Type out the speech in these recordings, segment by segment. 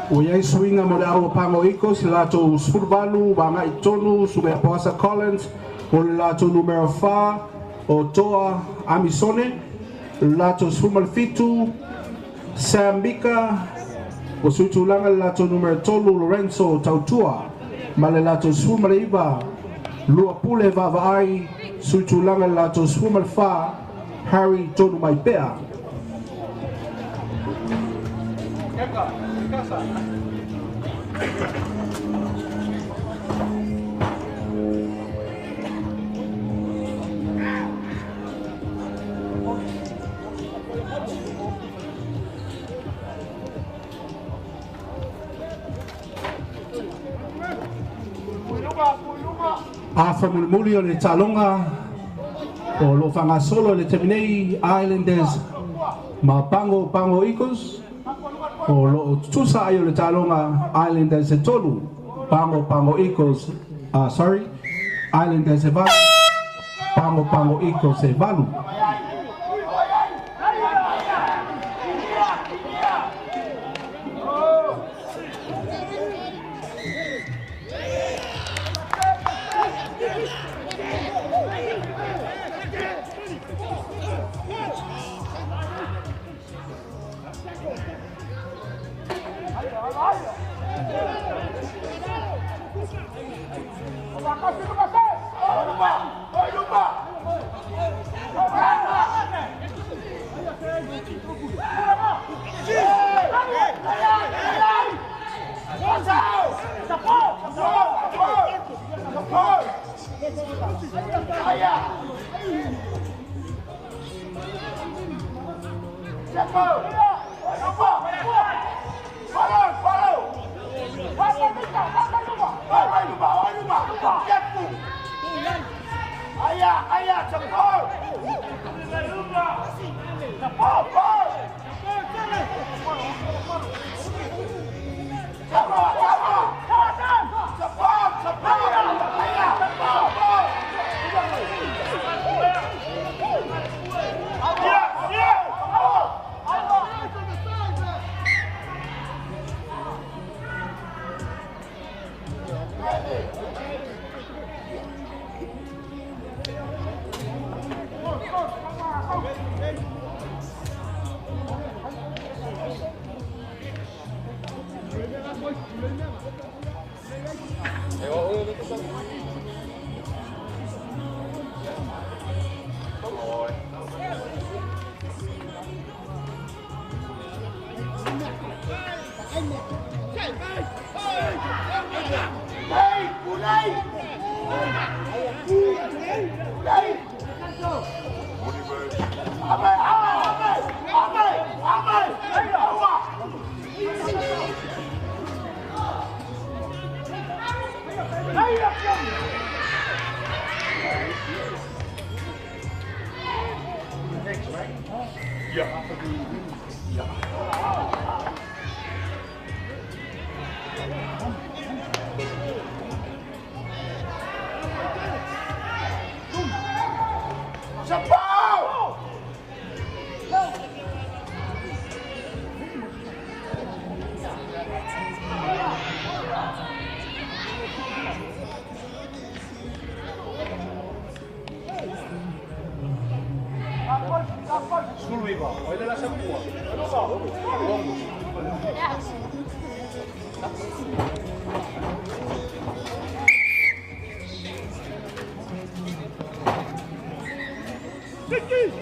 O iai suinga mo le aua pango ikos le latou sfurvalu vangai tonu sume apoasa Collins o le latou numero 4 o toa Amisone le latou sfumalfitu Sam Mika o suitulanga le latou numero 3 Lorenzo Tautua ma le latou sfumaleiva Lua Pule Vavaai suitulanga le latou sfumalfa Harry tonu mai pea. Afa mulimuli o le talonga o lo fanga solo le Terminei Islanders ma pango Eagles o lo tusa ai o le talonga Islanders e tolu pango Eagles Islanders e valu pango Eagles e valu.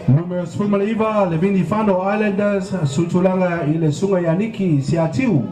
Número Fulmaliva, Levini Fano Islanders, Sutulanga i le sunga Yaniki, Siatiu.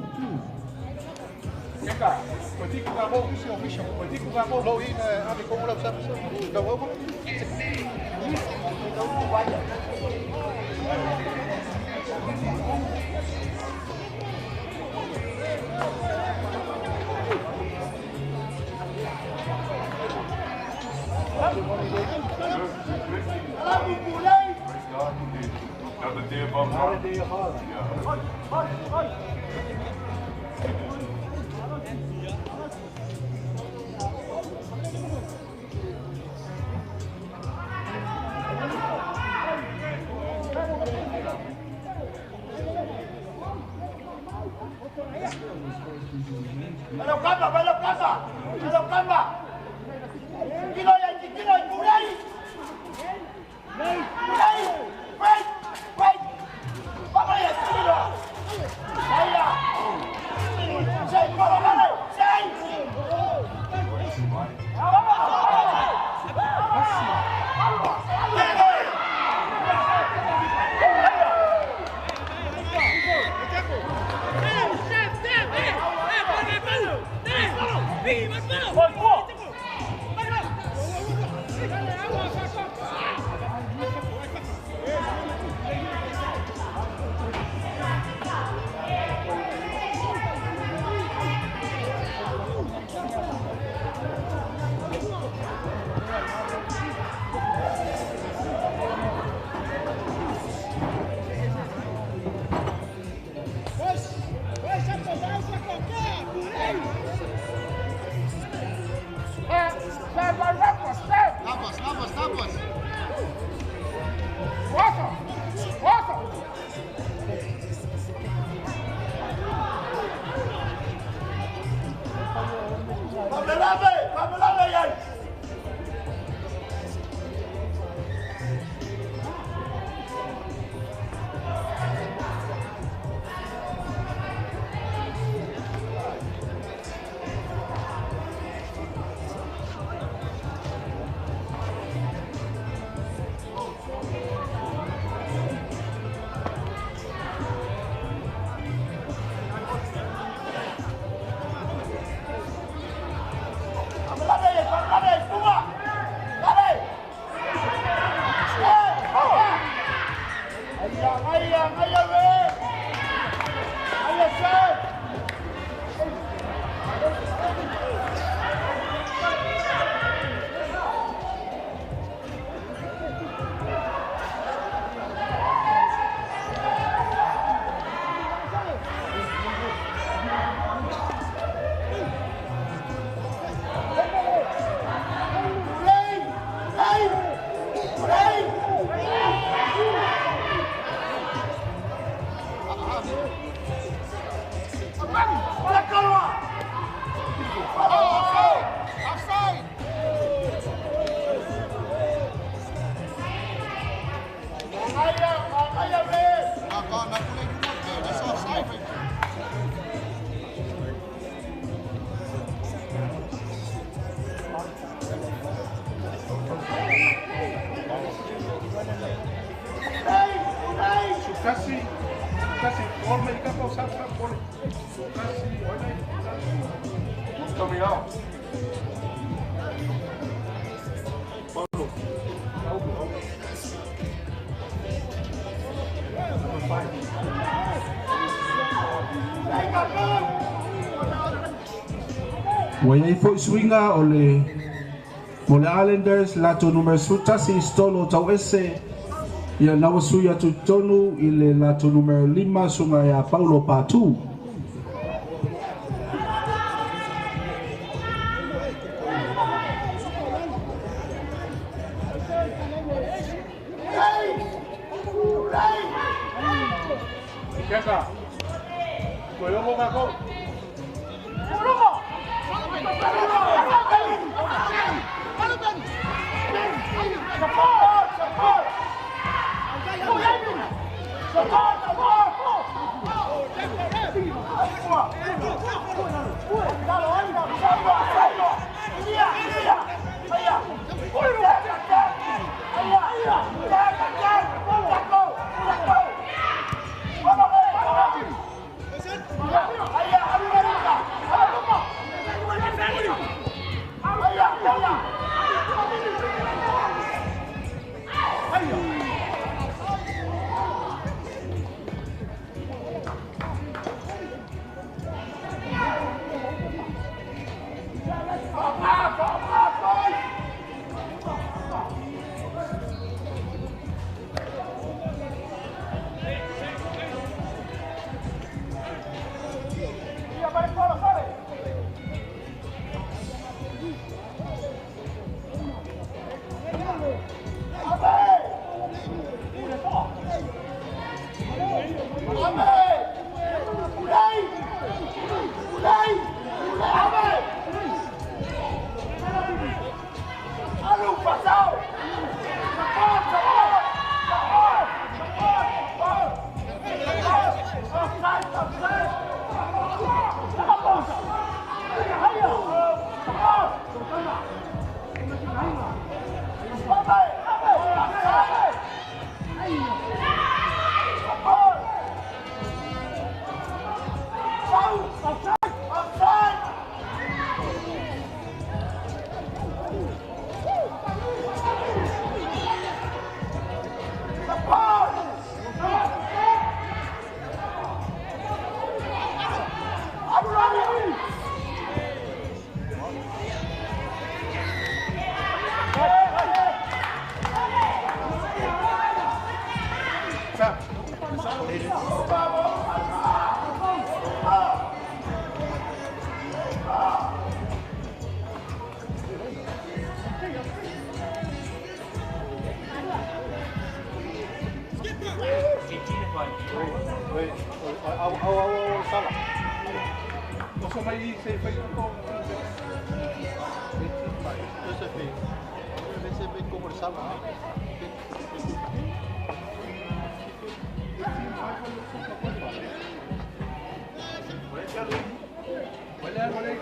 Wayai foi swinga ole Mole Islanders lato numero sutasi stolo tau ese ia nawasuia tu tonu ile lato numero 5 sunga ya Paulo Patu.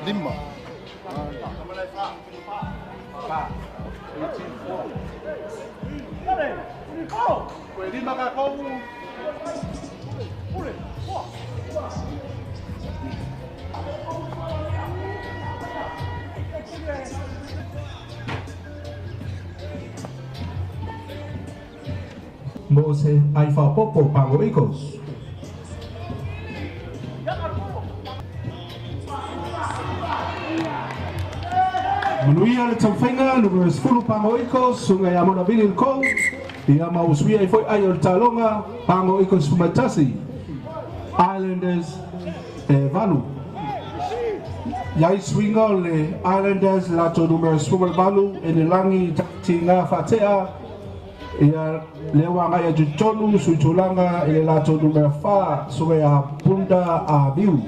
Lima. Lima ka kau. Mo se ai fa popo pango ikos. Menuia le tawhenga numero 10 pango ikos sungai amona vilil kou. Ia mauswia foi ai o talonga pango ikos fumatasi. Islanders Valu. Yai swinga le Islanders lato numero 10 Valu ene langi tinga fatea. Ia lewa ngaya jutonu suitulanga ele lato numero 4 sungai a punda a viu.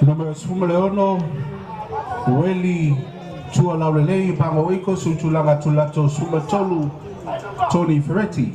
Numero Sumaleono, Weli Chua Laurelei, Pangoiko, Sutulanga Tulato, Sumatolu, Tony Ferretti.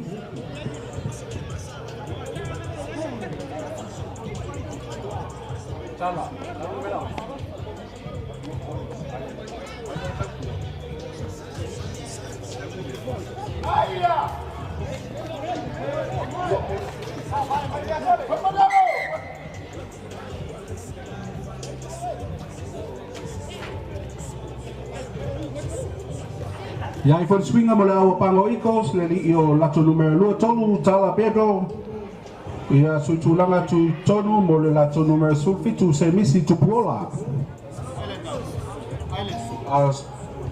Ya i fon swinga mo le awa Pangoikos le li o lato numero lua tolu Tala Pedro. Ia sutulanga tu tonu mo le lato numero sulfitu se misi tu Puola.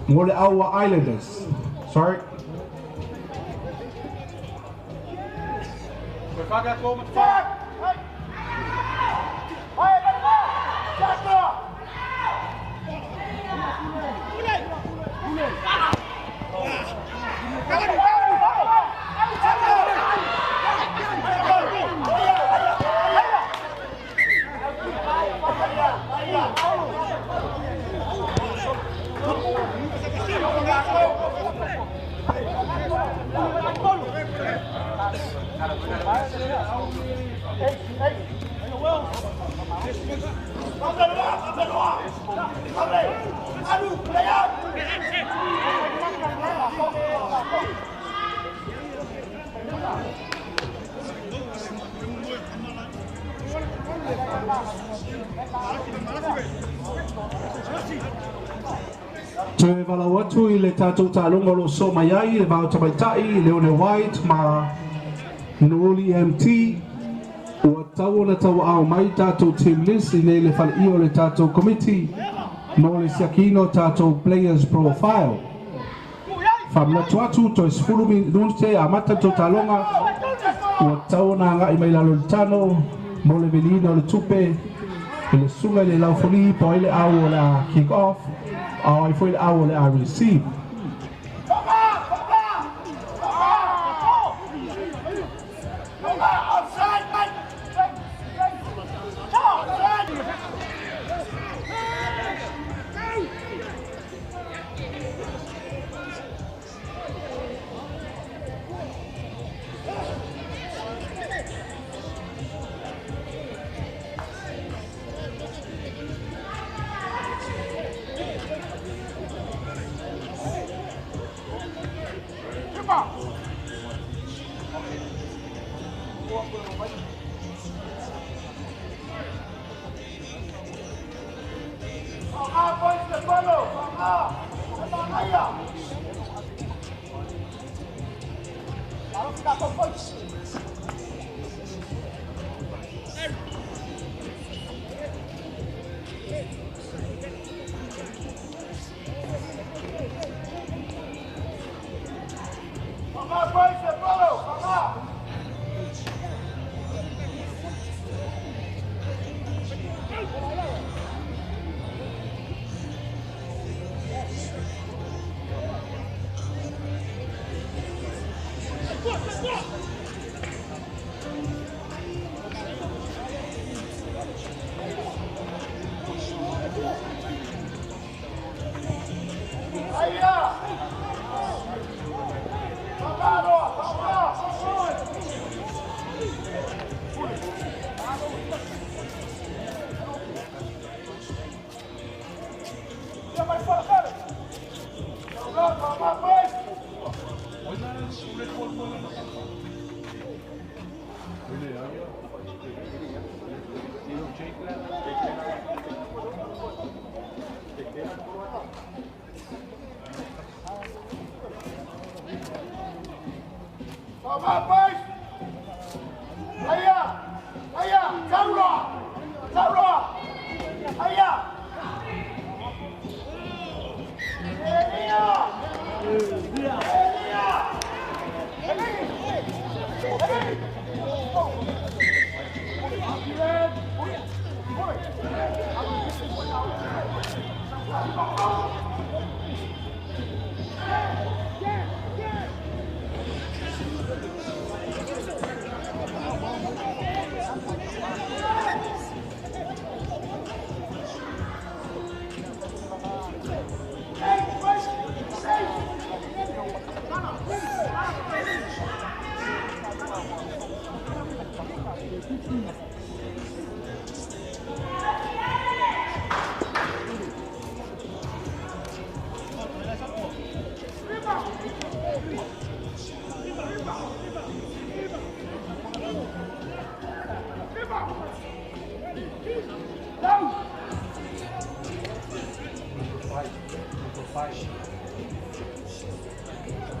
Mo le awa Islanders. Sorry. Te walau atu i le tātou tālonga lo so mai ai, le vau tamaitai, Leone White, ma Nuli MT, ua tau na tau au mai tātou team list i nei le whale i o le tātou committee, no le siakino tātou players profile. Whamnatu atu to isfurumi nunte a mata to tālonga, ua tau na nga i mai lalo le tano, mo le velina o le tupe, le sunga le laufoni, po ele au o la kick off, I feel I will receive.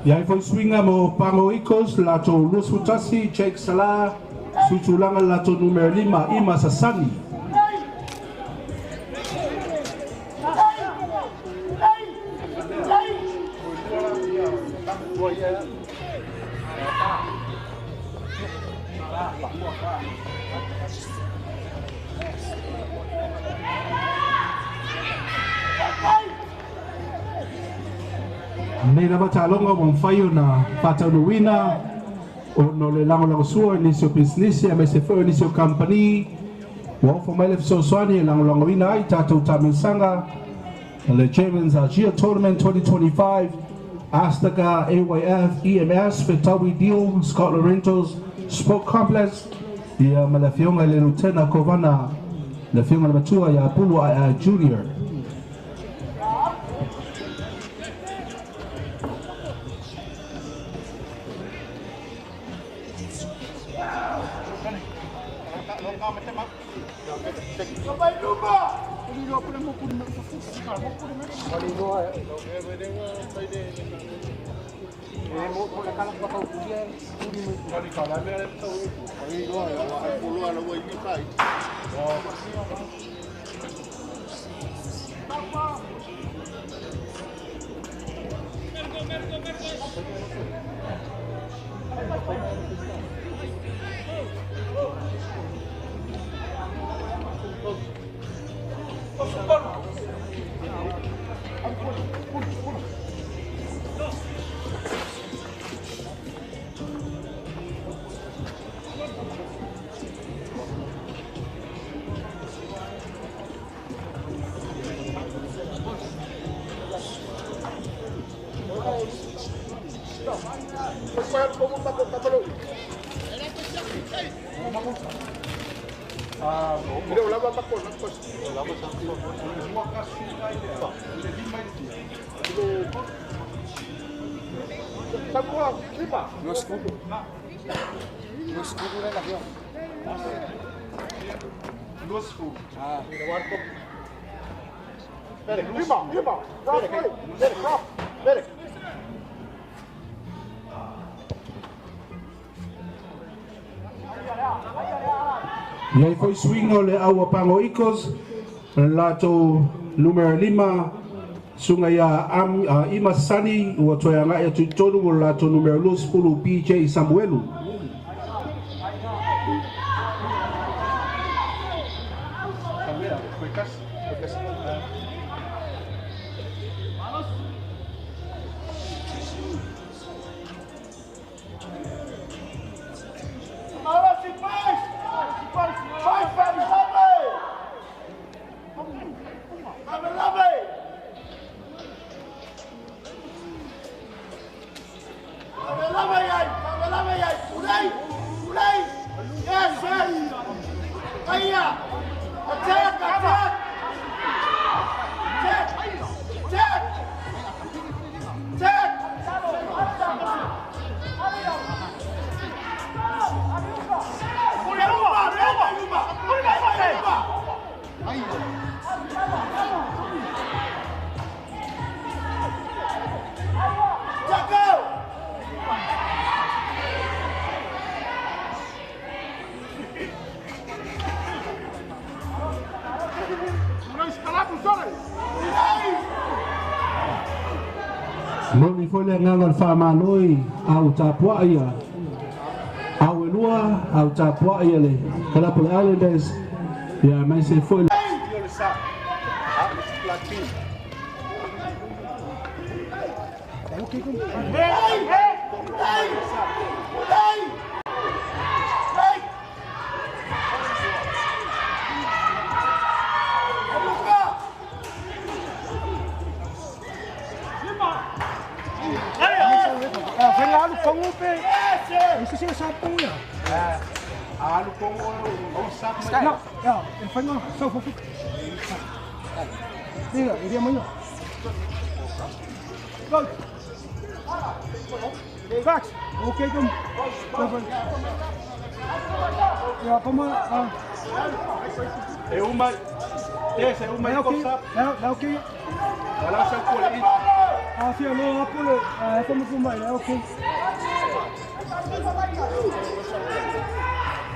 Ia foi swinga mo Pango Icos lato Luis Futasi, Jake Salah, sutulanga lato numero 5 Ima Sasani. Nei na matalonga mo faio na pata no wina o no le lango sua ni seu business e se foi ni seu company o for my life so swani lango wina ai tatu tamisanga le Champions Asia Tournament 2025 Astaga AYF EMS Fetawi Deal Scotland Rentals Sport Complex ia malafionga le Lieutenant Kovana le fionga le matua ya Pulu Junior. No escudo. No escudo de la Useful. Medic, lima. Medic, cross. Medic. Iai foi swinga o le aua pango ikos, lato numero 5, sunga ia Ima Sani, ua toe anga ia tuitonu o lato numero 2 PJ Samuelu. Moni foi le nganga le whamaloi au tapua ia. Au elua au tapua ia le Kalapu Islanders. Ia mai se foi. Alu kongo pe. Isso sim é sapo ya. Alu kongo o sapo. Não, ya, ele foi no só fofu. Diga, ele amanhã. Go. Back. Okay, come. Ya, como É uma. Esse é uma okay. É okay. Wala sa ko le. Ah, sim, não, apolo. É como tu vai, é okay.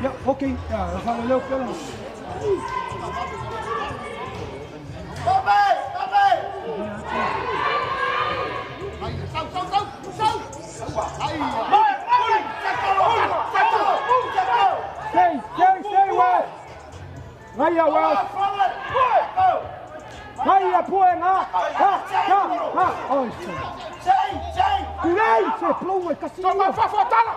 Ja, oké. Ja, dan gaan we lopen. Kom mee! Stay away! Vaya, Wells! Vaya, pueden! Oh, Culei! Se pluma, casi! Toma, fafotala!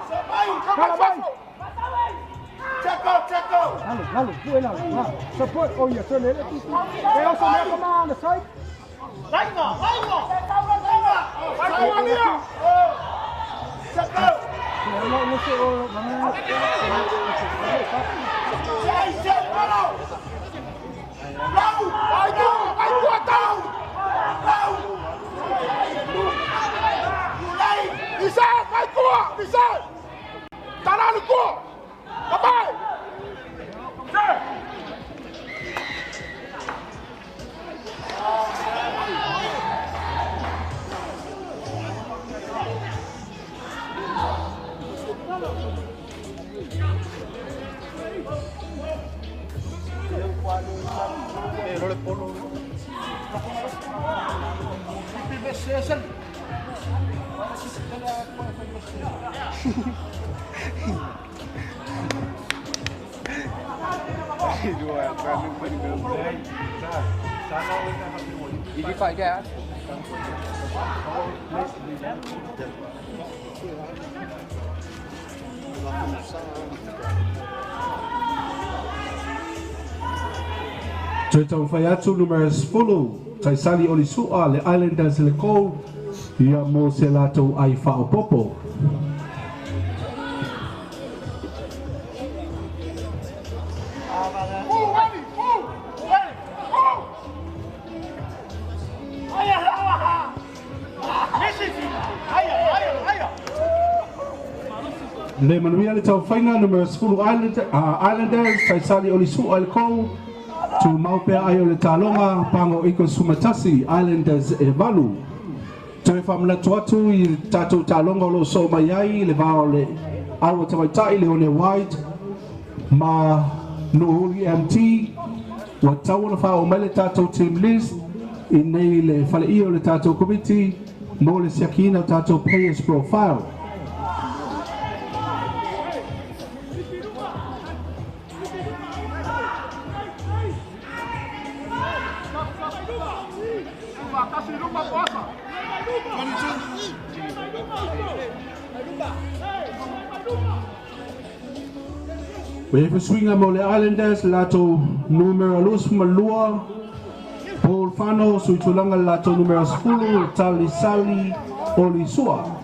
Checo! Dale, buena. Se puede, oye, se le pero se me toma on the side. Venga! Checo! No sé, vamos Ini phải kìa. Toi tau whai atu numeros 10, tai sali o li sua le Islanders le kou, ia mo se latou ai whaopopo. Le manuia le tau whainga numero 10 Islanders, tai sali o li su al kou, tu maupea ai o le talonga, pango iko sumatasi, Islanders e valu. Te whamla tuatu i tatou talonga o lo so mai ai, le vao le awa tawaitai le one wide, ma nuhuli MT, wa tau na whao mai le tatou team list, i nei le whale i o le tatou committee, mo le siakina o tatou players profile. We have a swinga mo le Islanders, lato numero lus malua, Paul Fano, suitulanga lato numero 10, Tali Sali, Olisua.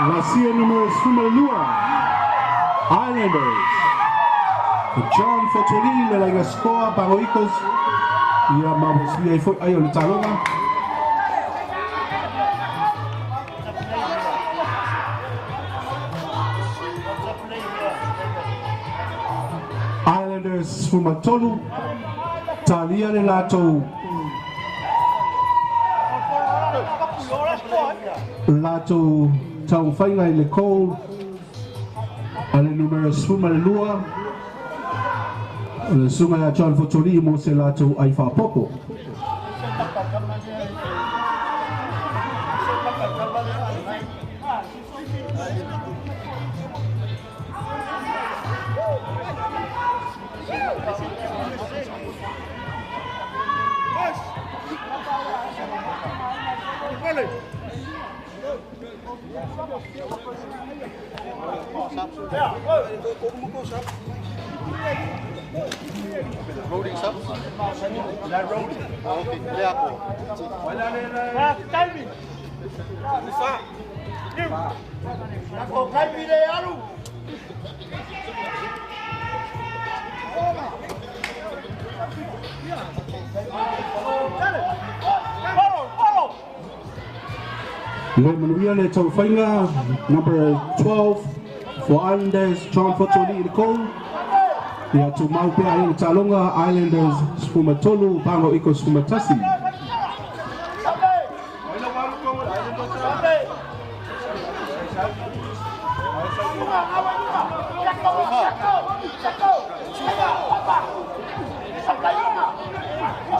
Garcia número 2, Islanders. John Fortolini le la score para Icos. Y a Mabos y fue ahí el talón. Islanders Fumatolu. Talia de Lato. Lato Tau Whainga I le kou ale numero suma le lua le sunga ya John Fortoli mo se lato ai whapopo Rolling sub? That rolling. Okay, there go. Timing. Ako kay Pilearu. Follow. Le manuia le Tau Whainga number 12 for Islanders John Fortoli le kou ia tu mau pea i le talonga Islanders Fumatolu Pango Iko Fumatasi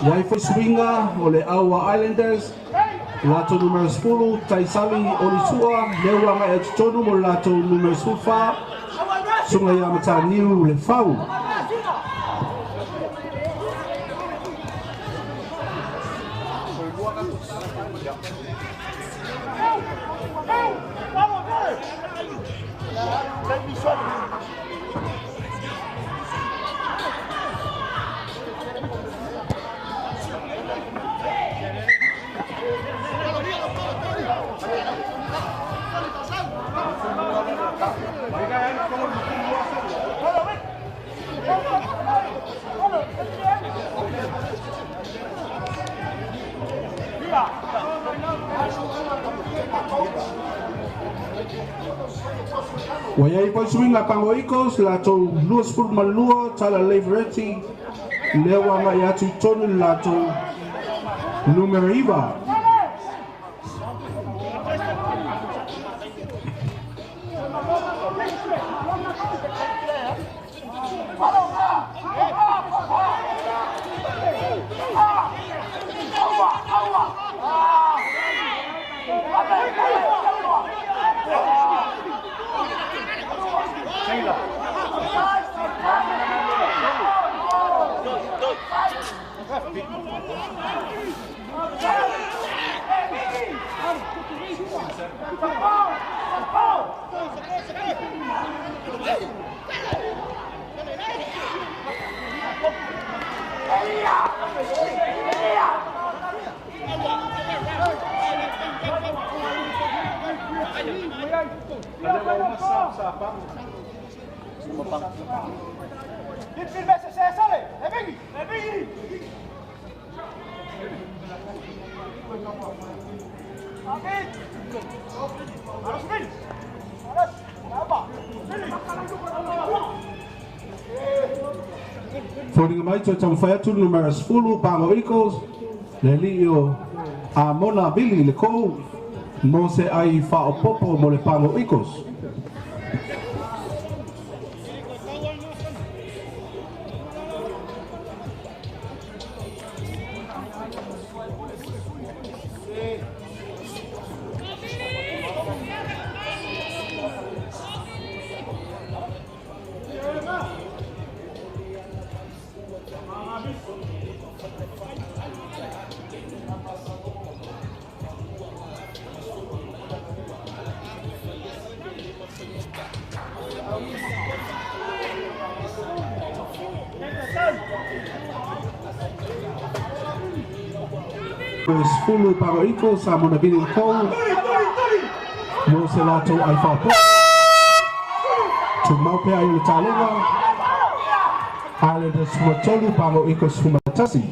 Iai foi swinga o le AUVA'A Islanders lato numero 10 Taisali Olisua leua mai e tonu mo lato numero 4 sunga ia mata niu le fau Waiai poi swinga Pango Icos lato luas malua tala levereti lewa mai atu tonu lato numero iva Fōringa mai tō tamu whai atu numero 10 Pango Eagles le li o a Mona Billy le kou no se ai whaopopo mo le Pango Eagles. Fulu Pango Eagles sa Mona Billy le kou no se lato ai whaopopo tu maupe ai le tālenga ale de sumatolu Pango Eagles fumatasi.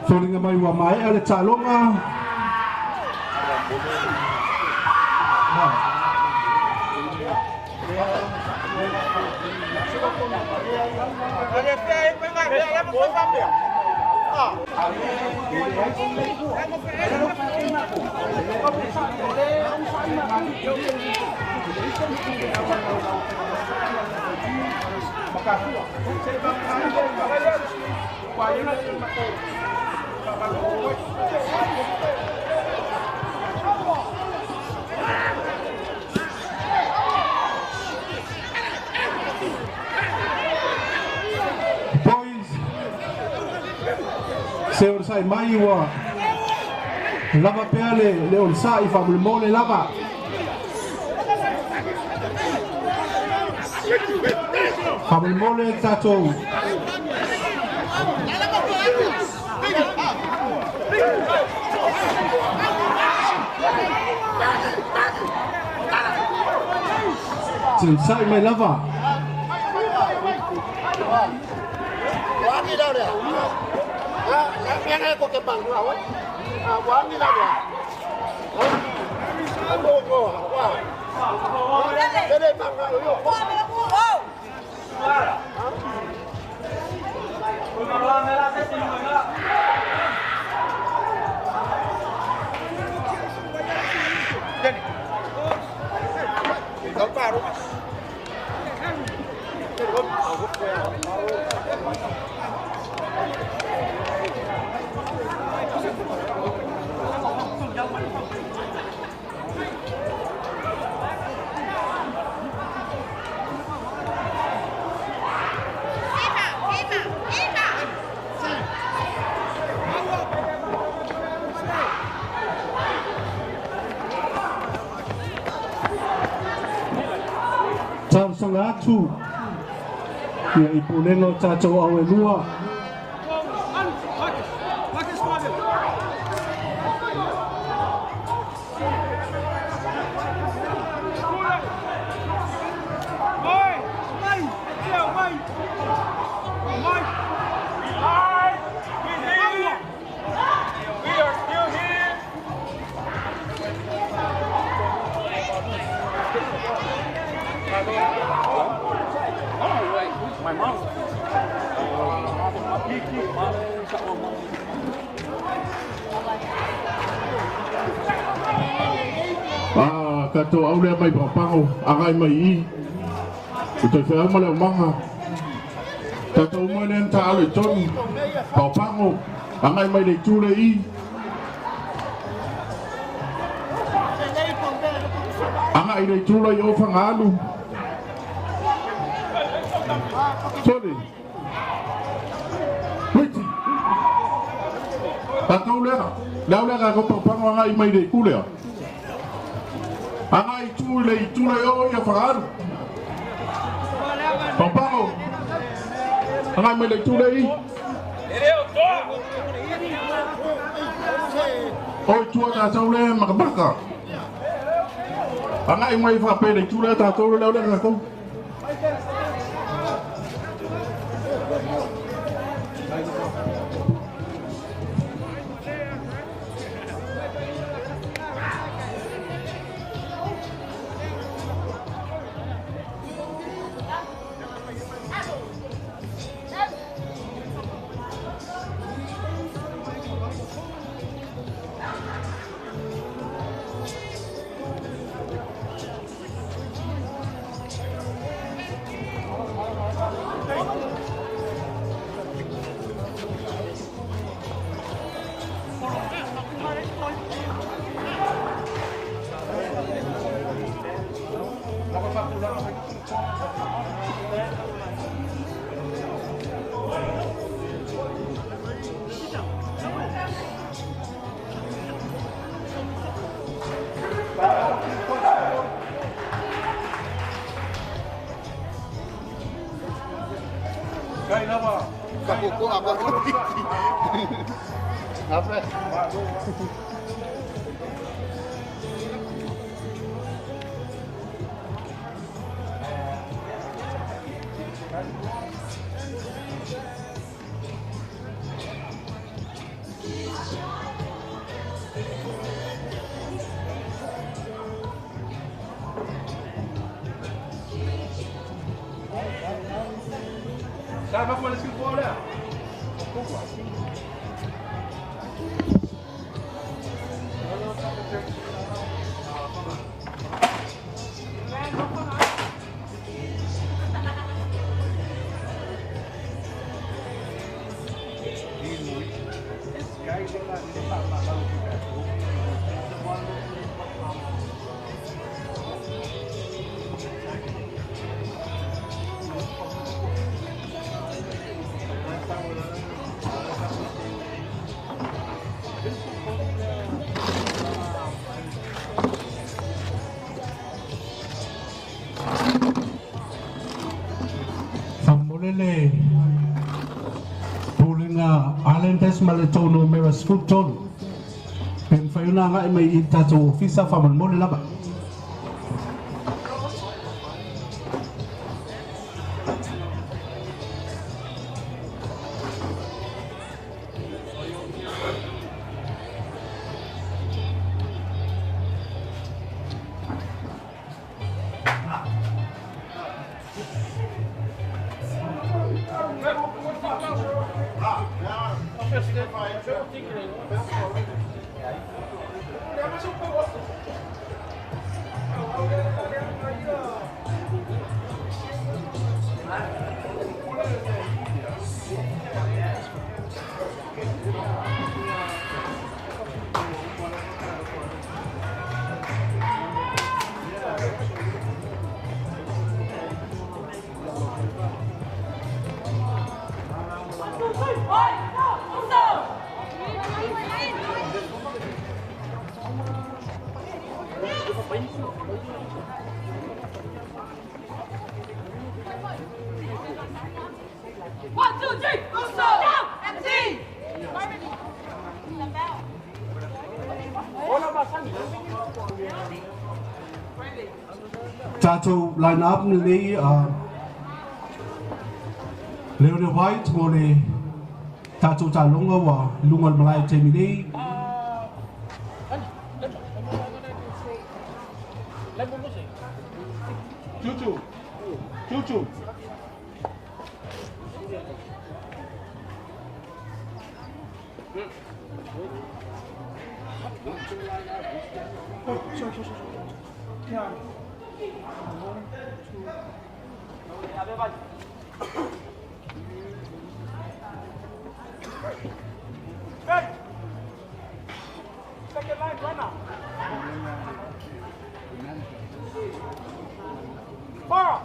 Fōringa mai wa mai ale tālonga. Se o sai mai wa lava peale le on sai fa mole lava fa mole tato sin sai mai lava Wangi dah dia. Yang aku ke bang dua, wangi dah dia. Aduh, wah. Jadi bang, yo. Jadi, kau baru. Sanga atu ia ipuneno tātou au e lua kato au lea mai papango agai mai I utoi whea male o maha Tato mwenen talo John Paupango Angai mai de tule I Angai de tule yo fangalu Sorry Witi Tato lea Laula ka Paupango angai mai de kulea Angai tule yo ya fangalu Paupango Angai mai de tule I Oi tua ta tau le makabaka. Angai mai fa pe le tua ta tau le ka tau. Kapuko apa? Apa? Cara, vai fazer isso que for, olha. Lele Pulinga Alentes Maletono Meras Futon Pen Fayuna nga may itato Fisa Faman Mole Laba Tato line up ni Leon White ngole tato talonga wa lungal malay temini Cucu. Hey! Second line runner. Far.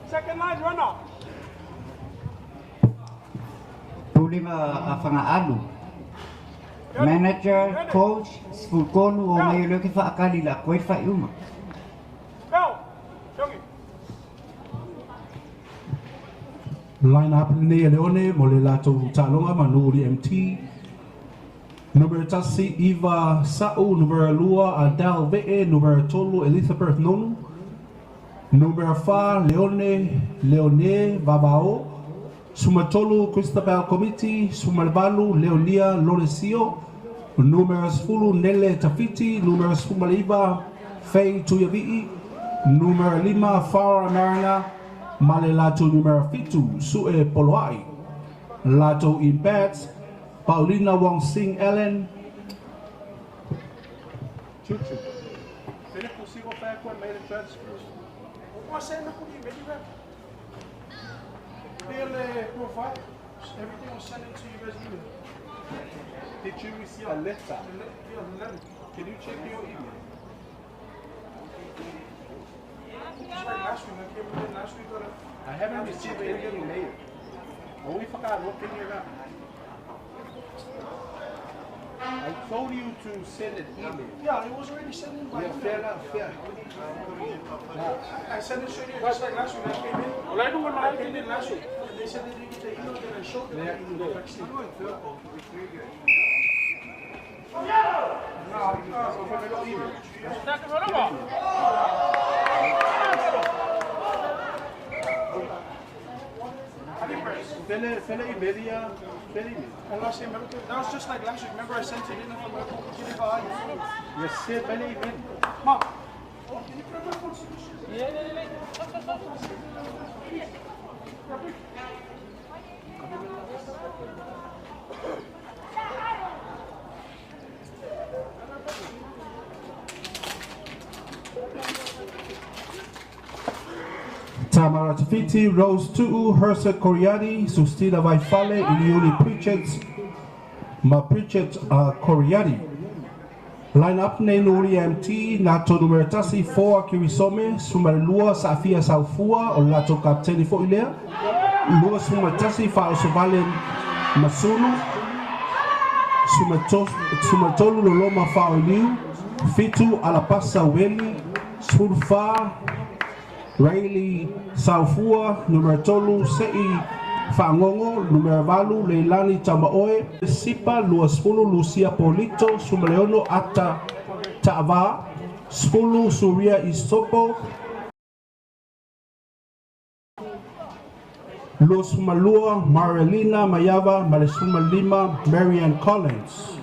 Second line runner. Tuling whangaalu. Manager, coach, sfulkonu o may loki whaakali la koe whaiuma. Go! Jogi. Line up ni Leone mo le lato talonga manuri MT. Number tasi Eva Sa'u, number lua Adele Ve'e, number tolu Elizabeth Nonu. Number 4 Leone Vavao. Sumatolu Christabel Committee, Sumalvalu Leonia Loresio. Number Fulu Nele Tafiti, number Sumaliva Faye Tuyavi'i. Number 5 Farah Marina. Male lato numero fitu, Sue Poloai. Lato in bats, Paulina Wong Sing Ellen. Chuchu. Ele consigo fazer com a meia transfer. Uma cena por aí, maybe that. Ele provide everything was sent into you guys' email. Did you receive a letter? Can you check your email? Last week, I came in last week. I haven't received any email. Only forgot what can you got. I told you to send an email. Yeah, it was already sent in by Yeah, email. fair enough, fair. I sent it straight in, just like last week. I came in. Well, I don't want I came in last week. They said they didn't get the email, then I showed them the email. Fella email. And last time, that was just like last week. Remember, I sent it in from my phone. Yes, sir, fella email. Mom. Can you put my phone? Tamara Tafiti, Rose Tu'u, Hersa Coriati, Sustina Vaifale, Iliuli Pritchett, Ma Pritchett Coriati. Line up ne Nuri MT, Nato numeratasi 4 Kirisome, Sumalua Safia Saufua, o Lato Kapteni fo ilea. Lua Sumatasi Fa Osovalen Masunu, Sumatolu Loloma Fa Oliu, Fitu Alapasa Weli, Sulfa, Riley Saufua, numero tolu Sei Fangongo, numero valu Leilani Tamaoe, Sipa Luasfulu Lucia Polito, Sumaleono Ata Ta'ava, Sfulu Suria Isopo, Los Malua, Marilina Mayava, Marisuma Lima, Marianne Collins.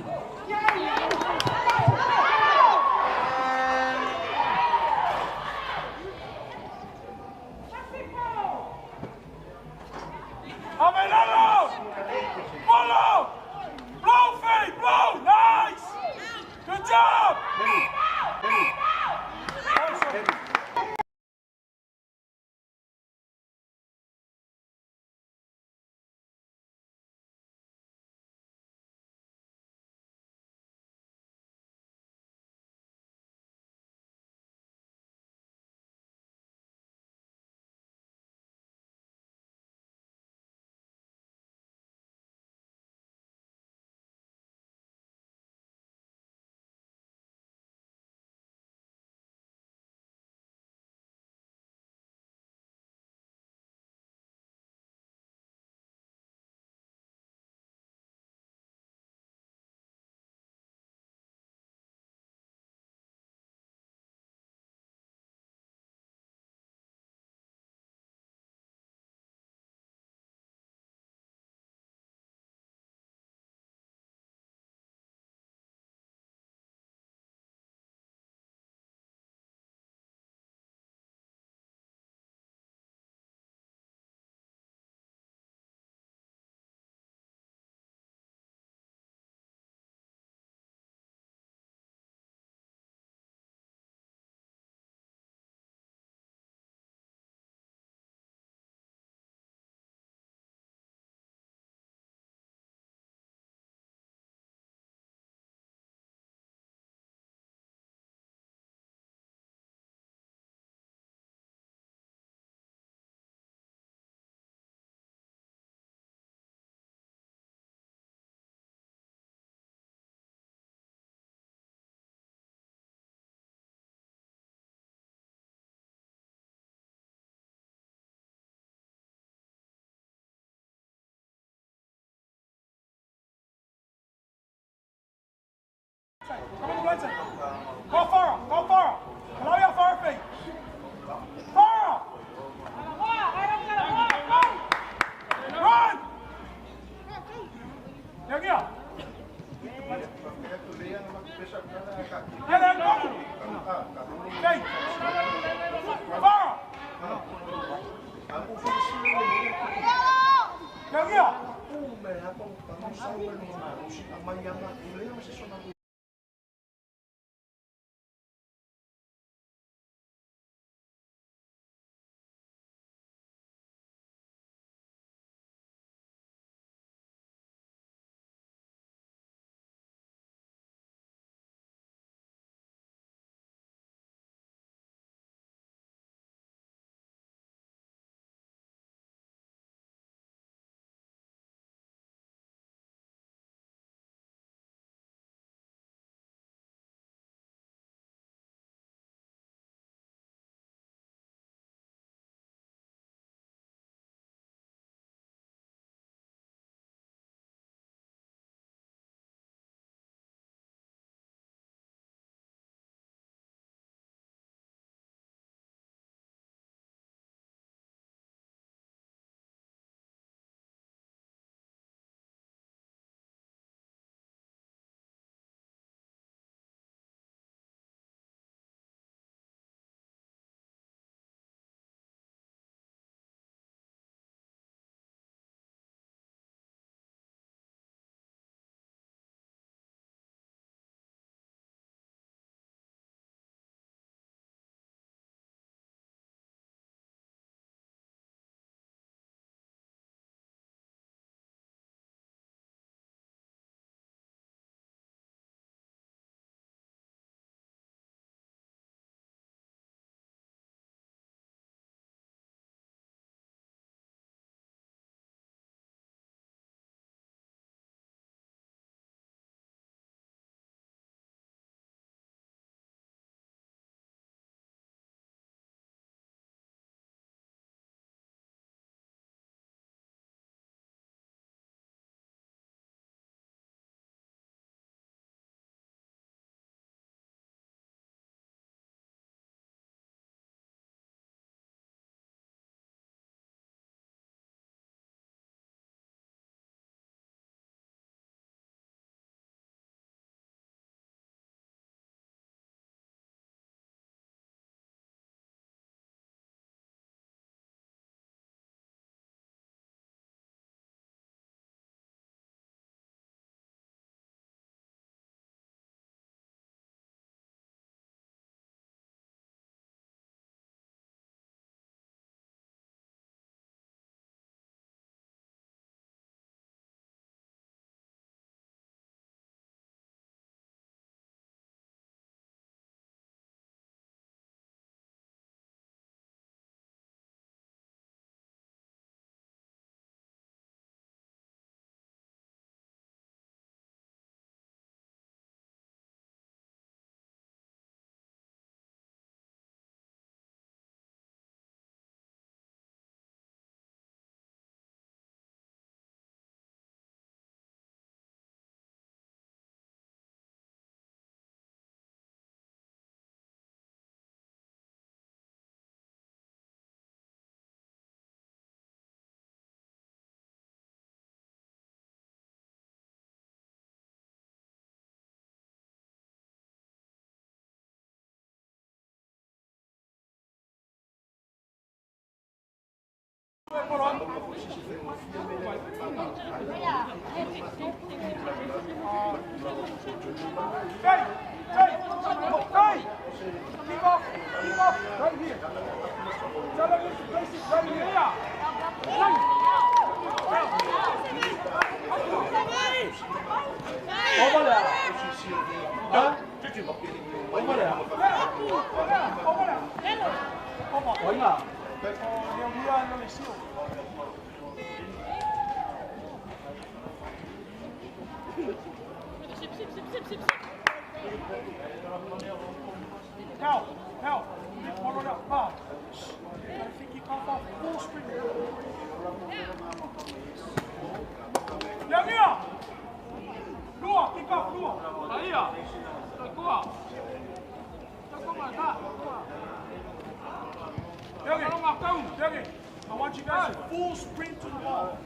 I want you guys to full sprint to the ball.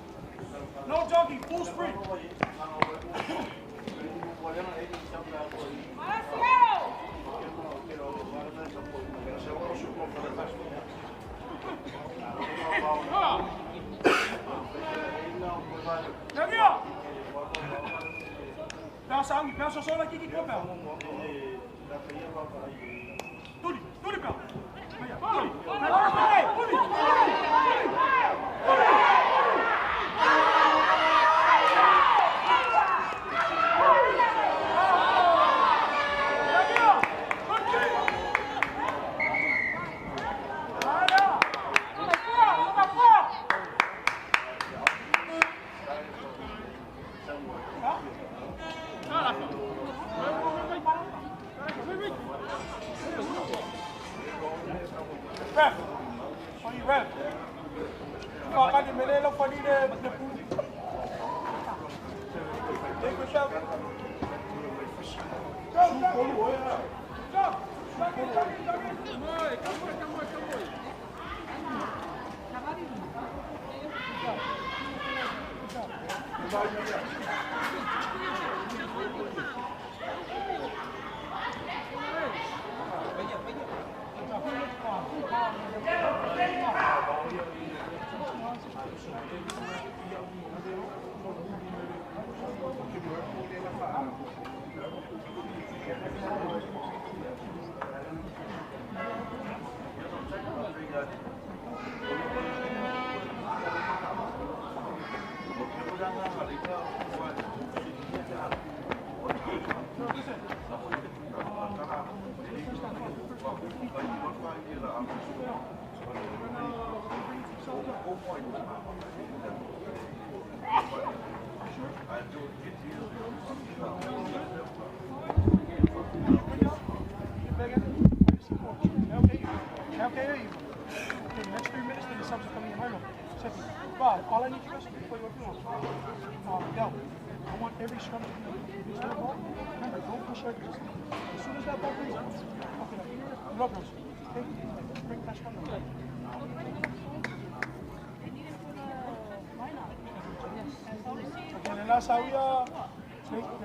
No jogging, full sprint. Let's go! Pela saúde, pela só sola aqui que copel. Tuli, pela. All I need you guys to do before you open up. I want every scrum to be the ball. Remember, don't push her. As soon as that ball brings up, love those. Okay? Bring that scrum down. Okay, the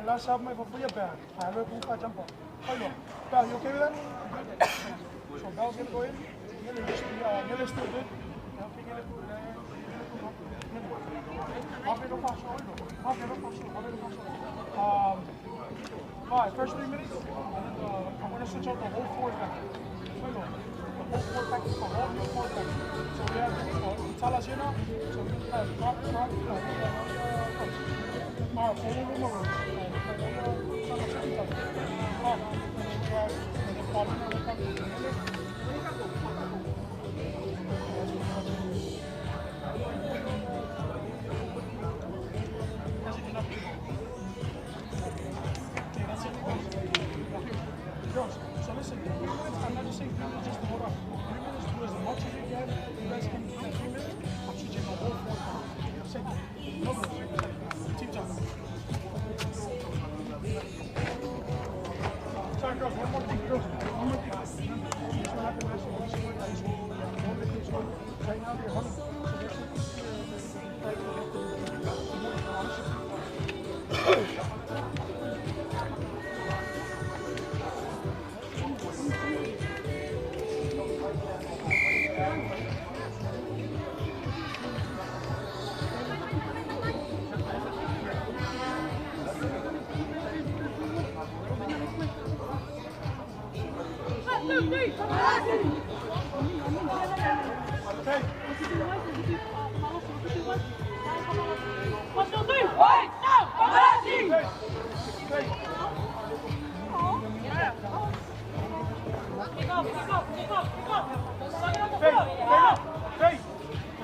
last hour, my for your bag. I will put a jump on. Hello. Bell, you okay with that? So Bell's gonna go in. You're still good. First 3 minutes, I'm going to switch out the whole forward back. The whole forward back is the whole new forward back. So we have Talas here now. So we have drop. Girls, so listen, 3 minutes, I'm not just saying 3 minutes just to hold on. 3 minutes to do as much as you can. You guys can do that 3 minutes. I'm switching the whole fourth down. Second, no good. Team time. Sorry, girls, one more thing. Girls, one more thing. This will happen last year. This is what I used to do. One big thing. Right now, they're 100. So there's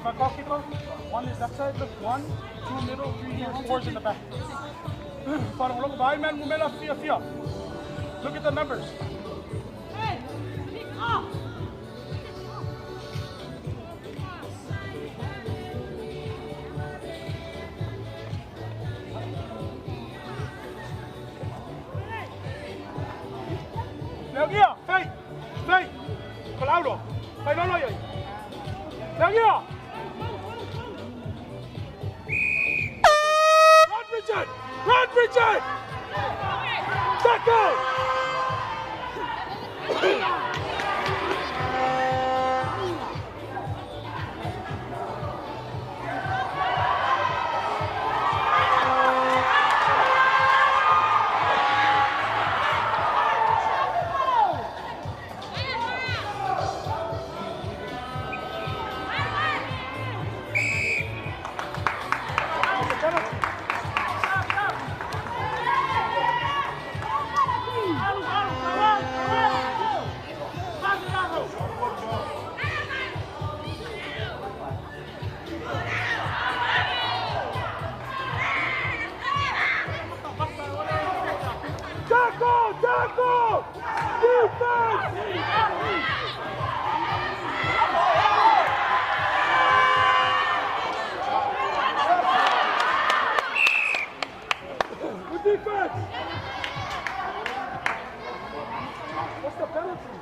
If I call kickoff, 1 is that side, look, 1, 2 middle, 3 here, 4's in the back. Look at the numbers. Leo, Faye, Colaulo, Faye, no, Leo, Run, Richard! Back out! What's the penalty?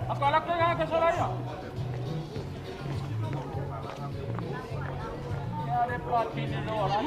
Akala ko nga kasalaya. Kaya pati nilo orang.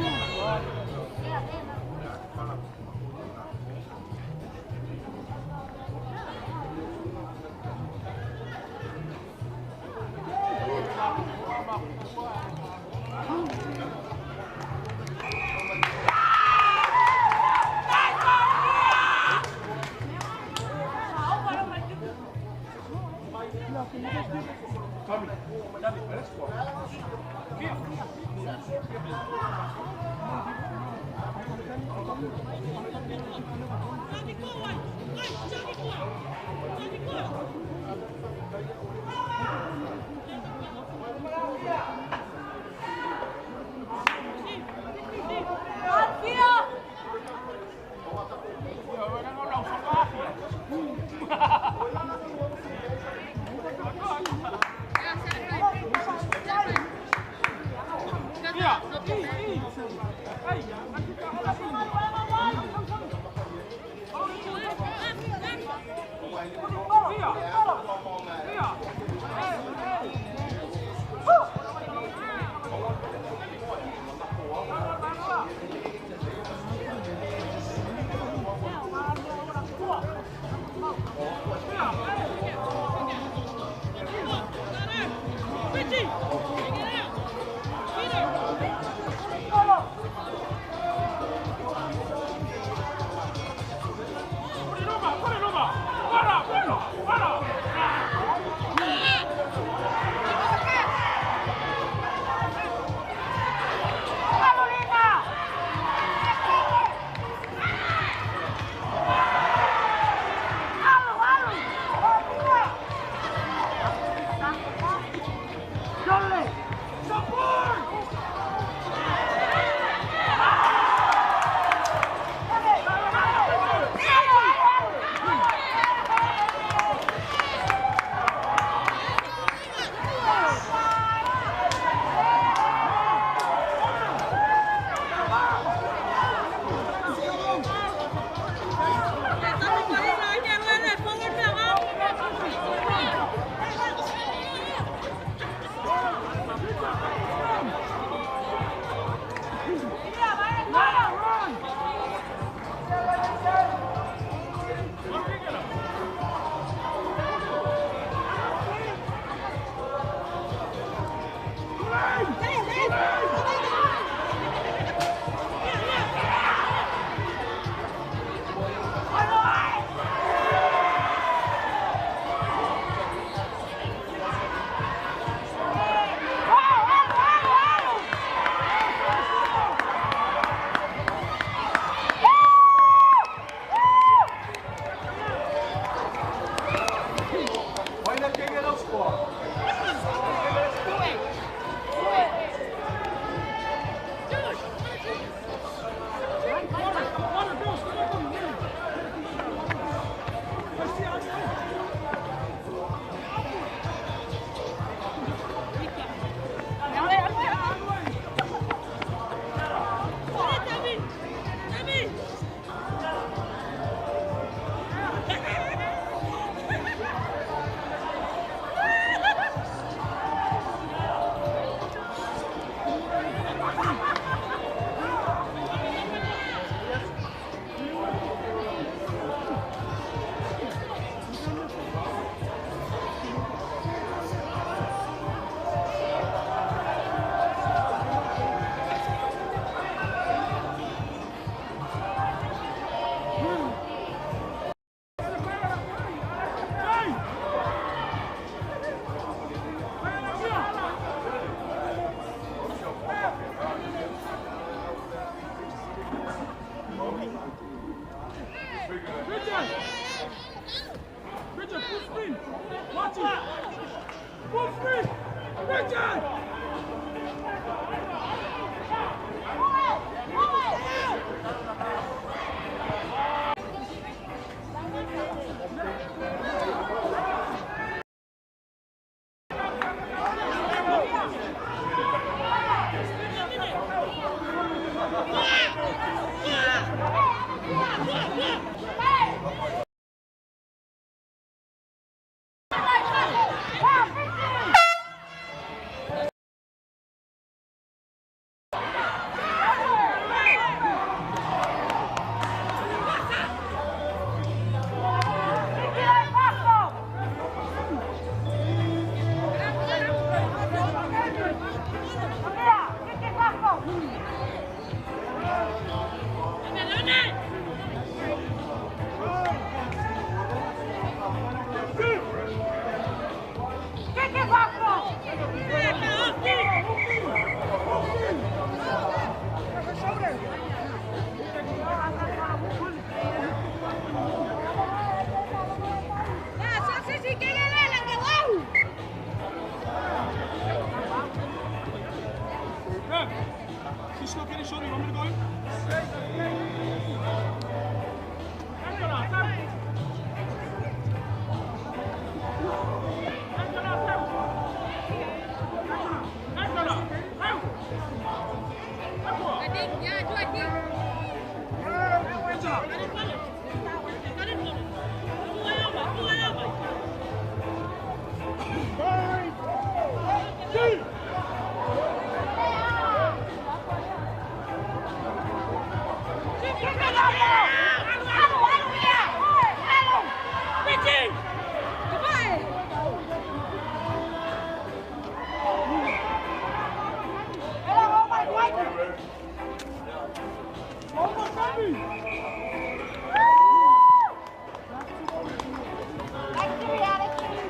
She's not getting shot, you want me to go in?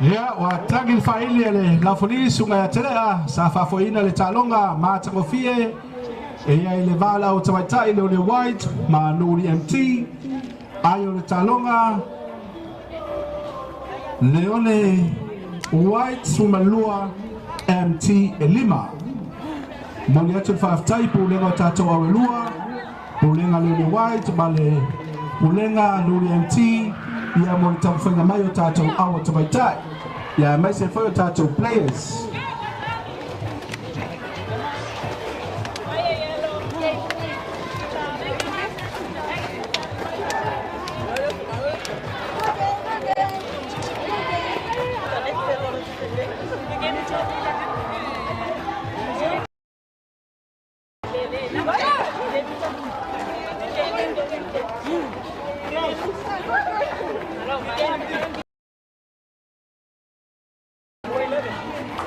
Ya, watagi faili ele la polisi unga telea sa fafoina le talonga matango fie e ya ile vala o tawata ile le white ma nuri MT ayo le talonga leone white sumalua MT elima moni atu five type ulenga tatu wa welua ulenga le white bale ulenga nuri MT ya moni tamfanya mayo tatu awa tawata ya maise for tatu players.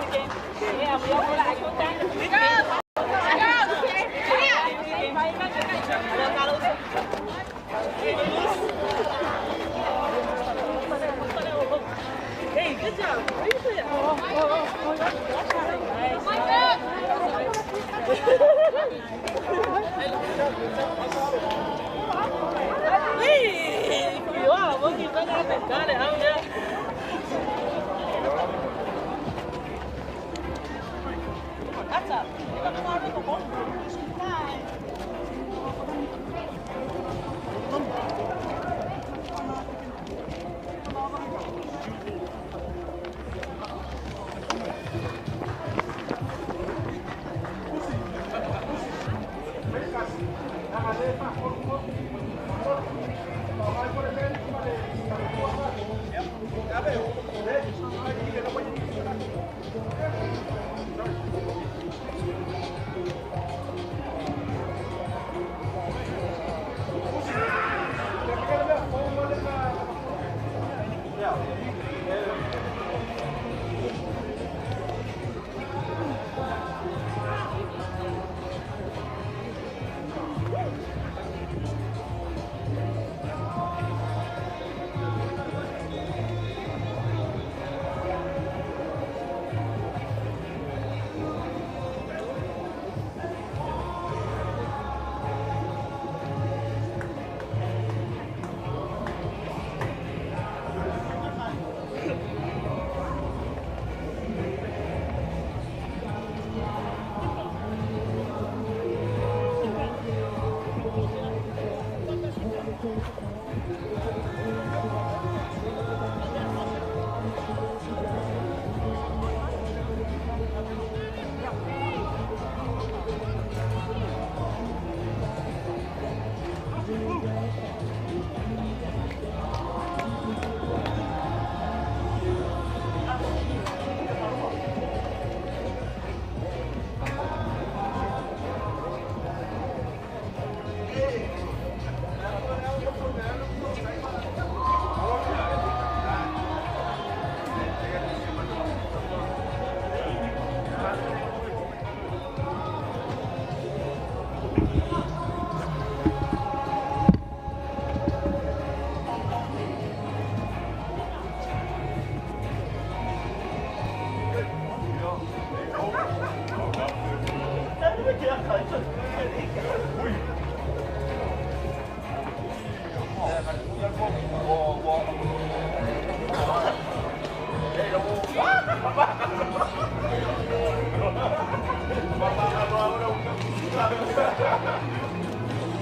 Okay.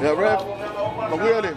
Yeah, Rev. Maguire.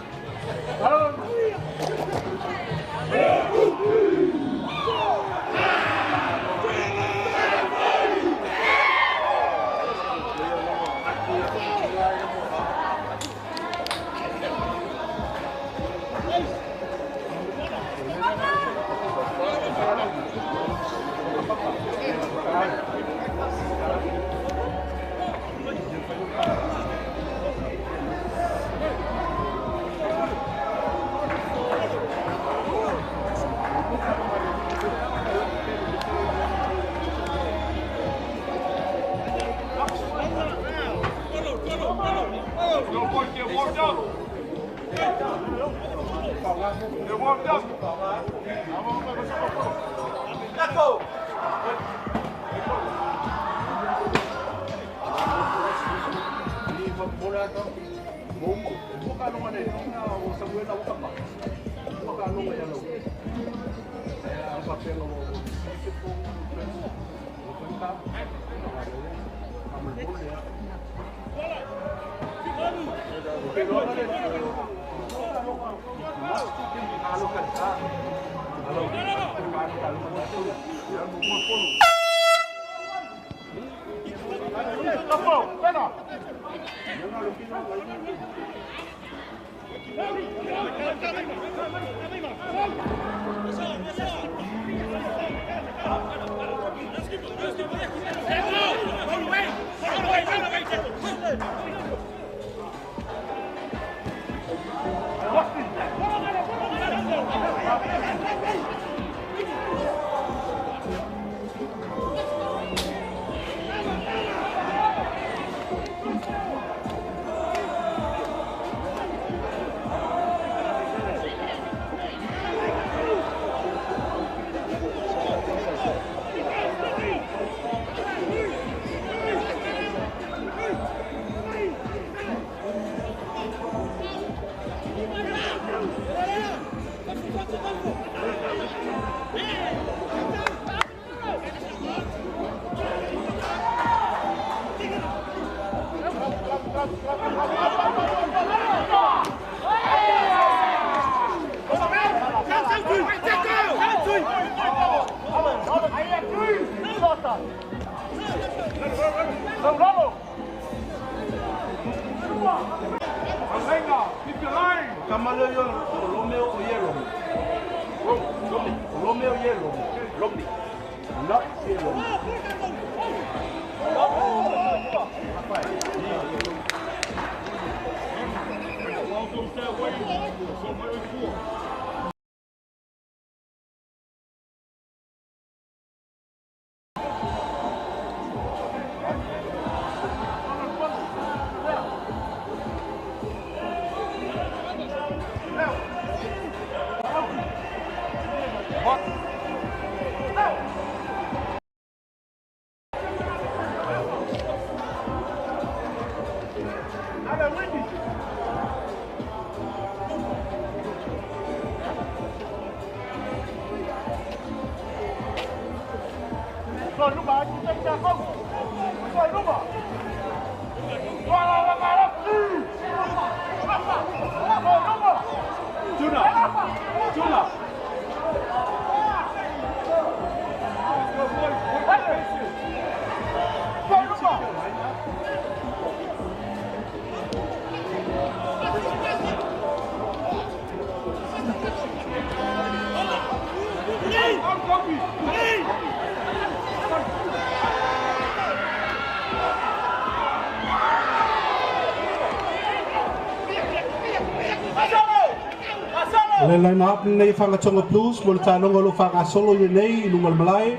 Le line up nei whangatonga blues mo le tānonga lo whangasolo i nei i lunga malai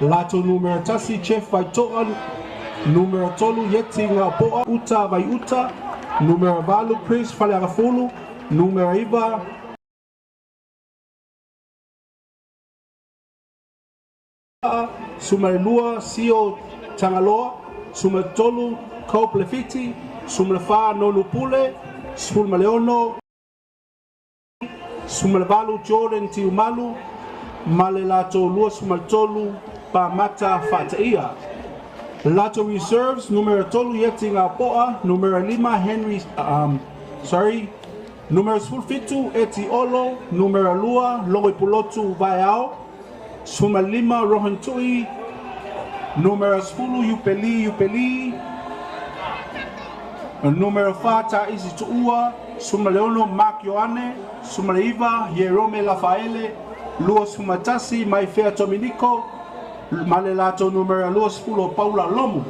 lato numero tasi chef vai toan numero tolu yeti ngā poa uta vai uta numero valu Chris fale agafulu numero iva sumare lua sio tangaloa sumare tolu Cope Lefiti sumare wha nonu pule sumare leono Sumalevalu Jordan Tiumalu, Malelato Lua Sumaltolu, Pamata Fataia. Lato Reserves, numero tolu Yeti Ngapoa, numero 5 Henry, numero sulfitu Eti Olo, numero lua Loi Pulotu Vaiao, Sumalima Rohantui, numero 10 Yupeli, numero 4 Isi Tuua, Sumaleono Mark Yoane, Sumaleiva Jerome Lafaele, Lua Sumatasi Maifea Dominico, Malelato numero 10 Paula Lomu.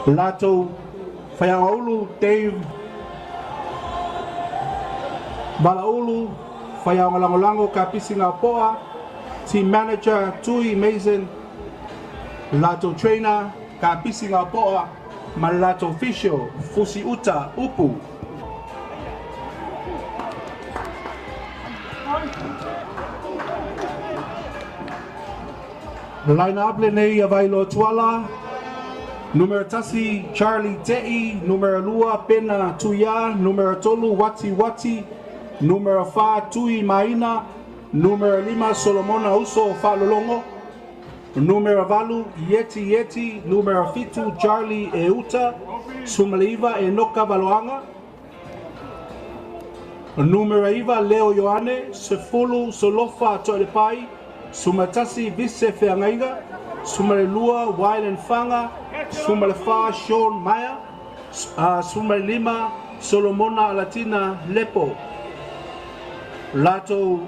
Lato Fayaulu Dave Balaulu Fayangalangolango Kapisinga Poa, Team Manager Tui Mason, Lato Trainer Kapisinga Poa, Malato Official Fusi Uta Upu. Line up Lenei Availo Tuala, numero tasi Charlie Tei, numero lua Pena Tuya, numero tolu Wati, numero 4 Tui Maina, numero 5 Solomona Uso Falolongo, numero valu Yeti, numero fitu Charlie Euta, Sumaliva Enoka Valoanga, numero iva Leo Yoane, Sefulu Solofa Tolepai, Sumatasi Vise Feangaiga, Sumalelua Wyland Fanga, Sumalefa Sean Maya, Sumalima Solomona Latina Lepo, Lato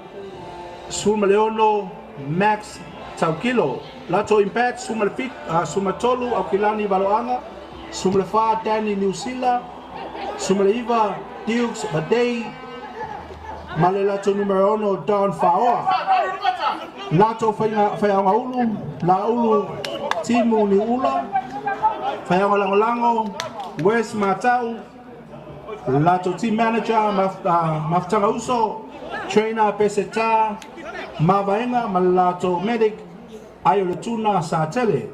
Sumaleono Max Taukilo, Lato Impact Sumatolu Aukilani Valoanga, Sumalefa Danny Newsila, Sumaleiva Dukes Badei, Malelato numero 1 Don Faoa, Lato Fayangaulu, Laulu Timu Niula, Fayangalangolango, West Matau, Lato Team Manager Maftanga Uso, Trainer Peseta, Mavaenga, Malato Medic, Ayoletuna Satele.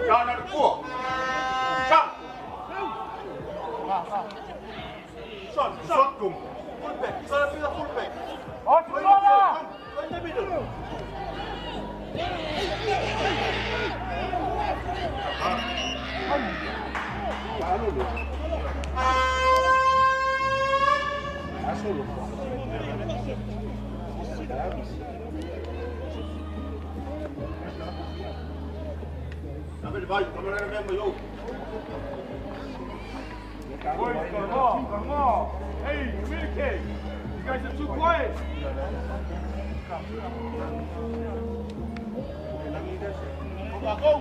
Down at the 4. Shot. Shot, come. Full back. Shot up full back. Go in the middle. Come on, remember you. Come on. Hey, communicate. You guys are too quiet. Go.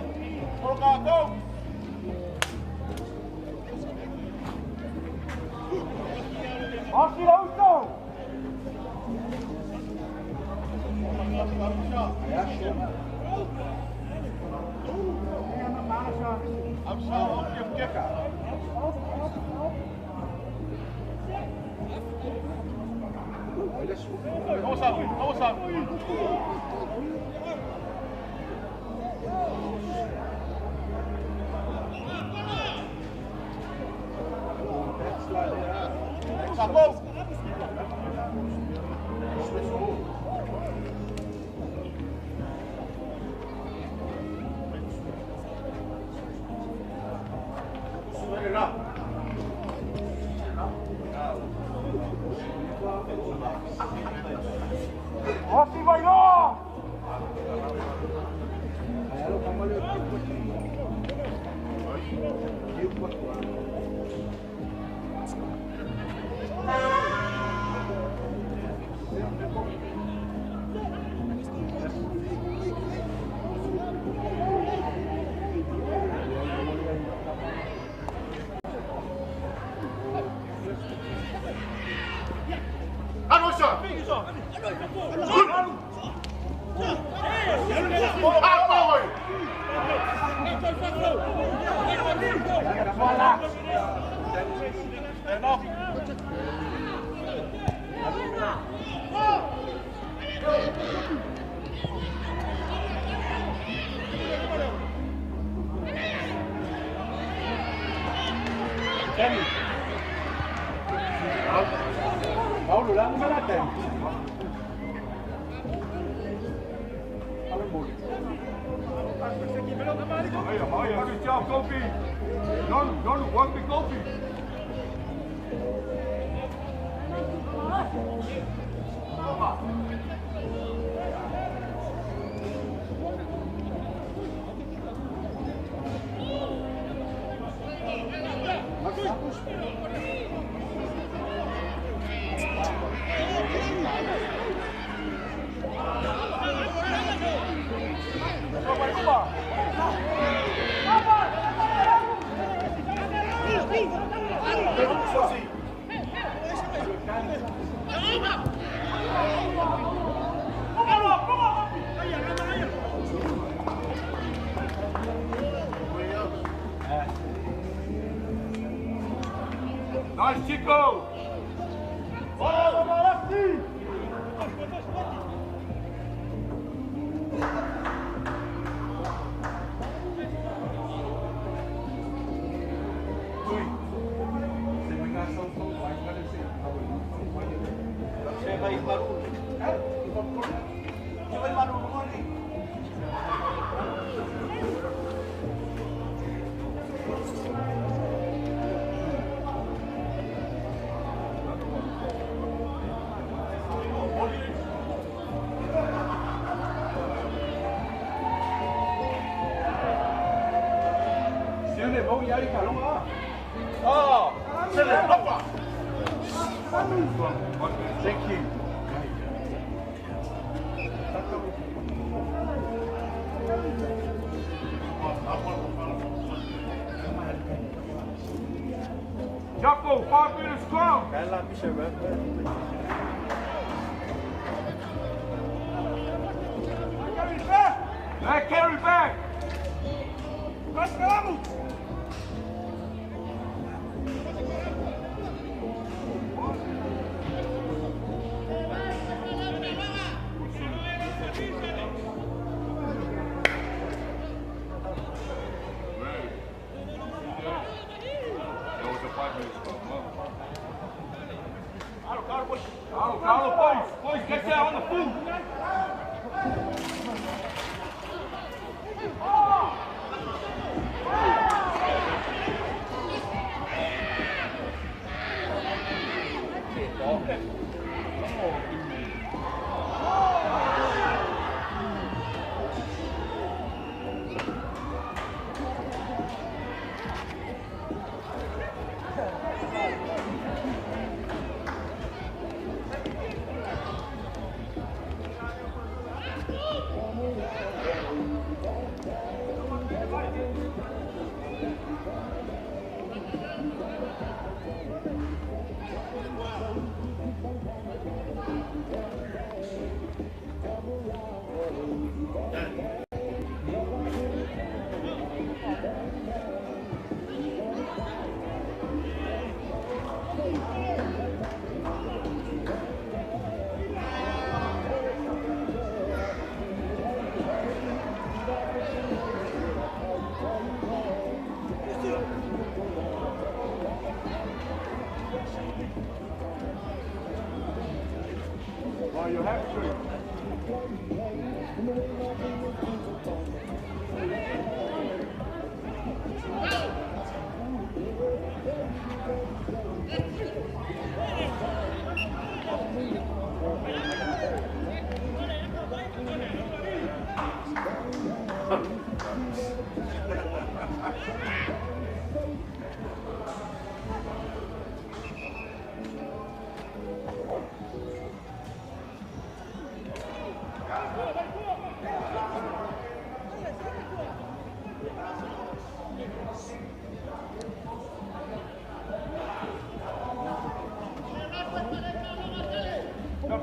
I'm sorry, I'll give Vamos up. vai lá! Paulo, lá no Maracanã. Hiya, good job, Gopi. Don't work with Gopi. Nice, Chico! Thank you. Jacko, 5 minutes scrum. Carry back. Let's go. Carlo, boys, get down on the foot. Well, you have to.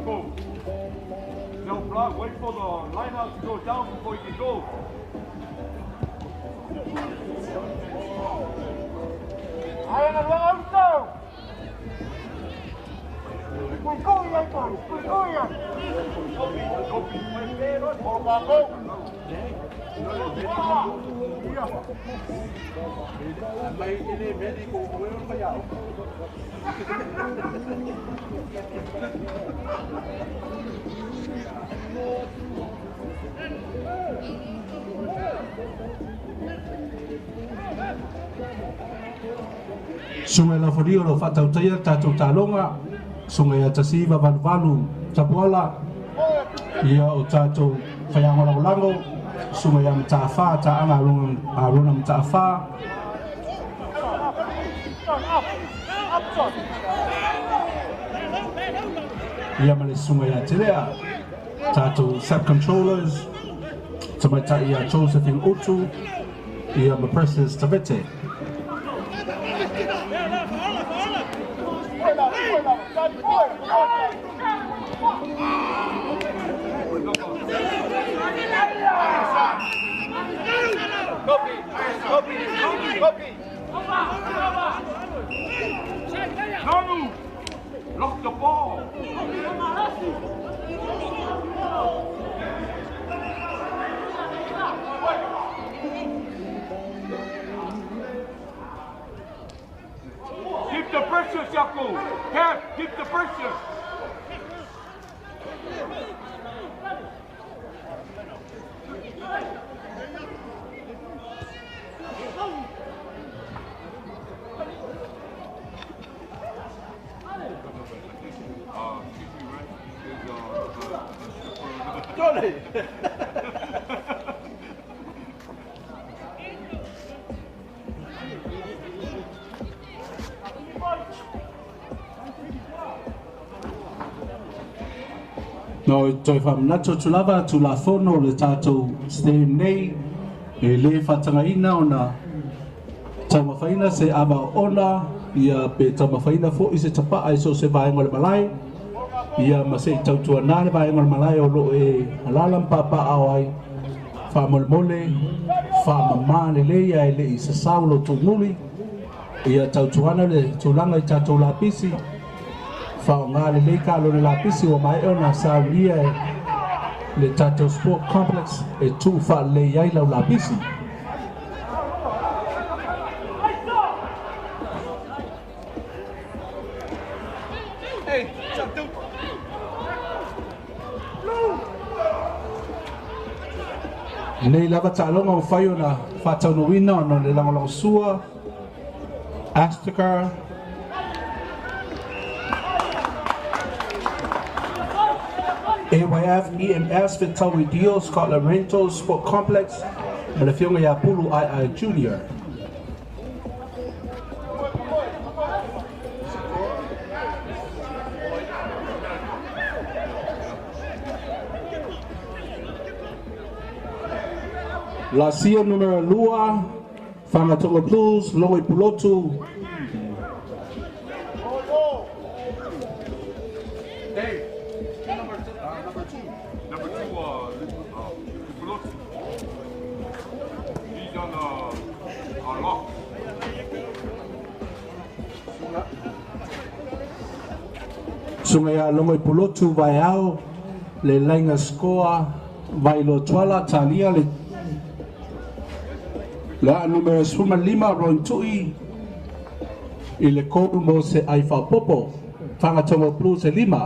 Go. No block, wait for the line out to go down before you can go. Ayan na lang ito! Kuya ito! Kuya! May ini ko meron pa yaw. Sungai la forio lo fatau taia tatou talonga sungai a tasiva valu tapuala ia o tatou whaiangola lango sungai a mtaafa ta anga aruna mtaafa ia male sungai a telea tatou sub-controllers tamaitai ia Josephine Utu ia ma Presidents Tavete. Nanu, lock the ball. Keep the pressure, Shaku. Cat, keep the pressure. Johnny! No, toi whamnato tulava tu la fono le tātou steam nei e le whatangaina o na taumawhaina se aba ona ia pe taumawhaina fo i se tapa ai so se vaenga le malai ia ma se tautua nā le vaenga le malai o lo e alalam papa au ai whamolmole whamamane le ia e le i se saulo tu muli ia tautuana le tūlanga i tātou la pisi whaonga le leika alo le la pisi o mai ona sa ria le tātou sport complex e tū wha le iai lau la pisi. Nei lava tālonga o whai o na whātaunuina o le langolong sua, Astacar, AYF, EMS, Victoria Dio, Scotland Rentals, Sport Complex, and the Fiona Yapulu II Junior. La Cia numero Lua, Whangatonga Blues, Loi Pulotu. Dave, number two. Number two, he's on lock. Sungaya Loi Pulotu vai au, le lainga scoa, vai lo tuala talia le la numero 5 rointui i le koru mo se ai whapopo Whangatonga Blues e 5. Try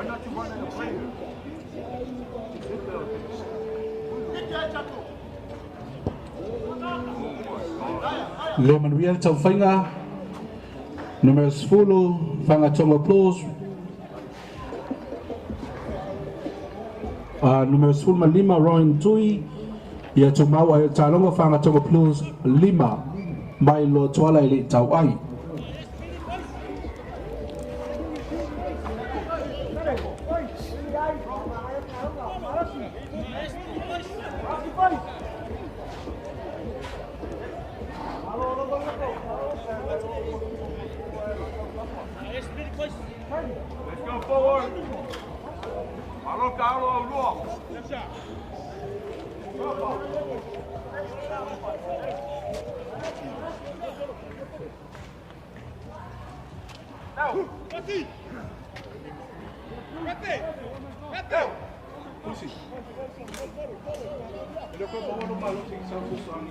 not to run into players. Le Manuel Tauwhainga numero 10 Whangatonga Blues Numero 15 Rowan Tui ia tumau ai talonga whangatonga plus 5 mai lo tuala i le tau ai. Let's go forward. Alo Carlo Luo. Now, Mati. Mati. Mati. Pusi. Ele foi bom no maluco que só funciona.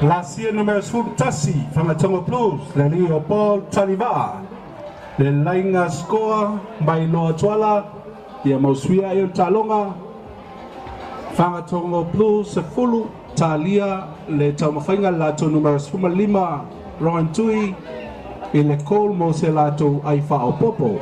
La sia numero Tassi Whangatonga Plus le li o Paul Taliva le lainga scoa mai loa tuala ia mausuia i o talonga Whangatonga Plus se fulu talia le taumawhainga lato numero 5 Rowan Tui i le kol mo se lato ai whao popo.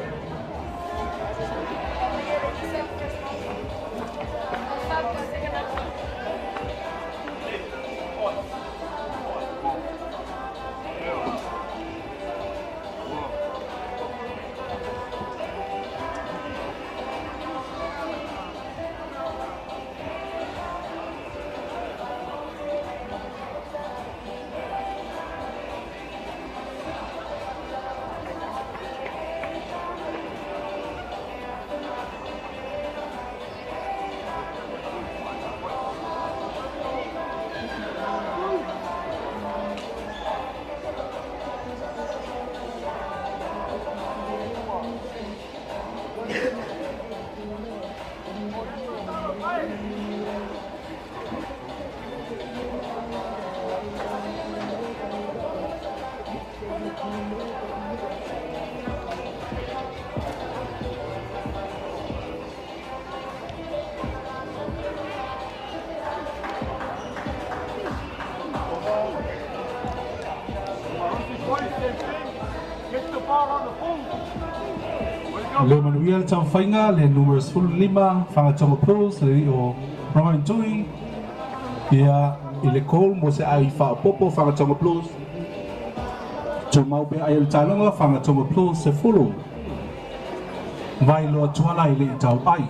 Le manuia tau whainga le numero 5 Whangatonga Plus le o Rowan Tui ia i le kol mo se ai wha popo Whangatonga Plus tu mau be ai le talonga Whangatonga Plus se fulu vai loa tuala i le tau ai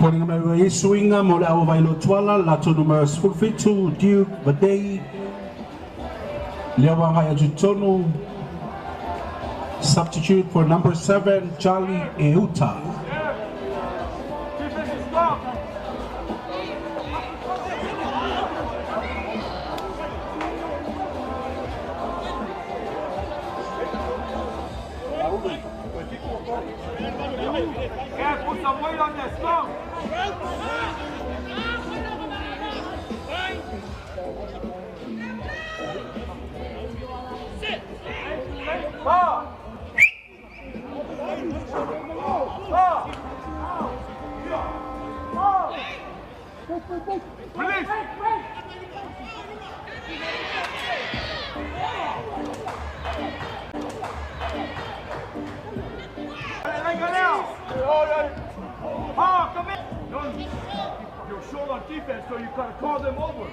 For the number swinga mo le AUVA'A ilo tuala la to number sfulfitu Duke Badei Leawanga ya Jutonu. Substitute for number 7 Charlie Euta. Yeah, put some weight on this. Go. Sit. Ball. Release. Oh, come in! You're short on defense, so you gotta call them over.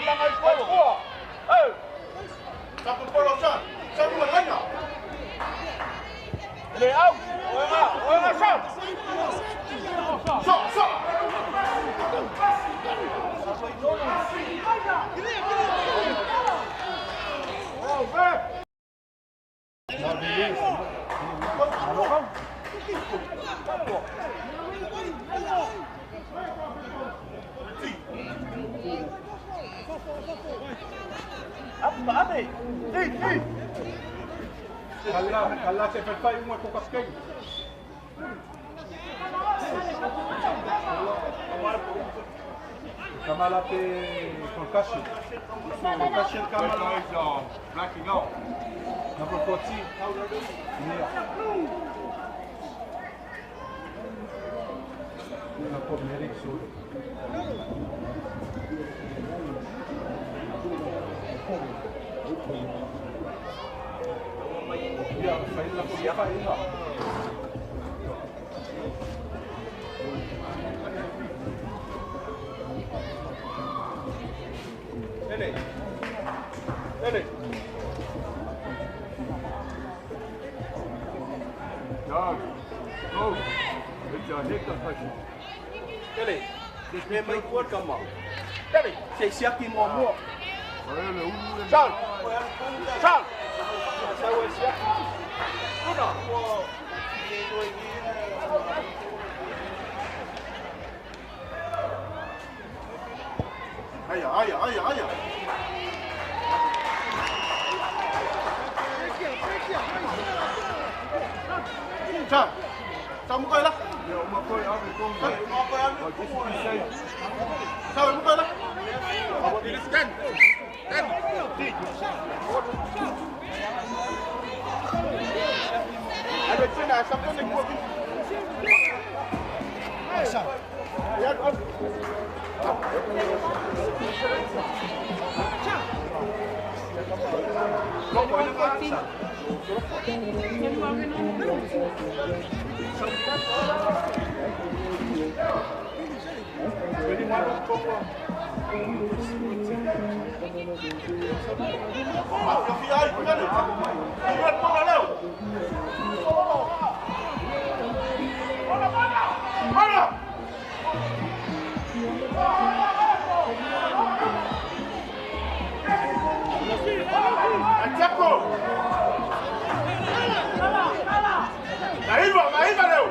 langai polo. Hey. Satu polo Sam. Satu lagi. Ini out. Oenga Sam. Sok. Apa ade? Kala se fai uma com casquinha. Kamala te concussion. Concussion Kamala. Blacking out. Number 14. Number medic so. Ya, faila por ya faila. Ele. Dog. Go. It's your hip concussion. Ele. Dia mai kuat kamu. Ele. Saya siapin mau. Sal. Sal. Saya siap. Sudah. Ayah. Sao muốn coi lắm? Yo, uma coi ave com. Mau coi lắm. This is safe. Sao muốn coi lắm? Stand. Ada Cina sampai ni buat. Ya, kau boleh makan. Jadi malu kau. Mafia ai bukan? Buat bola leu. Mana? Ajaku. Arriba leu.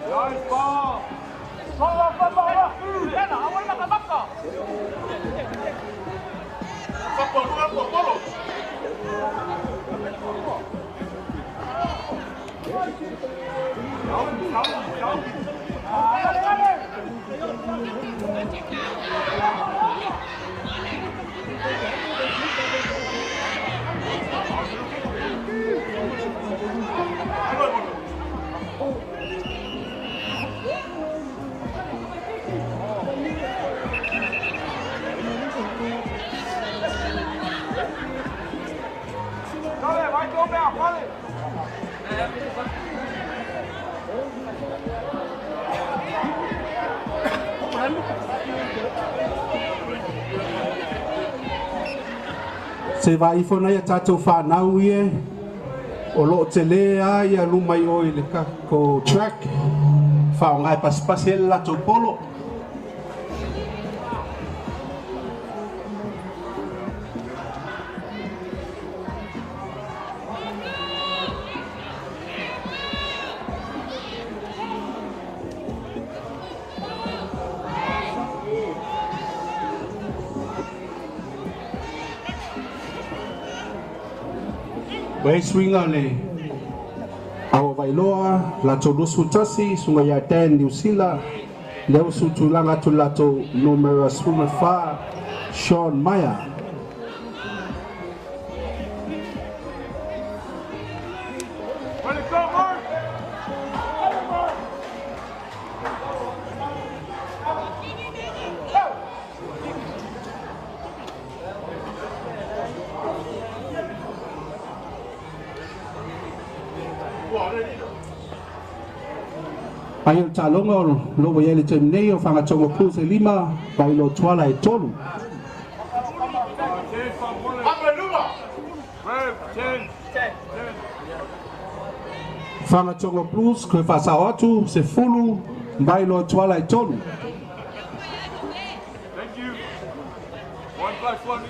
Nice ball. Dale, vai dobrar, vale. Se vai fona ia tatou whanau ie o loo te lea ia lumai o i le kako track whao ngai pasipasi ele latou polo. Wei swinga le awa vailoa lato lusu tasi sunga ya ten New Zealand leo sutulanga tu lato numero swimmer fa Sean Maya. Ai o talonga o lo ia le temnei o whangatonga plus e 5 pai lo tuala e tolu. Whangatonga plus koe whasao atu se fulu pai lo tuala e tolu. Thank you. 1+1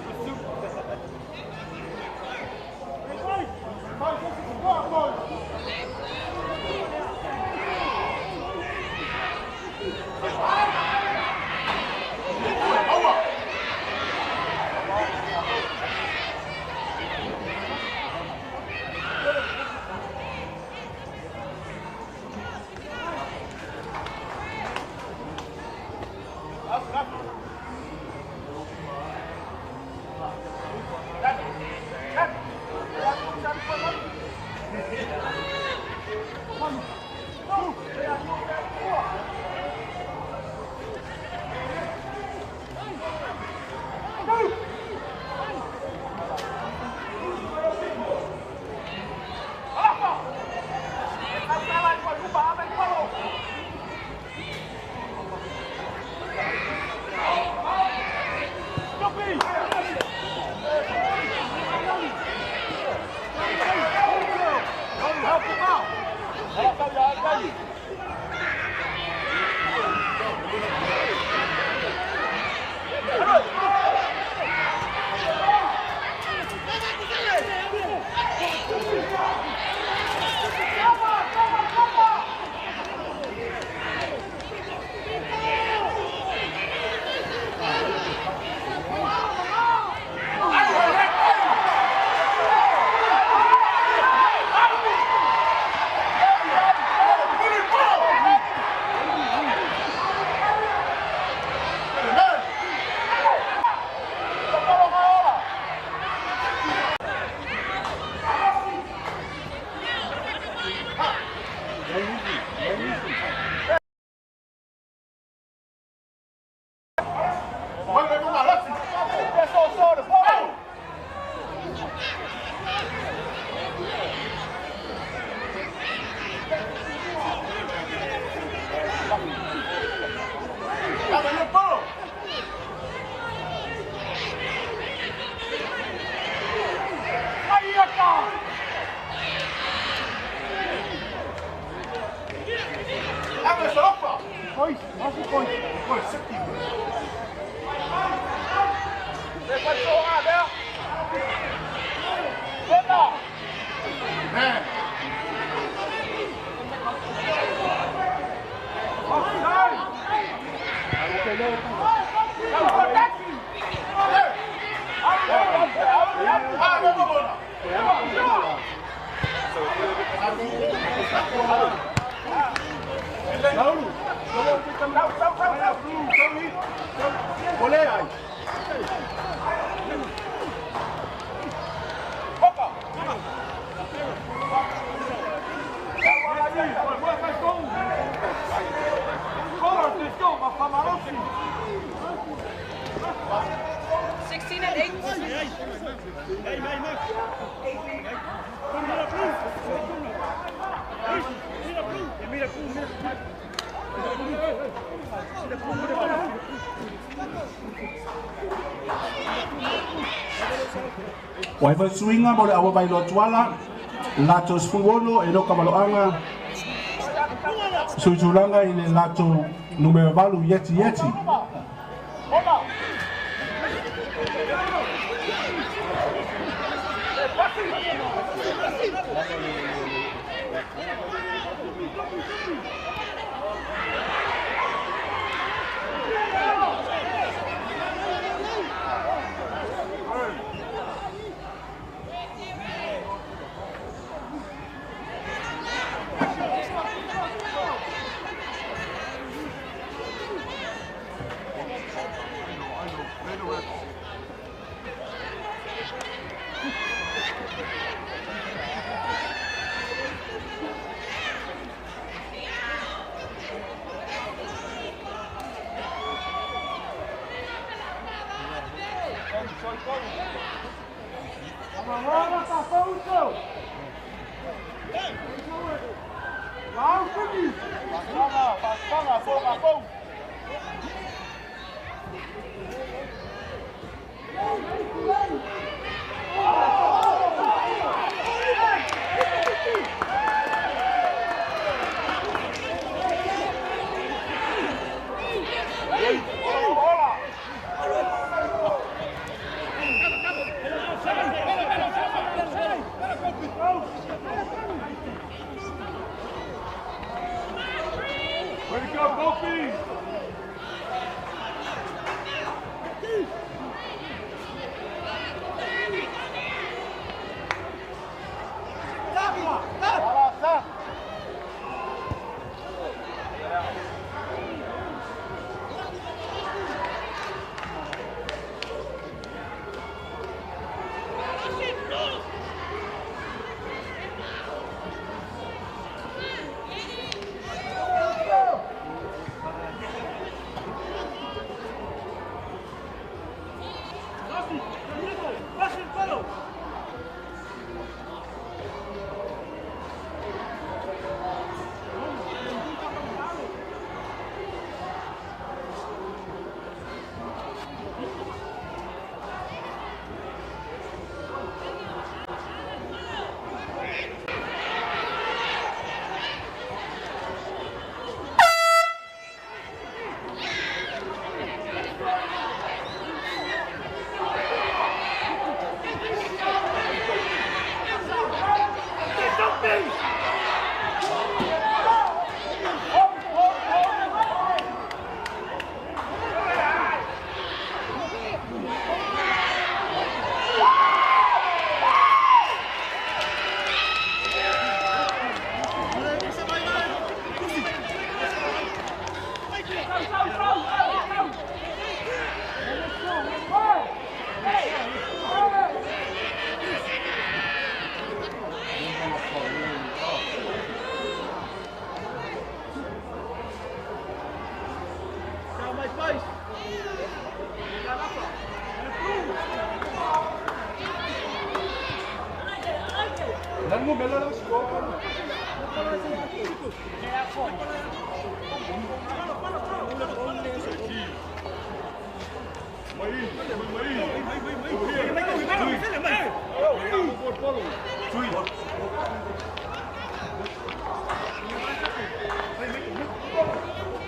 equals 2. Wai fa swinga mo le awa vai lo tuala lato sfuolo e no kamaloanga suitulanga i le lato numero valu yeti yeti. Way to go, Gophie!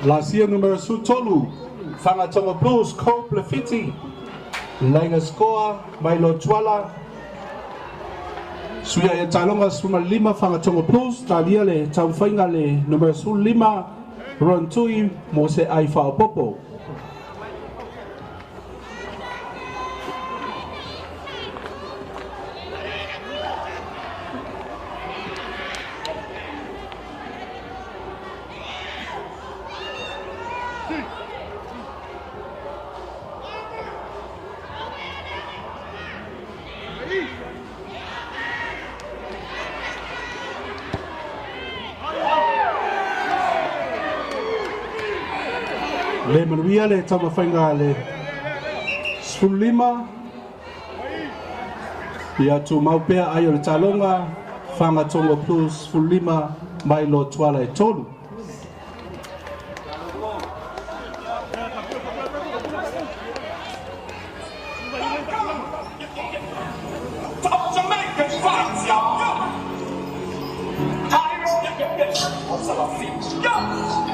La sia numero su tolu, Whangatonga Blues, Ko Plefiti, Lainga Skoa, Mailo Tuala, Suia e talonga suma lima Whangatonga Blues, Talia le tauwhainga le numero su lima, Ron Tui, mo se ai whaopopo. Le manuia le tauwhainga le sulima ia tu maupea ai o le talonga Whangatonga Blues sulima mai lo tuala e tolu.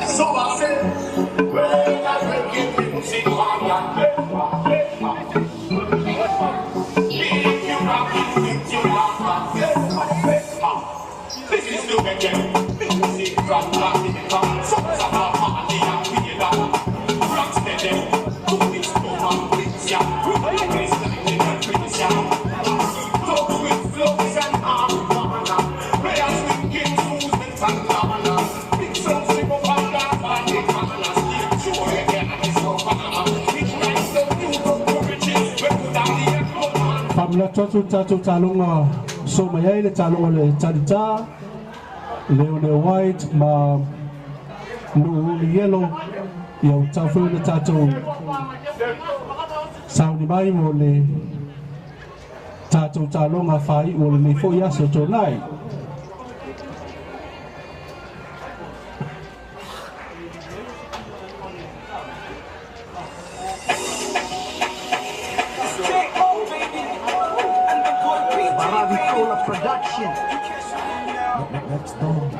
So I said, well, I will give people see why this is the weekend. Music from Rugby, so about the Rocks the devil, who is over with ya, who is the ya. Talk with flows and arm, prayers with kings, movements and governors. Big songs, people from that body, governors. Sure, again, I just go Panama. Big rights, the new road, riches, we put down the echo. Pamela tatu talonga so mai le talonga le tarita le white ma no yellow ia o tawhau le tatou sauni mai mo le tatou talonga whai o le nei fo iaso tonai Shit. Let's go.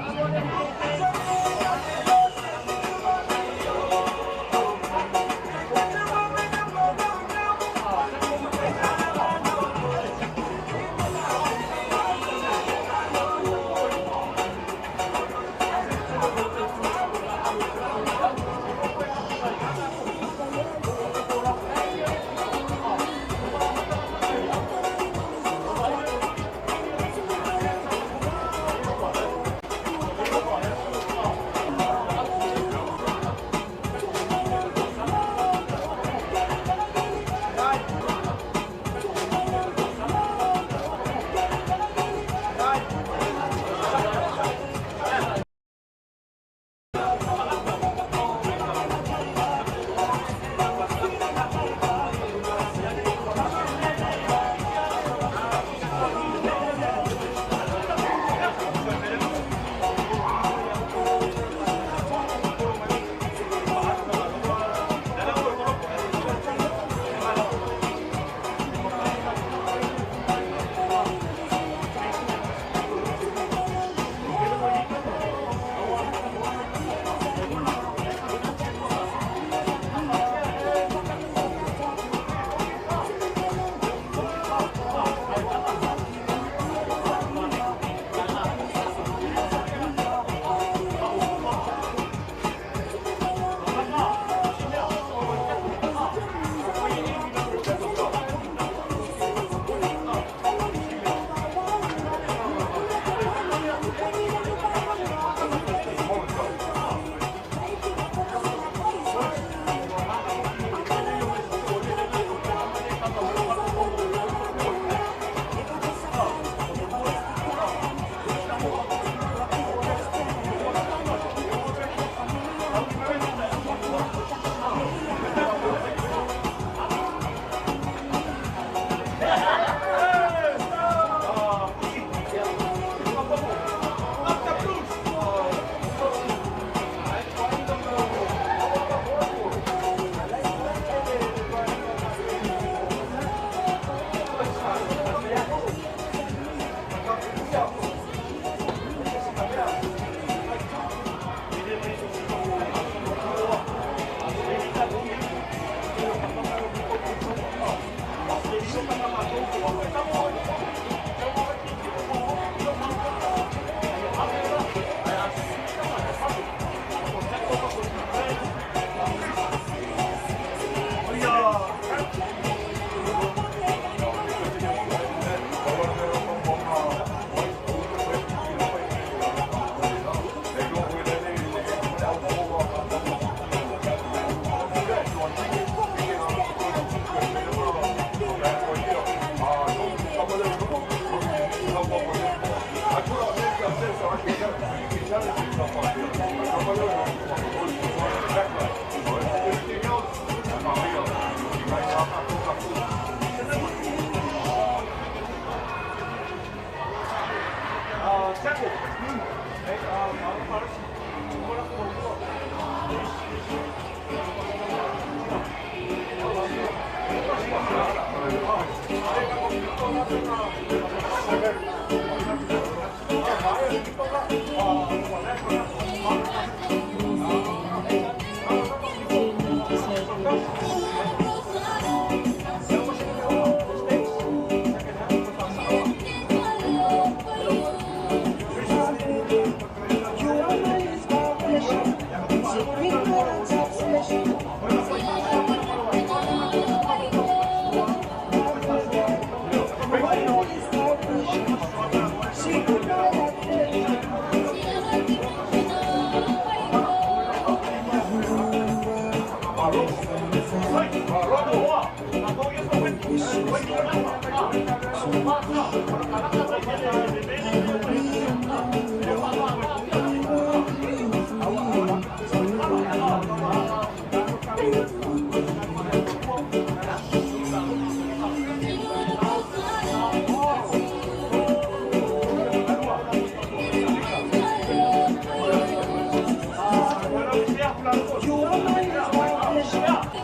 You are my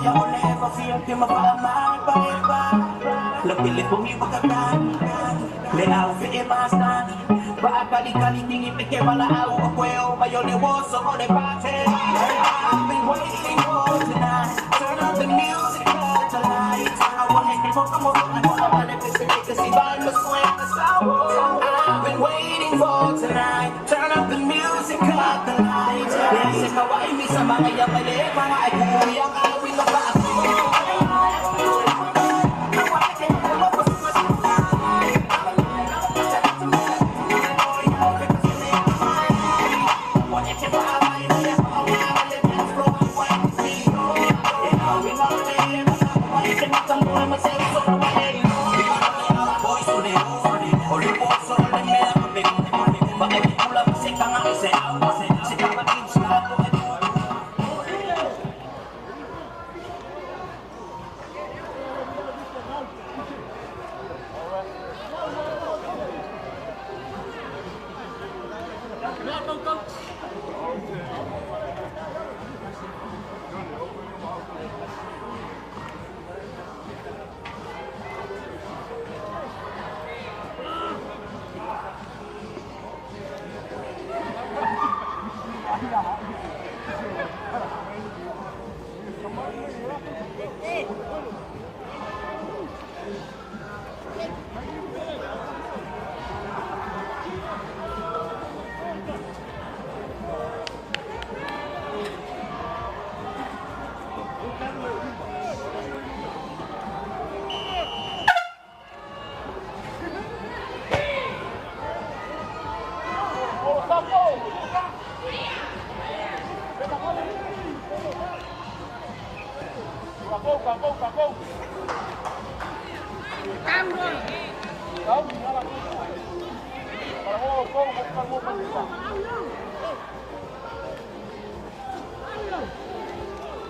you only ever feel him about my baby. Look, Billy, for me, what a man. Let out for him, I stand. But I got the cali thing, if it came on the hour, but you only was so on the party. I've been waiting for tonight. Turn up the music, cut the lights. I want to get more, I want to make a see by the swing, the sour. I've been waiting for tonight. Turn up the music, cut the lights. Yes, if I want me somebody, I'm a live, I can be a will of us.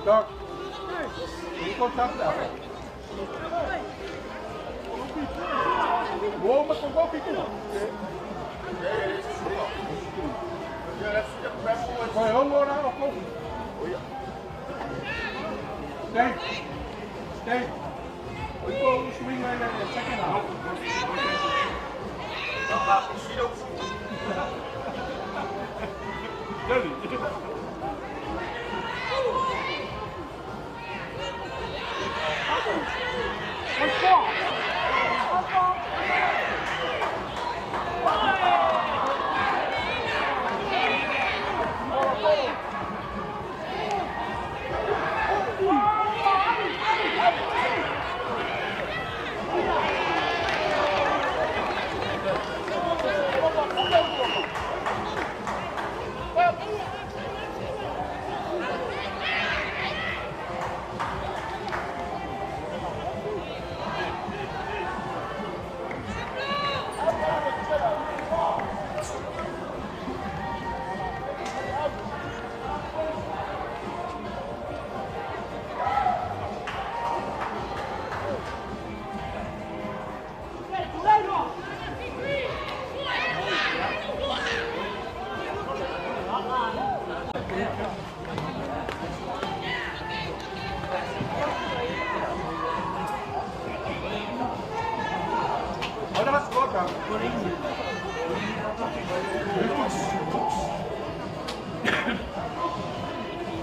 Doc, you go tap that. Whoa, but go people. Rồi không vô đó không? Đây, đây. Cô swing này là check it out.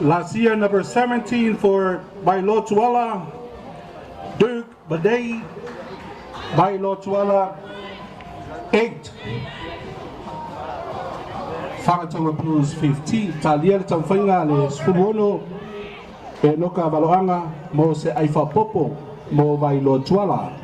Last year, number 17 for AUVA'A, Dirk Badei. AUVA'A 8. Whakatonga Blues 15. Talia le tamwhainga le spumono e noka baloanga mo se aifa popo mo AUVA'A.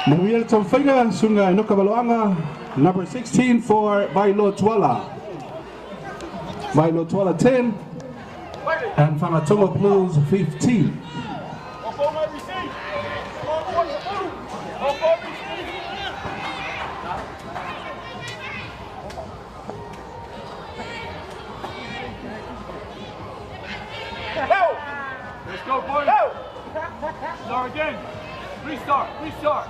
Muriel Tamwhainga sunga noka baloanga, number 16 for AUVA'A. AUVA'A 10 and Whakatonga Blues 15. again. Restart, restart.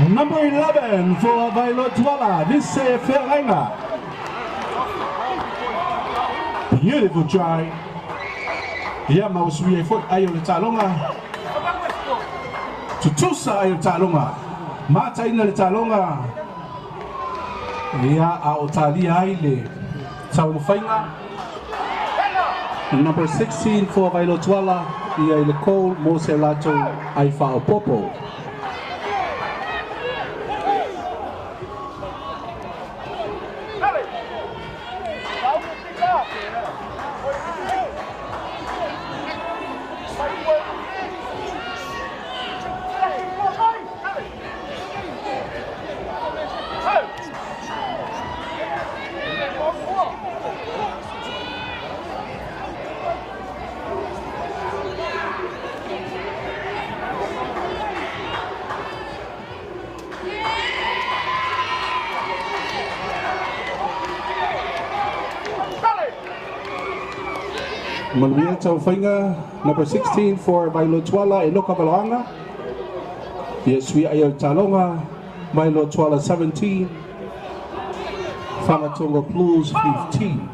Number 11 for Vailotuala, Visse Ferreira. Beautiful try. Yeah, Mausui foot Ayo Talonga. Tutusa Ayo Talonga. Mata ina Talonga. Yeah, Aotali Aile. Taufainga. Number 16 for Vailotuala, Ia Lecole Moselato Aifa Opopo. Maluia Taufainga, number 16 for Vailotuala, Eloka Valanga. Yes, we are Talonga, Vailotuala 17, Whangatonga Blues 15.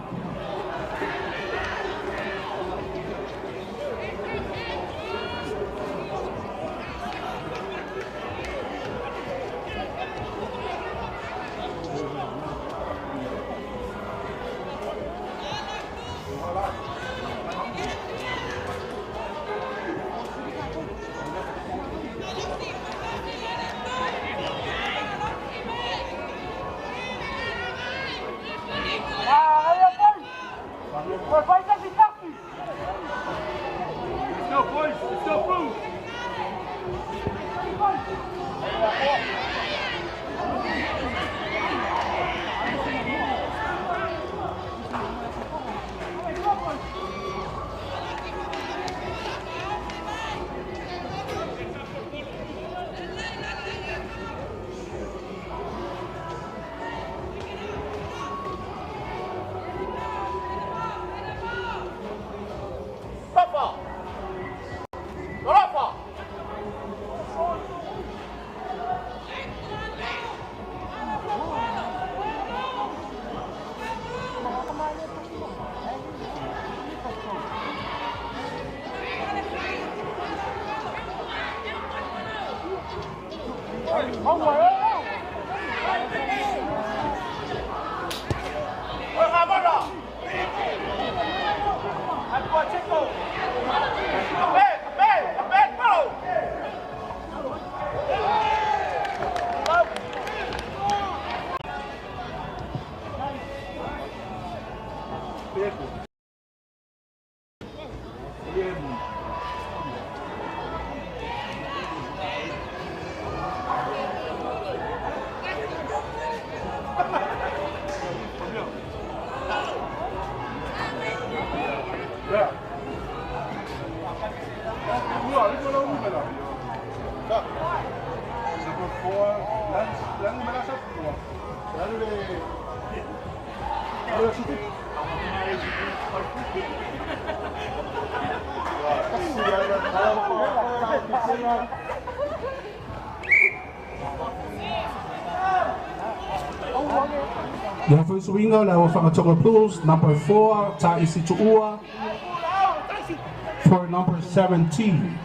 Ia foi swinga le o whakatonga Blues, number 4, ta isi tuua, for number 17.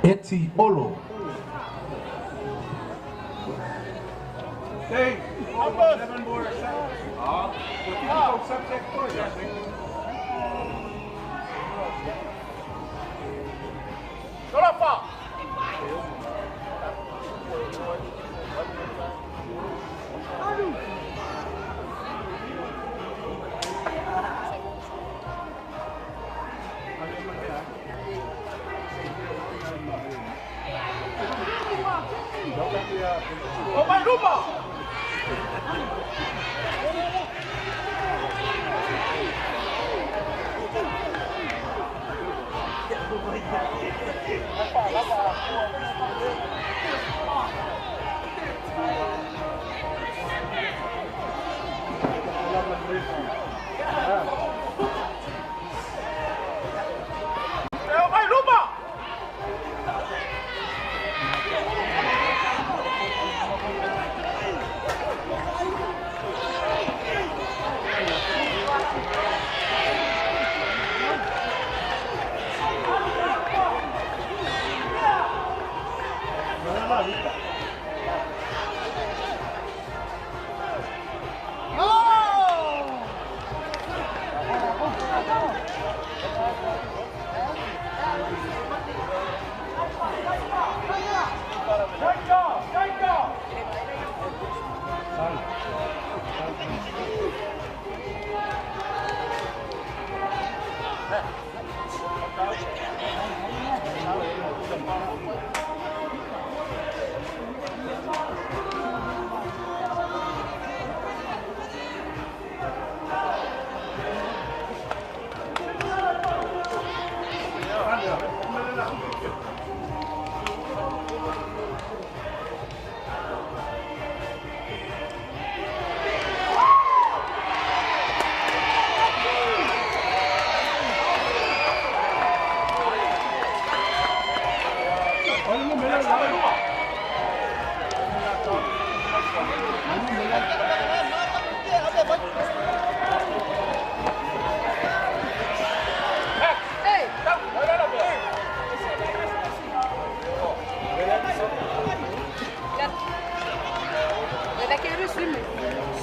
Eti Olo. Hey, 7 more seconds. Subject to it. Oh, my Lupa! Oh, my Lupa!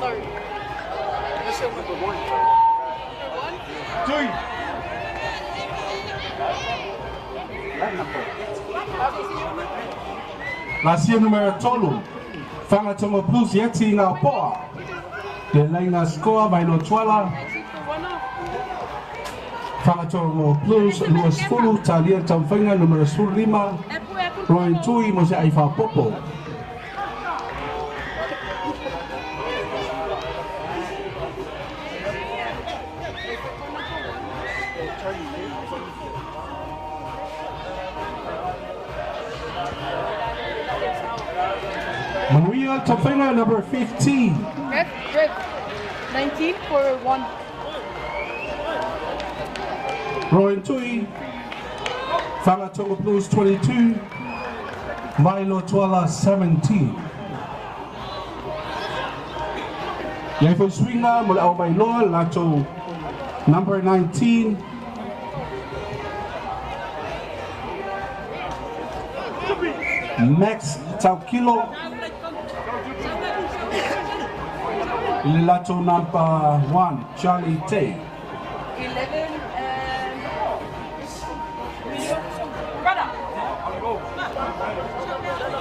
Sorry. Lasia numero tolu, whakatonga Blues yeti ngā poa. Le laina skoa vai no tuala. Whakatonga Blues lua sfulu talia tamwhainga numero 5. Roin tui mo se ai whapopo. Manuia tamwhainga number 15. Red, 19 for 1. Roin tui. Whakatonga Blues 22. Milo Tuala 17. Iai foi swinga mo le au mai loa lato number 19. Max Taukilo. Le lato number 1 Charlie Tay. 11 and brother.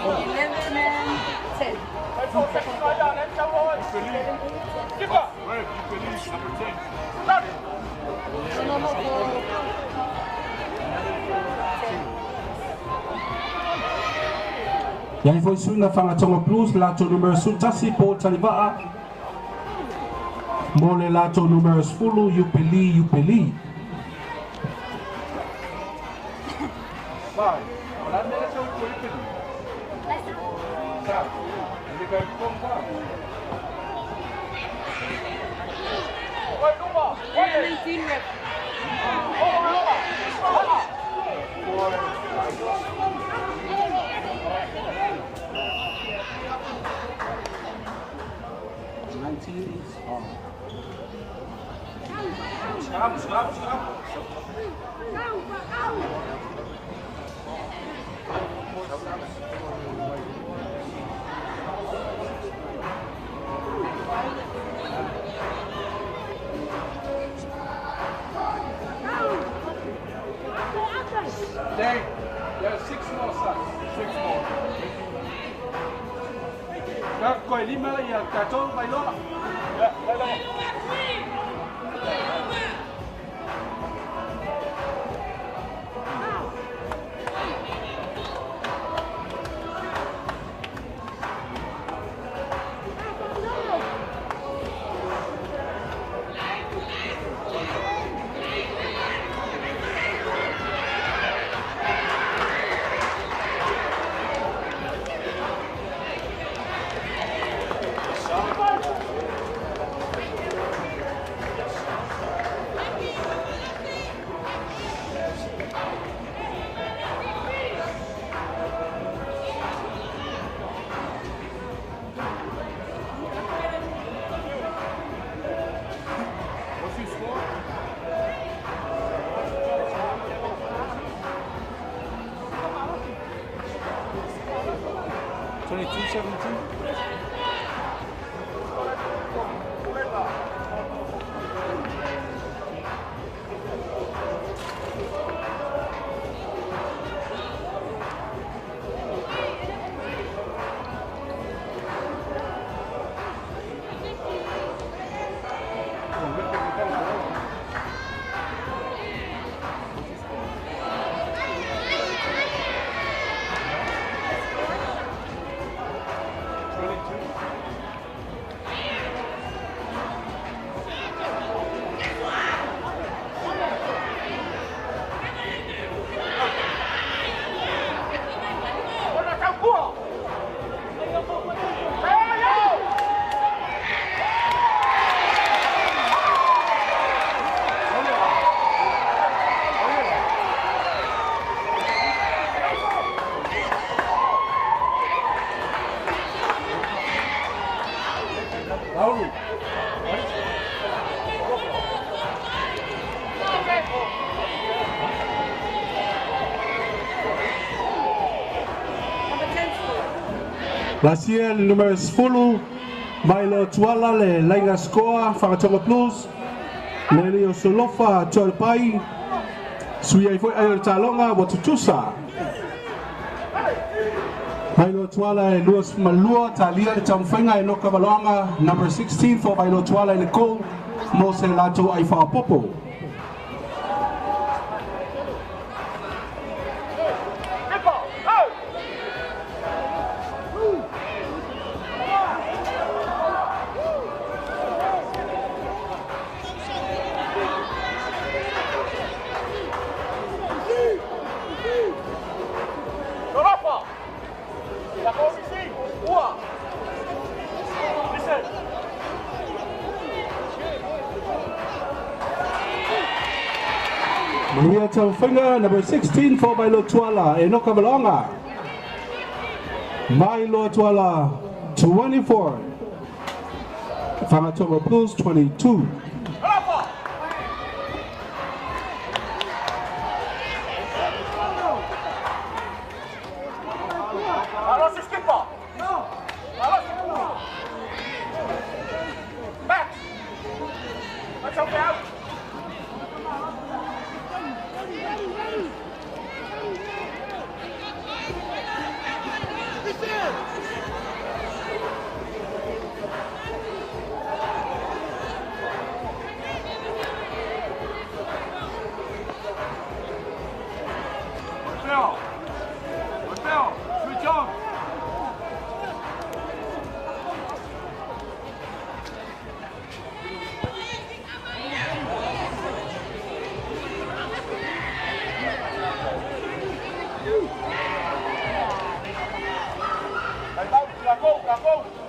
11 and 10. Iai foi swinga whakatonga Blues lato numero sutasi po taliva'a. Mo le lato numero 10 Yupeli. Area 19 rep. Dave, there's 6 more, sir. 6 more. Coi lima ya kacau bailo. Ya, bailo. Lasia número 10 Mailo Tuala le Lainga Scoa Whakatonga Blues Neli o Solofa Tual Pai Sui ai foi ai talonga Watutusa Mailo Tuala e Luas Malua Talia e Tamwhenga e Noka Malonga number 16 for Mailo Tuala e Nicole Mo se lato ai whaapopo Maria Tamwhenga, number 16 for Mailo Tuala e Noka Malonga. Mailo Tuala 24. Whakatonga Blues 22. now.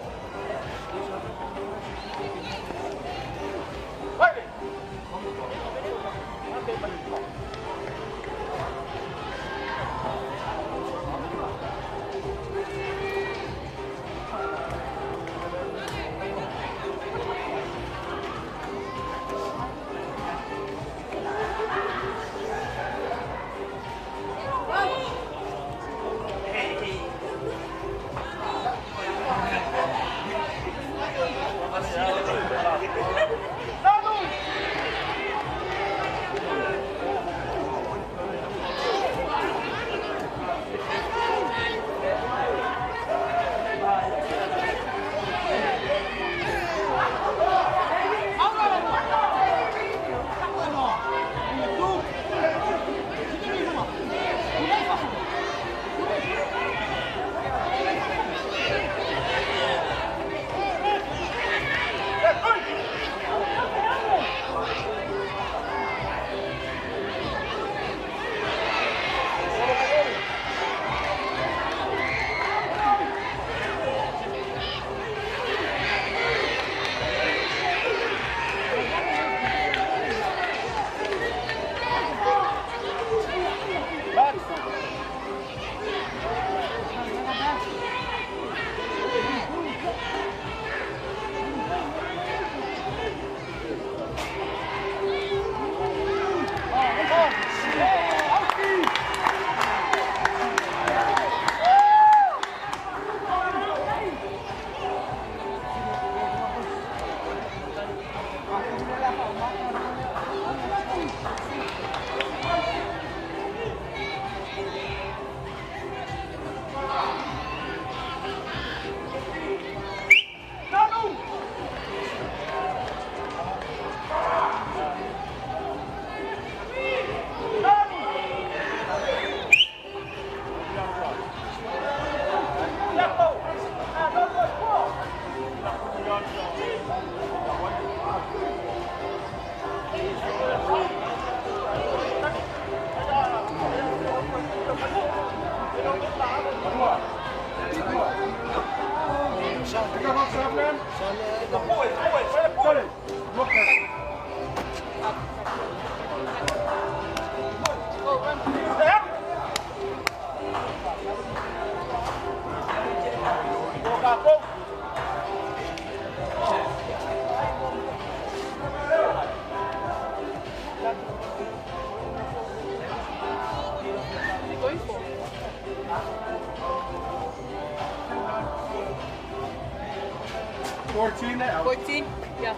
14? Yeah.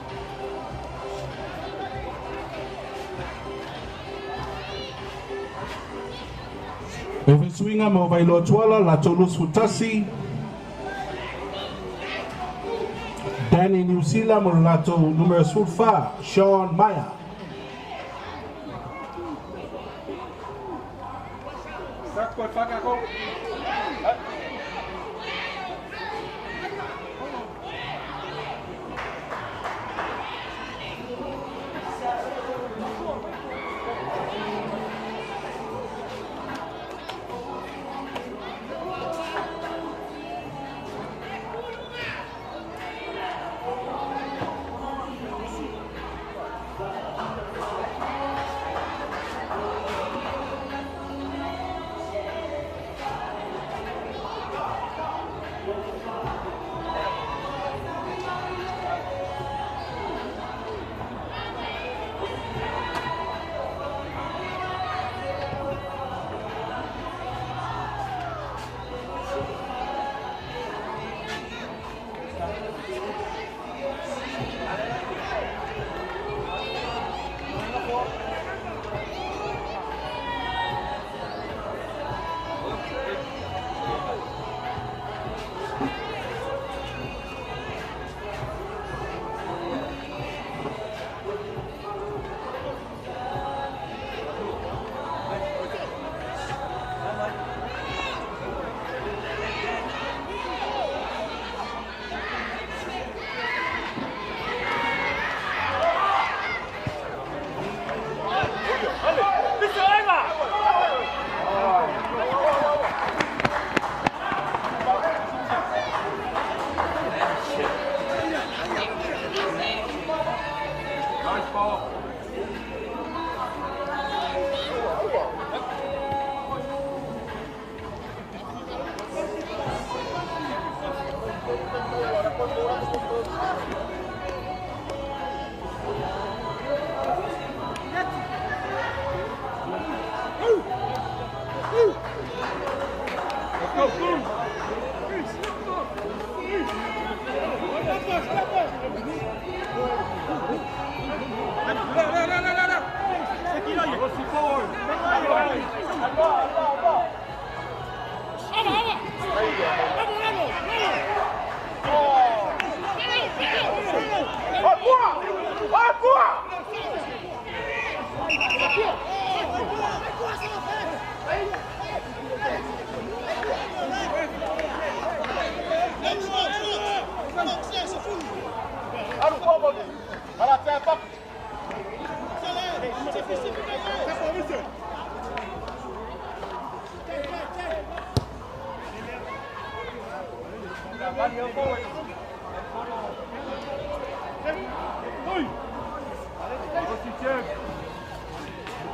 Eve swinga mo vai lo tuala la tolus futasi. Danny New Zealand mo lato numero sulfa Sean Maya. Sacco e Fagaco.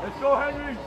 Let's go, Henry.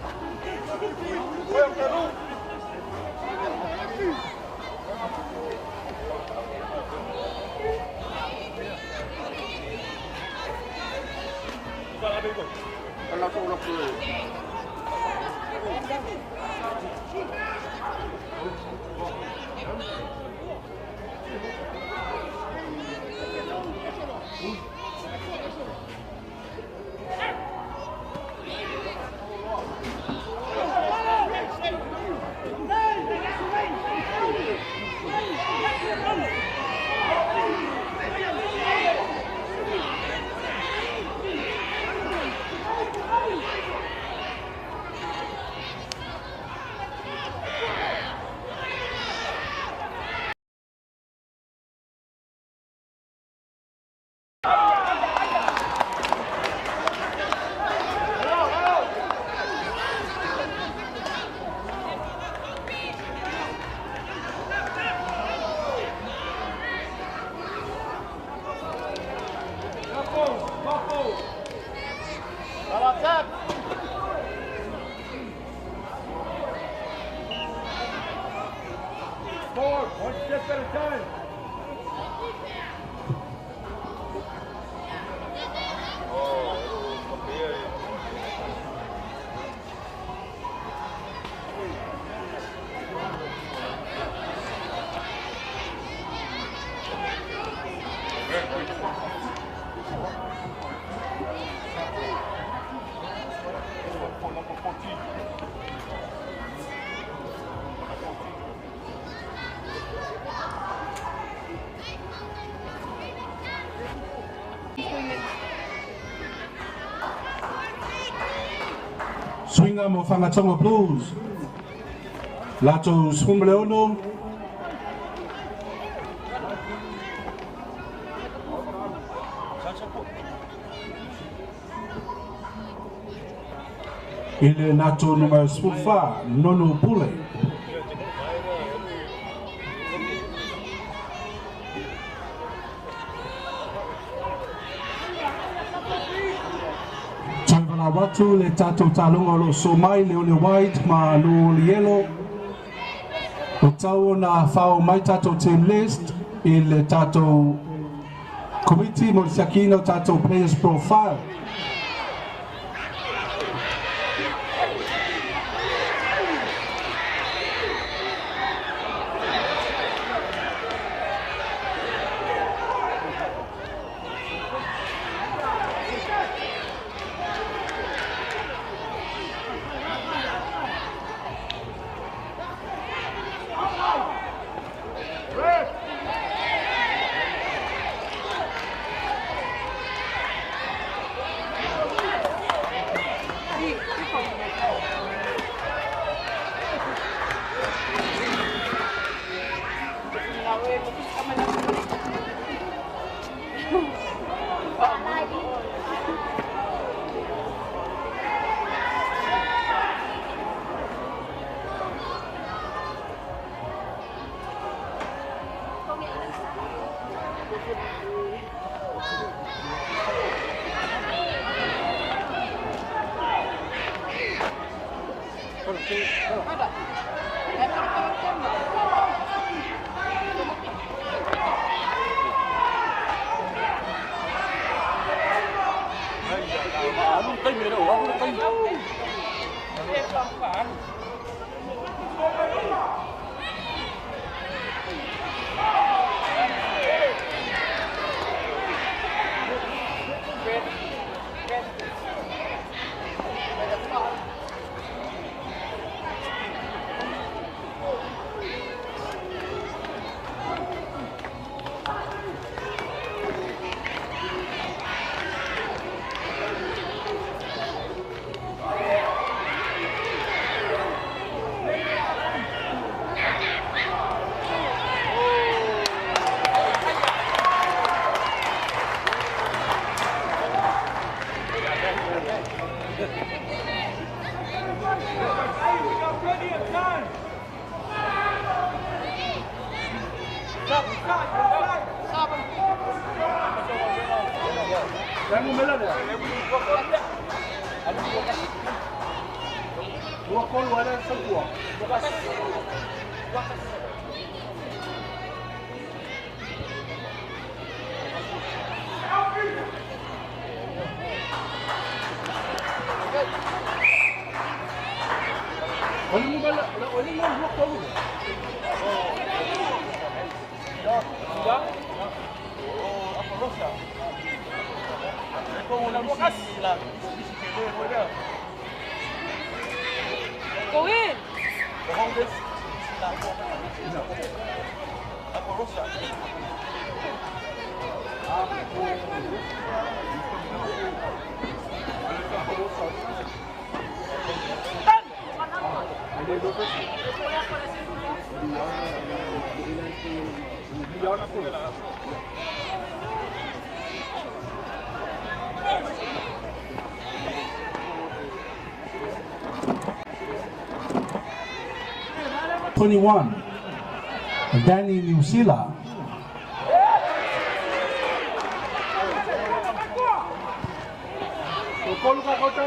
Forward, one step at a time. Swinga mo Whangatonga Blues. Lato Swumleono. Ile nato numero Spufa, Nono Pule. Watu le tato talonga lo somai le ole white ma lo yellow o tau na fao mai tato team list il tato committee mo sakino tato players profile. Jangan mela dia. Dua kol ada sebuah. Oleh mu bala, oleh mu dua kol. Sudah. Oh, apa rosa? Kau nak buat lah. Go in. Bohong deh. Apa rosa? Danny New Zealand. Kau lupa kota.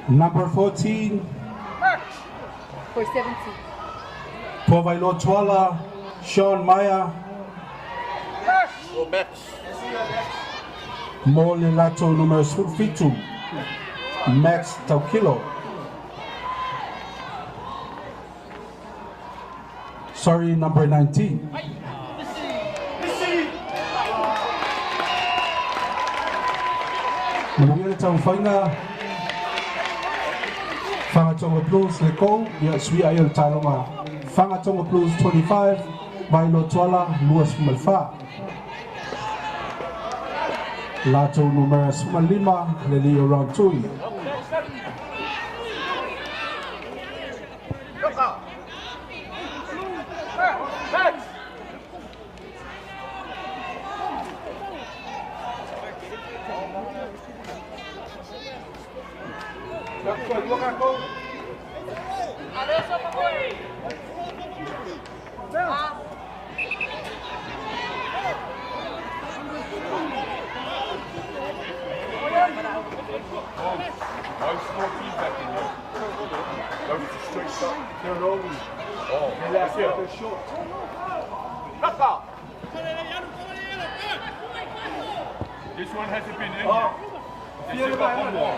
Number 14, For 70. Provailo Tuala, Sean Maya, Mole Lato numero 52, Max Taukilo. Sorry, number 19. Maluia tau faina Fangatonga Blues Leko, ya sui ayol talonga. Fangatonga Blues 25, Vailo Tuala, Luas Malfa. Lato numero 5, Lelio round 2. This one hasn't been in yet. They still got one more.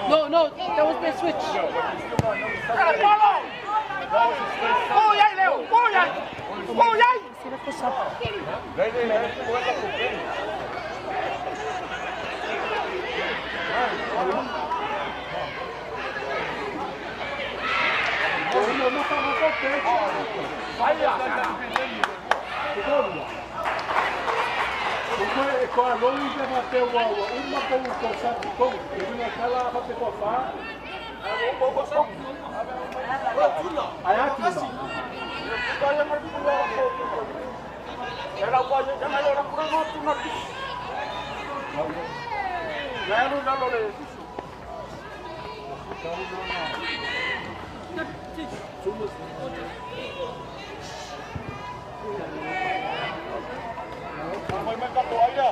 No, that was their switch. Đây, Kwa longi kama pewa uma kwa sapi kwa kuna kala hapa kwa fa kwa sapi ayaki kwa ya marikula era kwa ya kama ya kuna moto na lalo lalo le Vai mais para olha.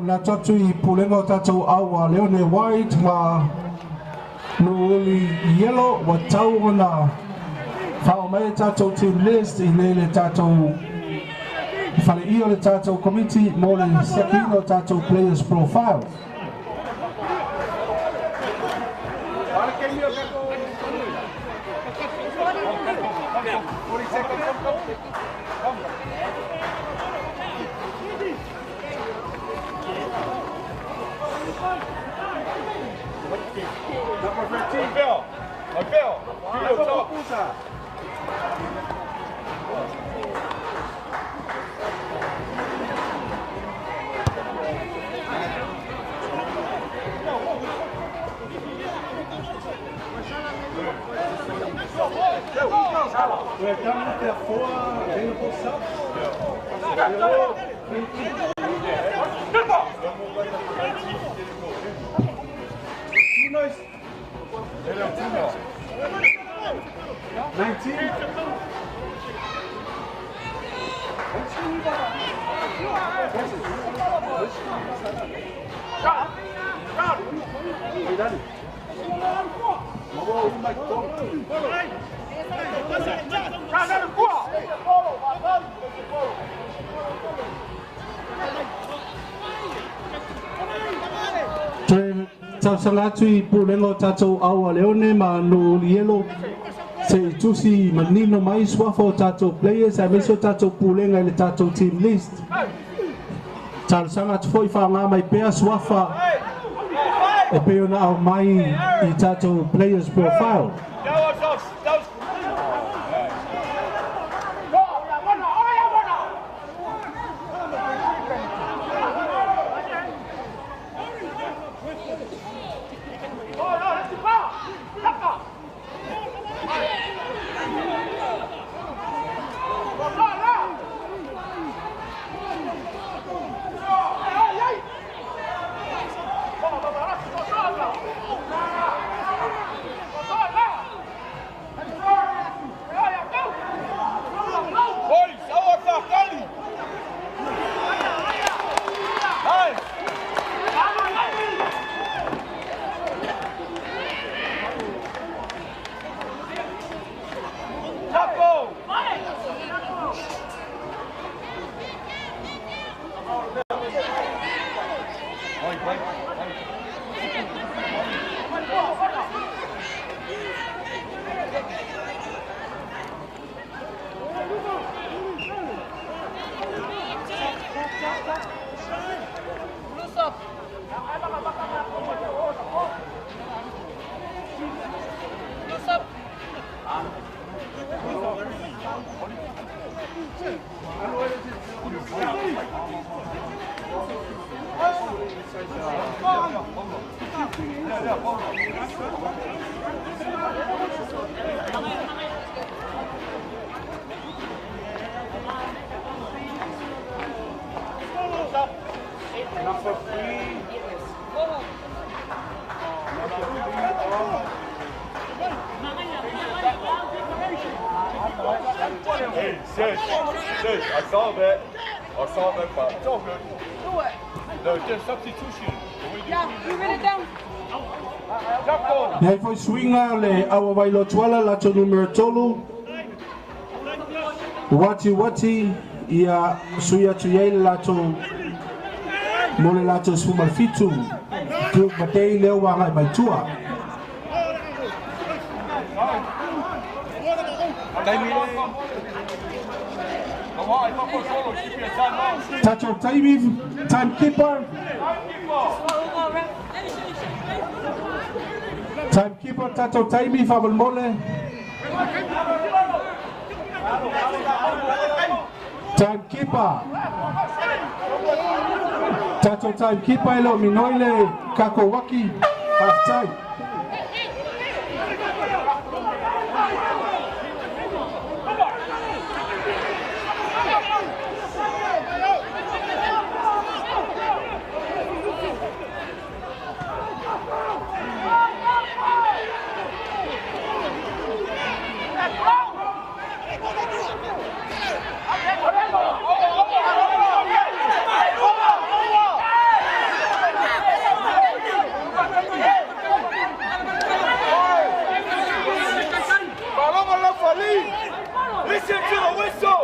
La tatu I pulenga tatu awa leone white ma nuuli yellow wa tau na whao mai tatu team list I lele tatu whale iyo le tatu committee mo le sakino tatu players profile. Sangatui pulengo tato awa leone ma no yellow se tusi manino mai swafo tato players I miso tato pulenga le tato team list tal sangat foi fa nga mai pea swafa e peo na au mai I tato players profile. Sis, I saw that. But it's all good. Do what? No, just substitution. Yeah, you write it down. Jump ball. Nei foi swinga le awa vai lo tuala la to numero tolu. Wati ia suia tuiei la to mole la to sfumal fitu. Tu batei leo wanga mai tua. Touch of timekeeper. Timekeeper, touch of time fabel mole. Timekeeper. Touch of timekeeper ilo minoile kakowaki half time. Listen to the whistle!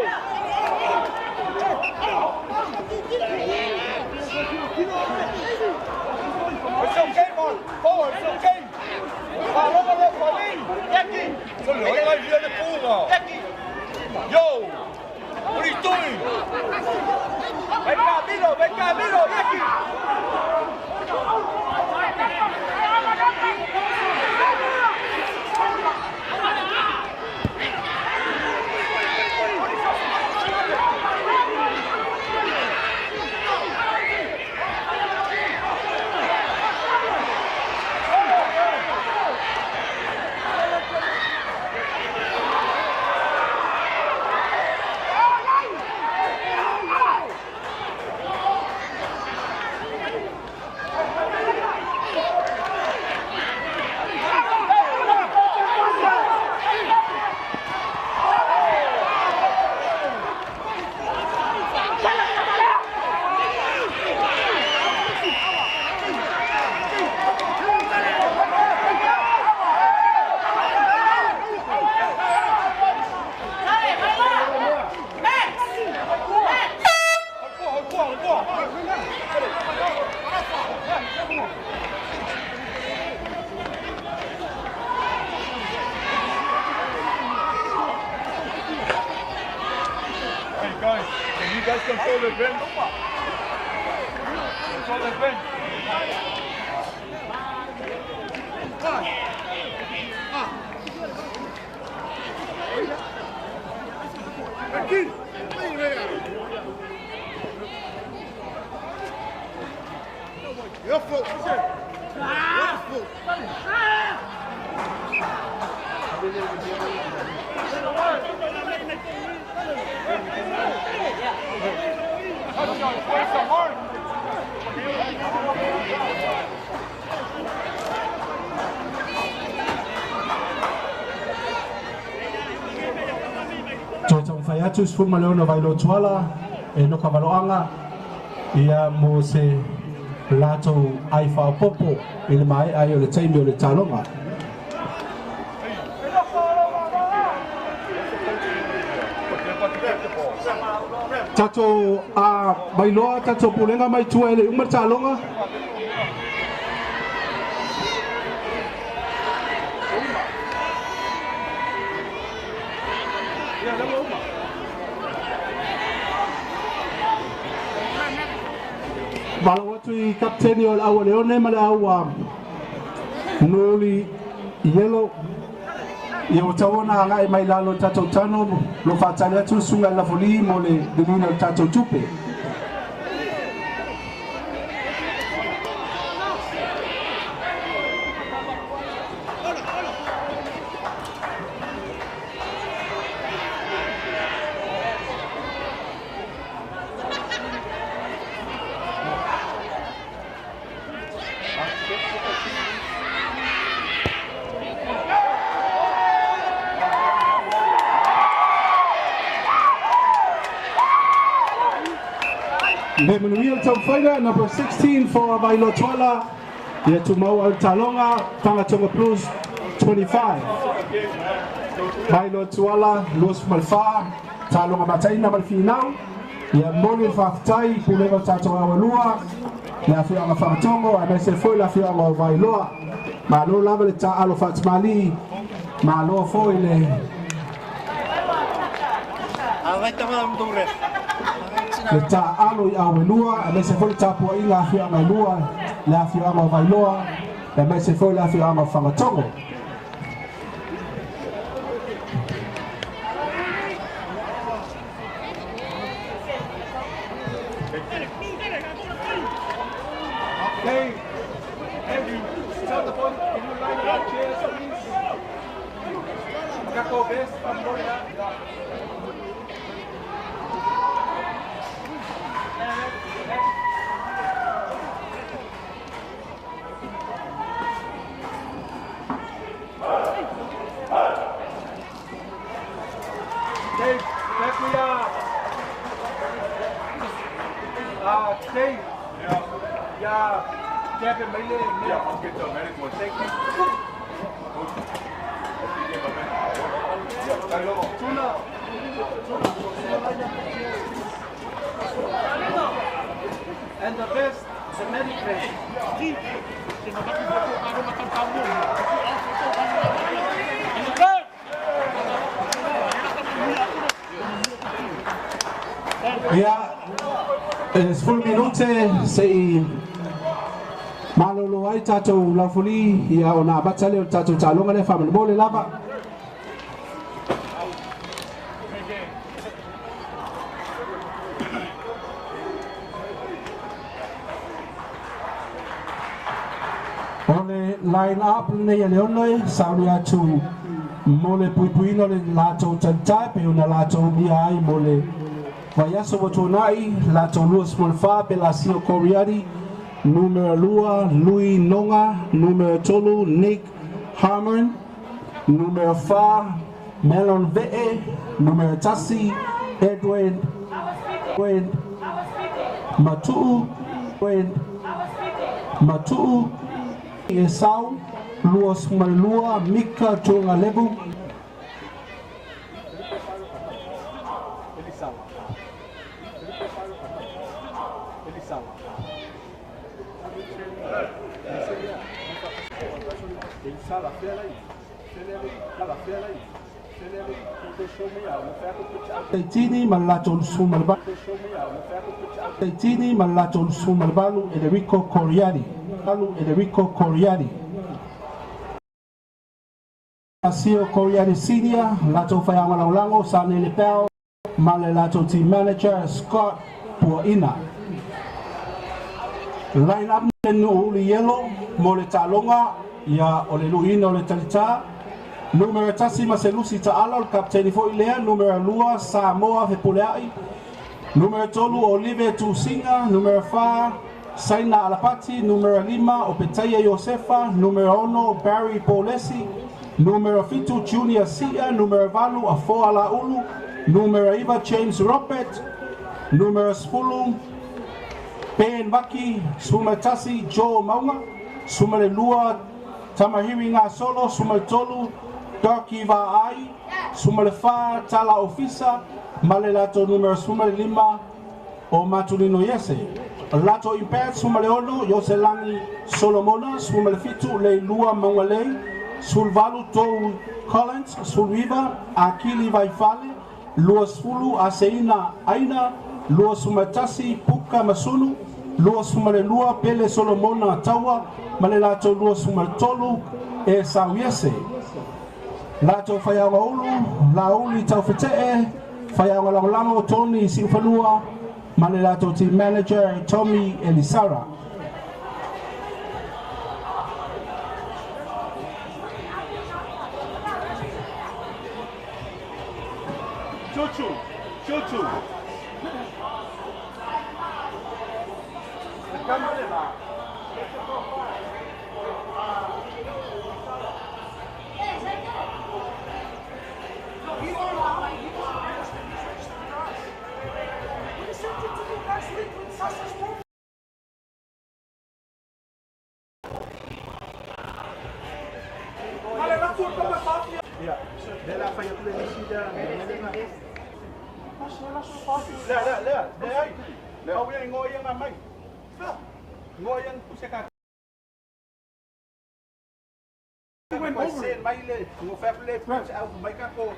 It's okay, man. Forward, it's okay. Follow the referee. Jackie. So you're like you're the fool now. Jackie. Yo, what are you doing? Venga, miro, Jackie. You guys control the bench. Control the bench. Aquí. Your foot. Your foot. Tōtau whai atu sfuma leo na vailo tuala e no kawaloanga ia mo se lato ai whaopopo i le mai ai o le taimi o le talonga. Tato a bailoa tato pulenga mai tua ele umar talonga. Bala watu I kapteni o awa leone mala awa nuli yellow. Ia tawana ngai mai lalo tato tano lo fatale atu sunga la foli mo le denina tato tupe. Le Manuel Taufaina, number 16 for Vailo Tuala. Yeah, to Mau Talonga, Tangatonga Plus 25. Vailo Tuala, Luis Malfa, Talonga Mataina Malfinau. Yeah, Moni Fatai, Pulega Tato Awalua. La Fianga Famatongo, I message for La Fianga Vailoa. Malo Laval Ta'alo Fatmali, Malo Foile. Le ta'alo I Awalua, I message for Tapua Ila Fianga Lua, La Fianga Vailoa, I message for La Fianga Famatongo. And the best, the medic. Ja, es full minute sei malolo ai tatou lafuli ia ona batale o tatou talonga le family mole lava. Ole line up nei leonoi sauni atu mole puipuino le latou tantai pe una latou dia ai mole Vayaso Watonai, Lato Luis Monfa, Belasio Coriari, Numero Lua, Louis Nonga, Numero Tolu, Nick Harmon, Numero Fa, Melon Ve'e, Numero Tassi, Edwin, Matu'u, Esau, Luos Malua, Mika Tunga Lebu, Teitini Malato Sumarba Teitini Malato Sumarbalu Enrico Coriari Asio Coriari Senior Lato Fayama Lango Sane Lepel Male Lato Team Manager Scott Puaina Line up no yellow Mole Talonga Ya ole luino le talita numero tasi maselusi taala o kapteni fo ilea numero lua Samoa Fepuleai numero tolu Olive Tusinga numero fa Saina Alapati numero 5 Opetaya Josefa numero 1 Barry Polesi numero fitu Junior Sia numero valu Afo Ala Ulu numero Iva James Robert numero 10 Ben Baki Sumatasi Joe Maunga Sumale Lua Tamahiri Ngā Solo, Sumale Tolu, Darky Va'ai, Sumale Fa, Tala Ofisa, Male Lato numero Sumale 5, o Matulino Yese. Lato Impaired, Sumale Ono, Yose Langi Solomona, Sumale Fitu, Le Lua Mangwalei, Sulvalu Tou Collins, Sulviva, Akili Vaifale, Lua Sfulu, Aseina Aina, Lua Sumatasi, Puka Masunu, Lua Sumale Lua, Pele Solomona Tawa, Male Lato Lua Sumale Tolu, e Sawiese. Lato Fayawa Ulu, Lauli Taufetee, Fayawa Lango Tony Sinfanua, Male Lato Team Manager Tommy Elisara. Chuchu. Dela fai a plenicidade. Ela só faz. Lea. Au yang ngoi yang amai. Ngoi yang pusat kaki. Vai ser mais le, não foi le, vai caco.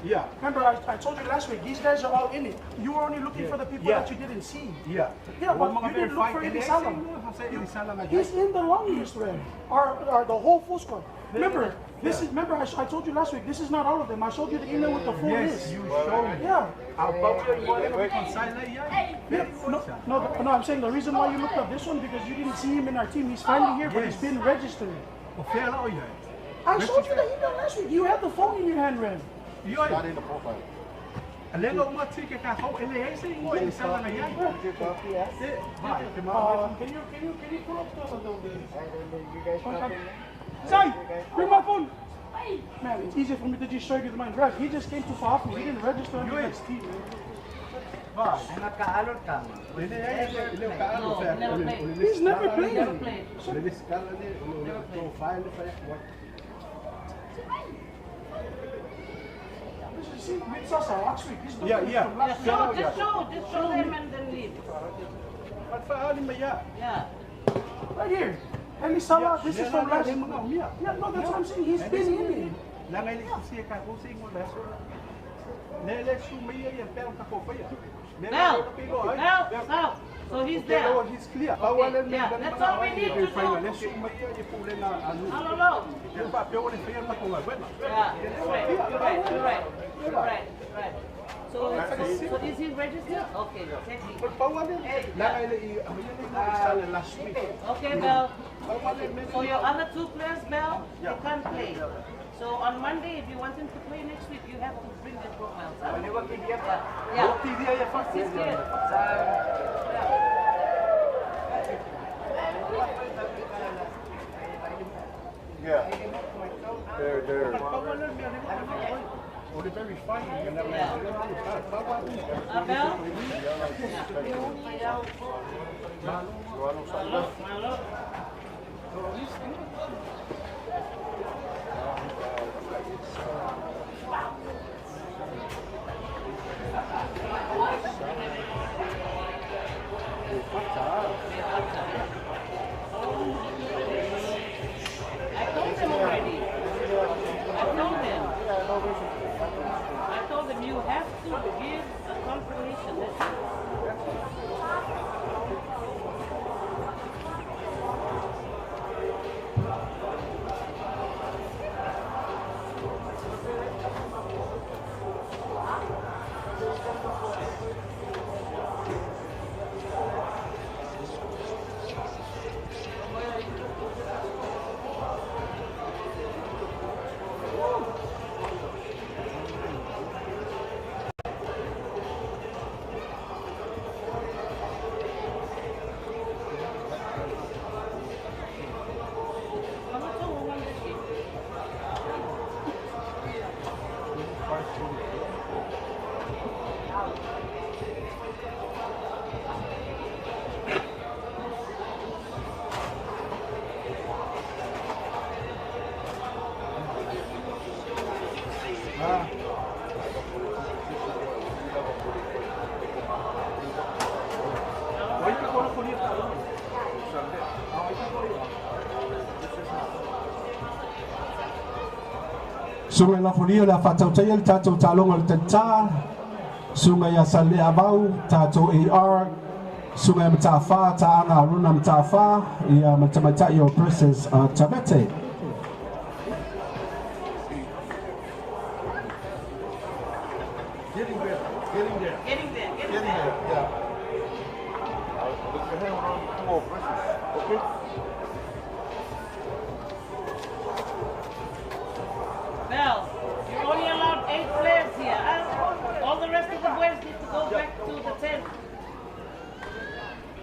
Yeah. Remember, I told you last week, these guys are all in it. You were only looking for the people that you didn't see. Yeah, but you didn't look for Elisala. He's in the long list, Ren. Or the whole full squad. Remember, remember I told you last week, this is not all of them. I showed you the email with the full list. Yes, you showed me. Yeah. No, I'm saying the reason why you looked up this one because you didn't see him in our team. He's finally here, but he's been registered. I showed you the email last week. You had the phone in your hand, Ren. Not in the profile. Lengo uma tika ka ho ele ese ngo ele sala na yan. Can you pull up the contact? Sai, bring my phone. Man, it's easier for me to just show you the mind. Right, he just came too far for me. He didn't register on the next team. He's never played. See, with Sasa last week. Just show them and then leave. Yeah. Right here. And Salah, this is from last week. Yeah, no, that's what I'm saying. He's been in Now. So he's there. He's clear. Okay, yeah, that's all we need to do. Right. So is he registered? Okay, Okay, Bell. So your other two players, Bell, they can't play. So on Monday, if you want him to play next week, you have to bring their profiles up. He's here. Yeah. They're only very fine. I told them you have to give a confirmation. That's it. Sungai la folio la fatau taya le tatou talonga le tata. Sungai ya sale abau tatou AR. Sungai matafa ta anga runa matafa ia matamata yo versus Tabete. Getting there. Yeah. Okay. Bell, you're only allowed 8 players here. All the rest of the boys need to go back to the tent.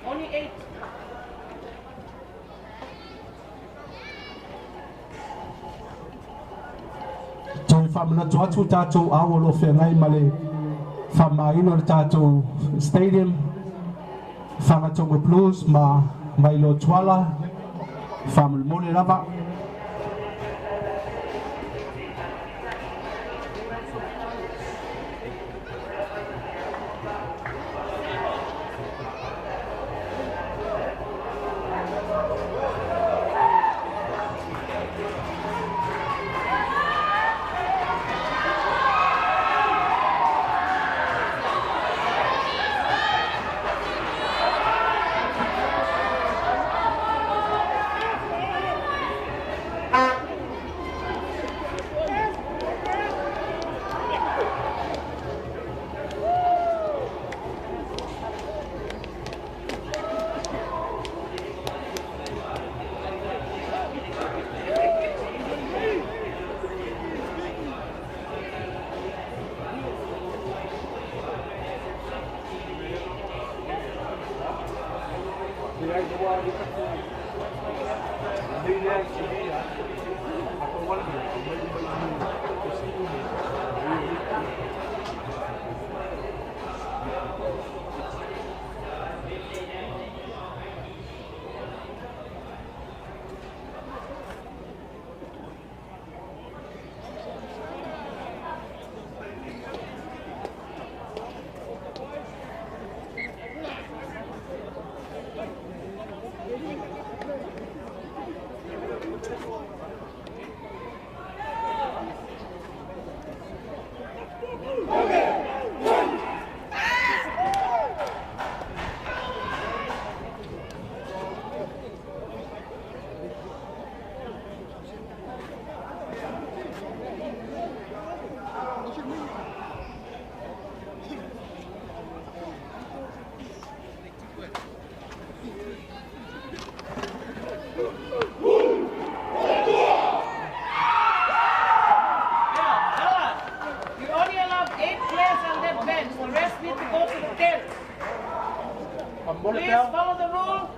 Only 8. Toi famna tuatu tatou awolo fengai male famaino le tatou stadium. Whangatonga Blues ma Mailo Tuala Family Mole Lava Please follow the rule.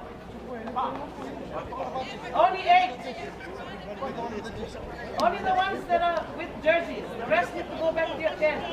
Only 8. Only the ones that are with jerseys. The rest need to go back to your tent.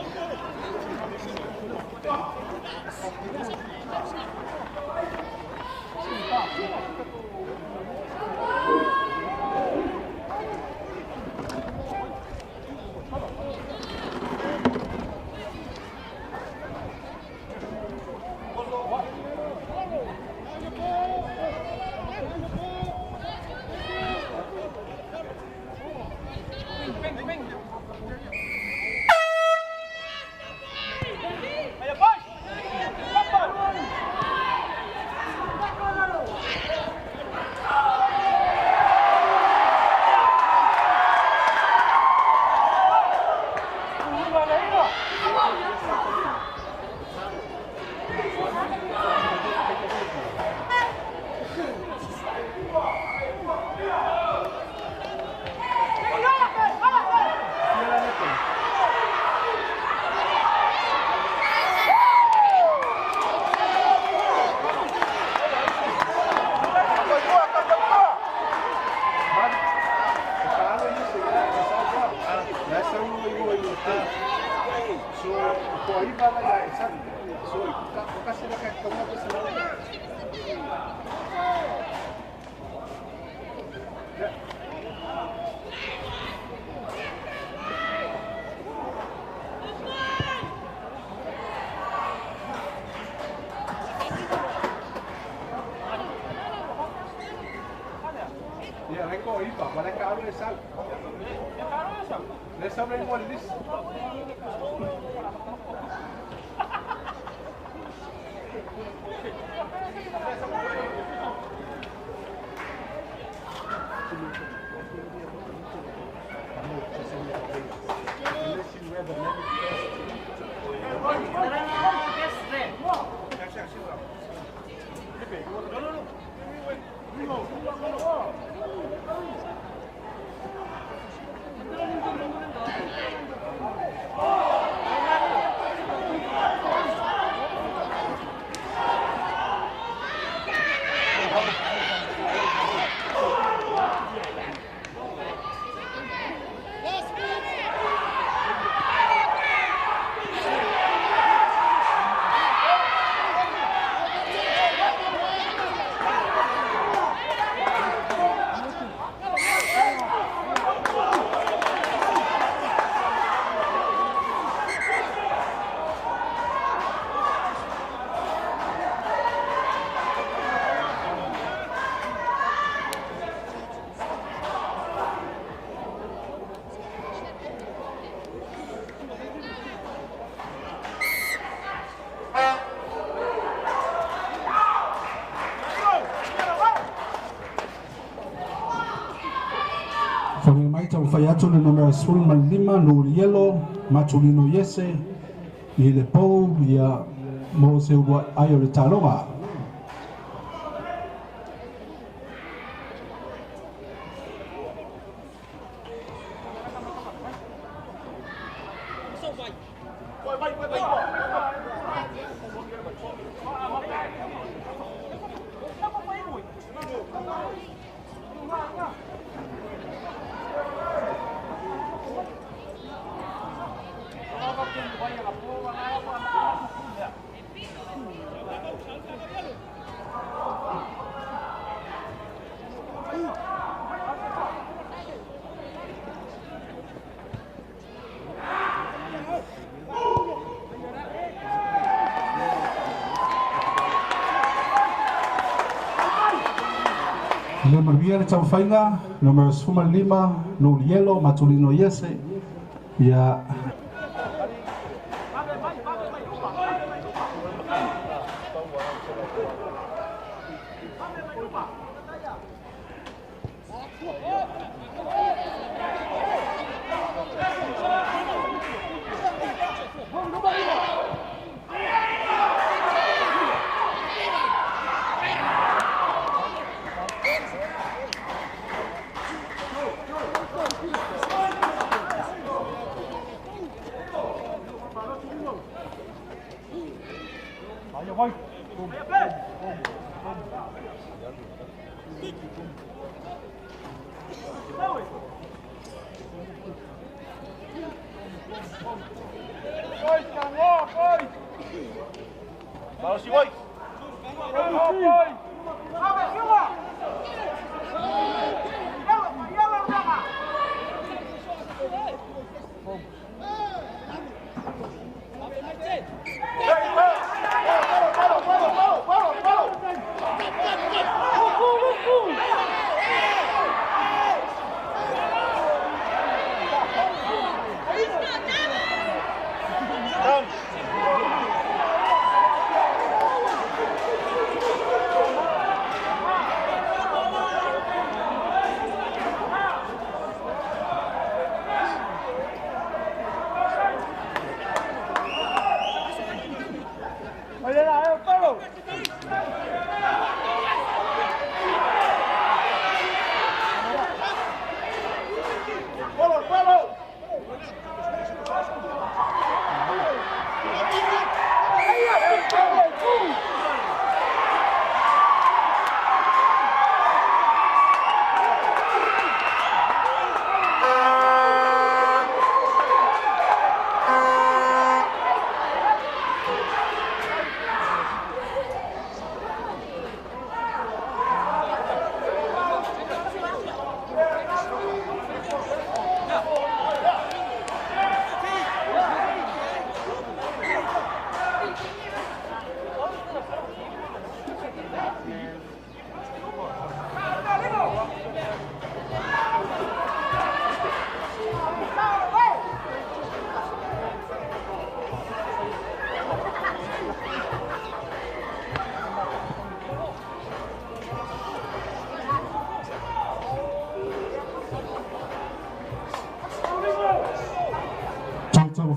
Fai atu le numero sul malima no yellow matulino yese i le pou ia mo se ua ai o le talonga. Le Maria le Taufainga, número 5 no Yellow, Matulino Yese. Ya.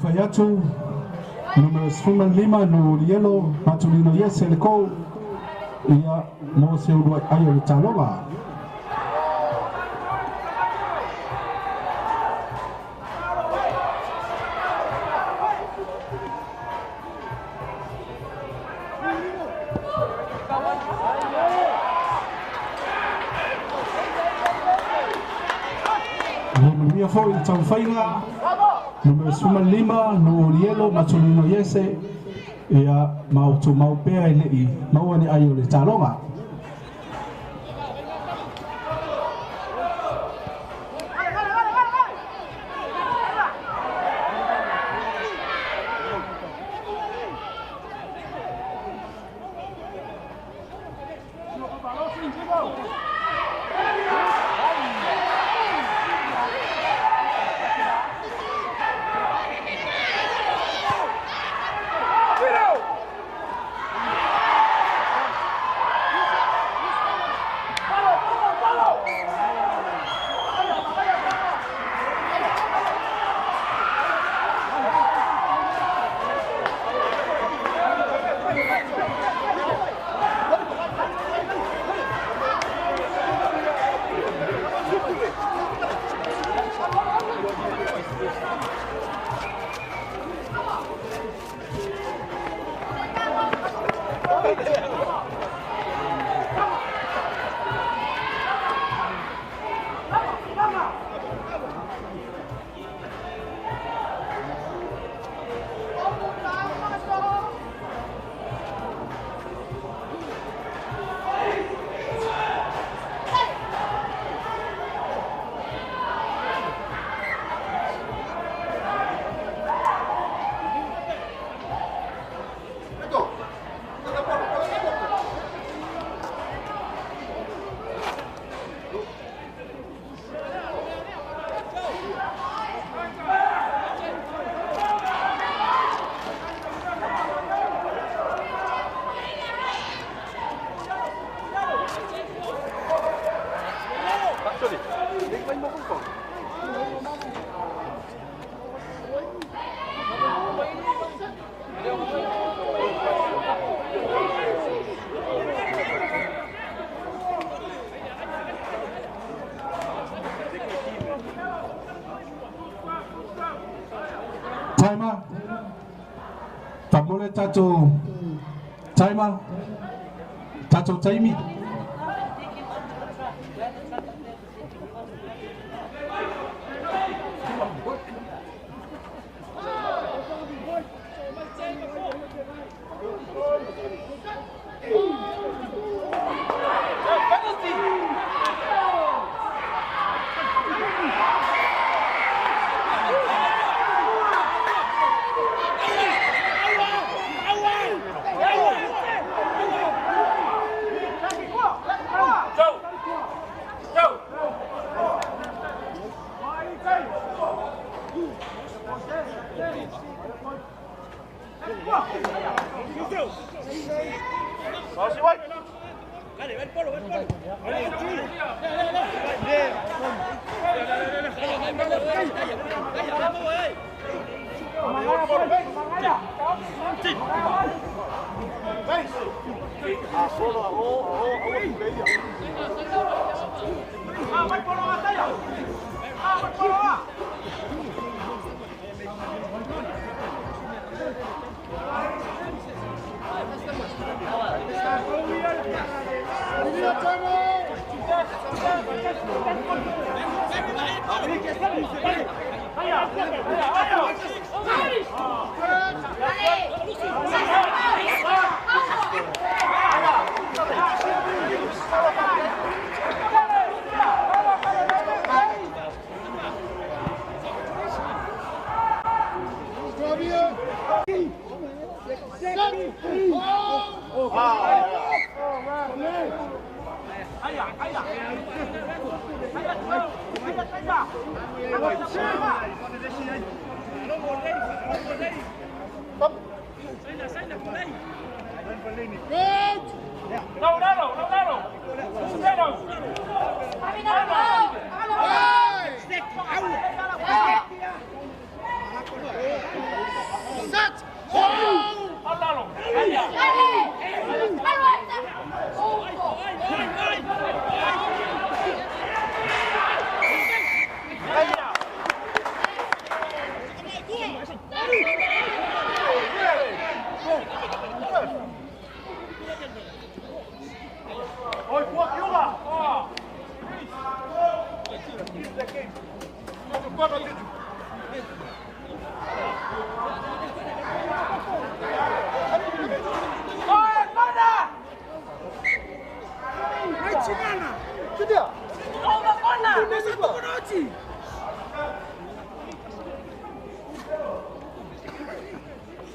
Fayatu, número 5 no Yellow, Matulino Yese le ko ia mo se uruai ayo le Talonga. Le Maria foi le Taufainga. Número 5 no Yellow, Matulino Yese. Ia mautu maupea ele I mauani ayo le Talonga. Timer. Pamole tato. Timer. Tato Taimi.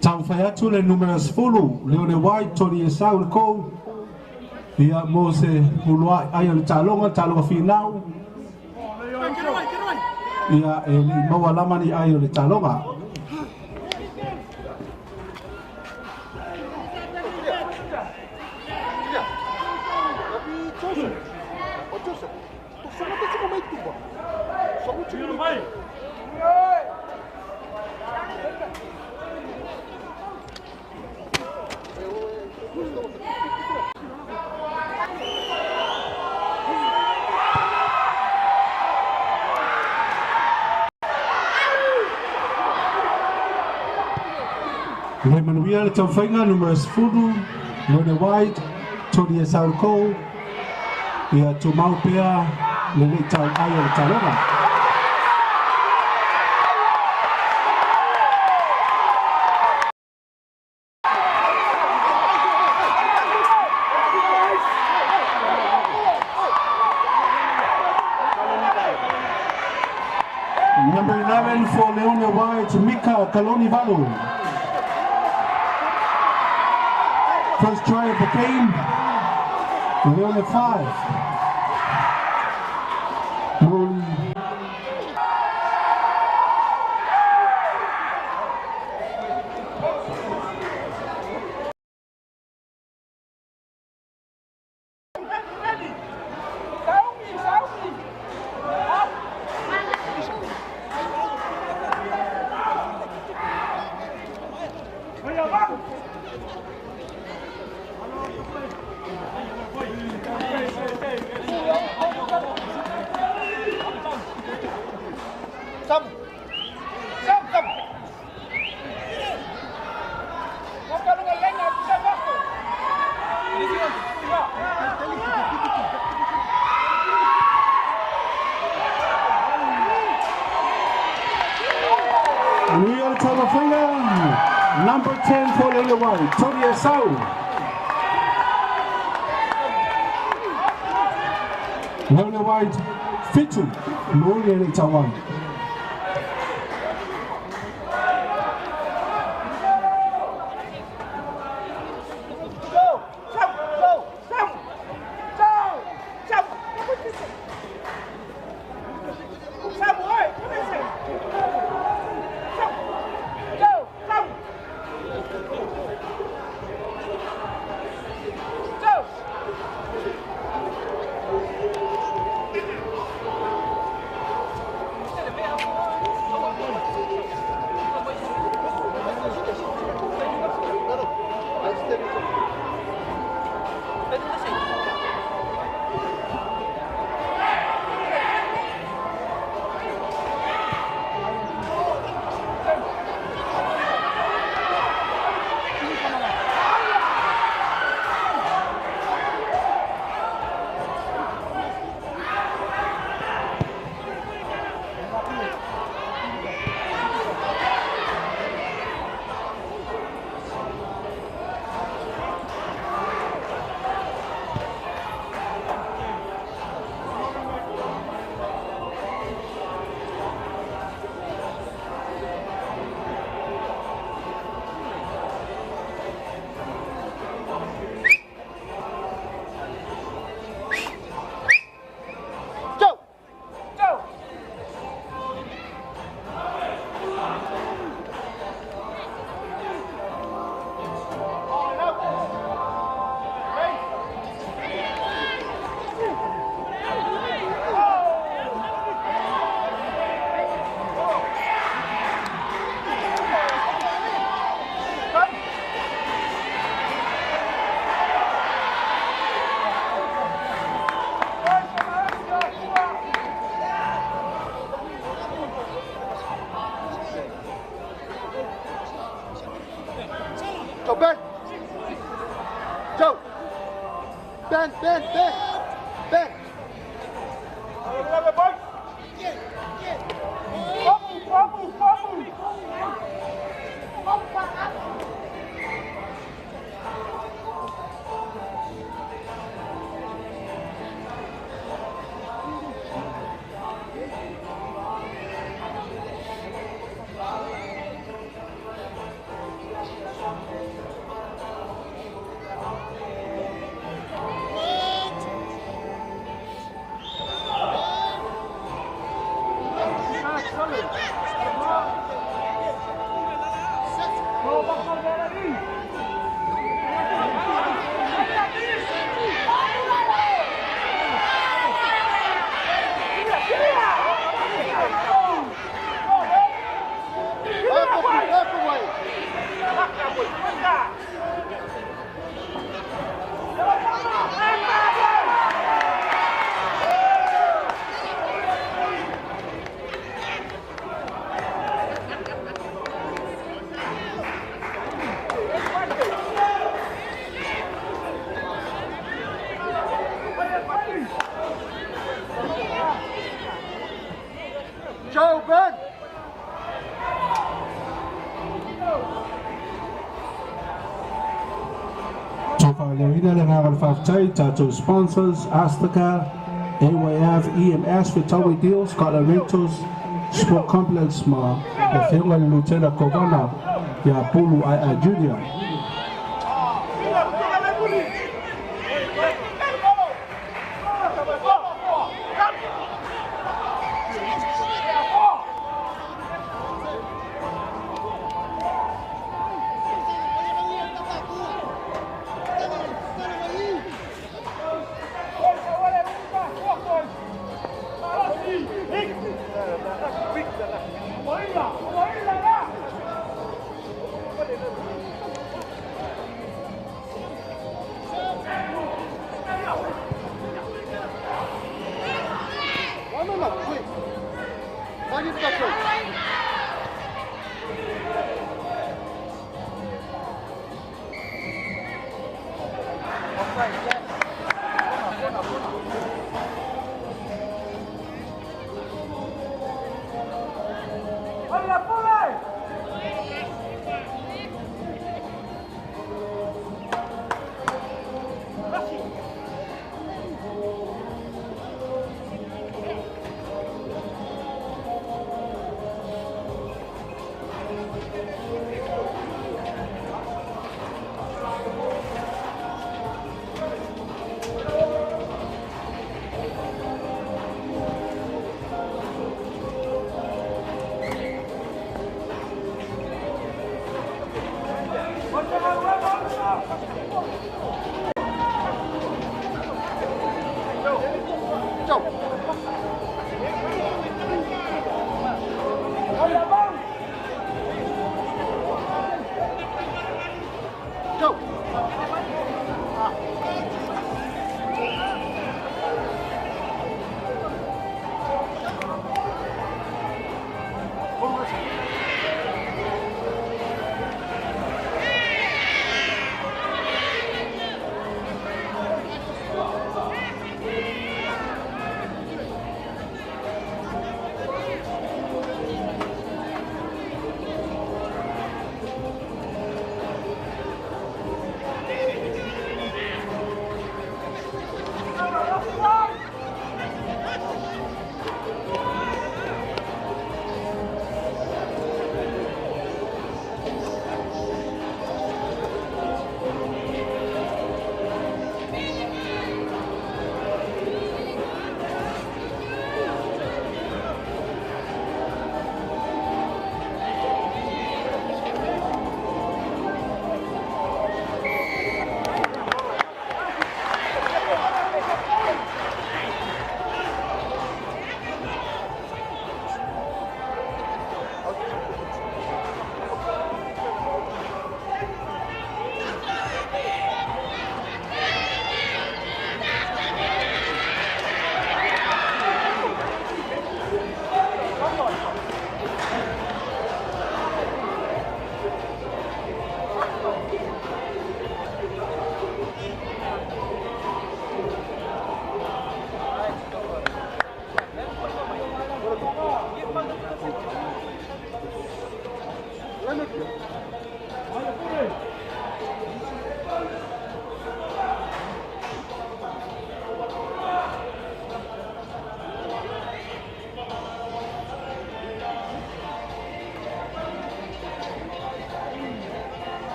Tau whai atu le numero 10, Leone White, Tony Esau, le kou. Ia mo se hulua ai o le talonga whinau. Ia e li maua lamani ai o le talonga. Le manuia le tau whainga, numero 10, Leone White, Tony Esau Kou, ia tō mau pēa le le tau ai o le talonga. Number 11 for Leone White, Mika Kaloni Valu. First try of the game, Leone 5. Number 10 for Lele White, Tony Esau. Lele White, Fitu, Lele Tawan. Tattoo sponsors, Astica, AUVA'A, EMS, Vitawe Deals, Scotland Rentals, Sport Complex, Efenga Lieutenant Kovana, Pulu Ai Junior.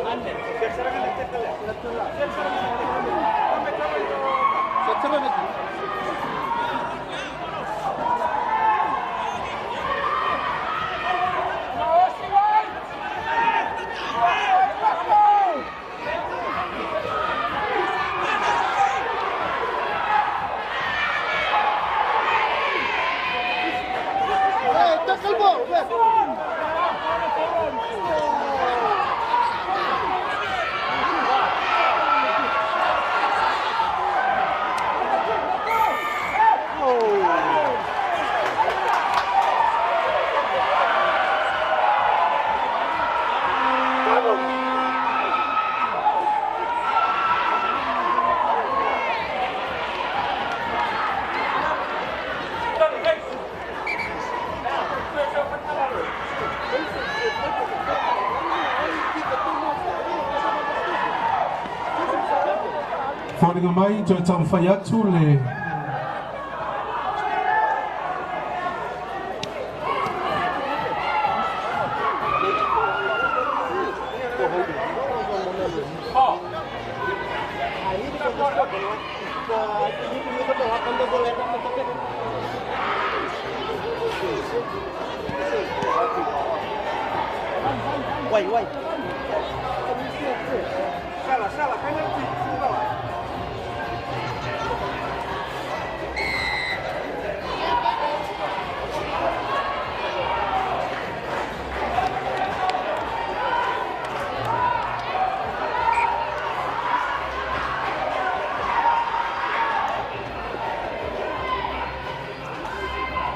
Ande, Wharinga mai to tau whai atu le Wait. Salah, penalty.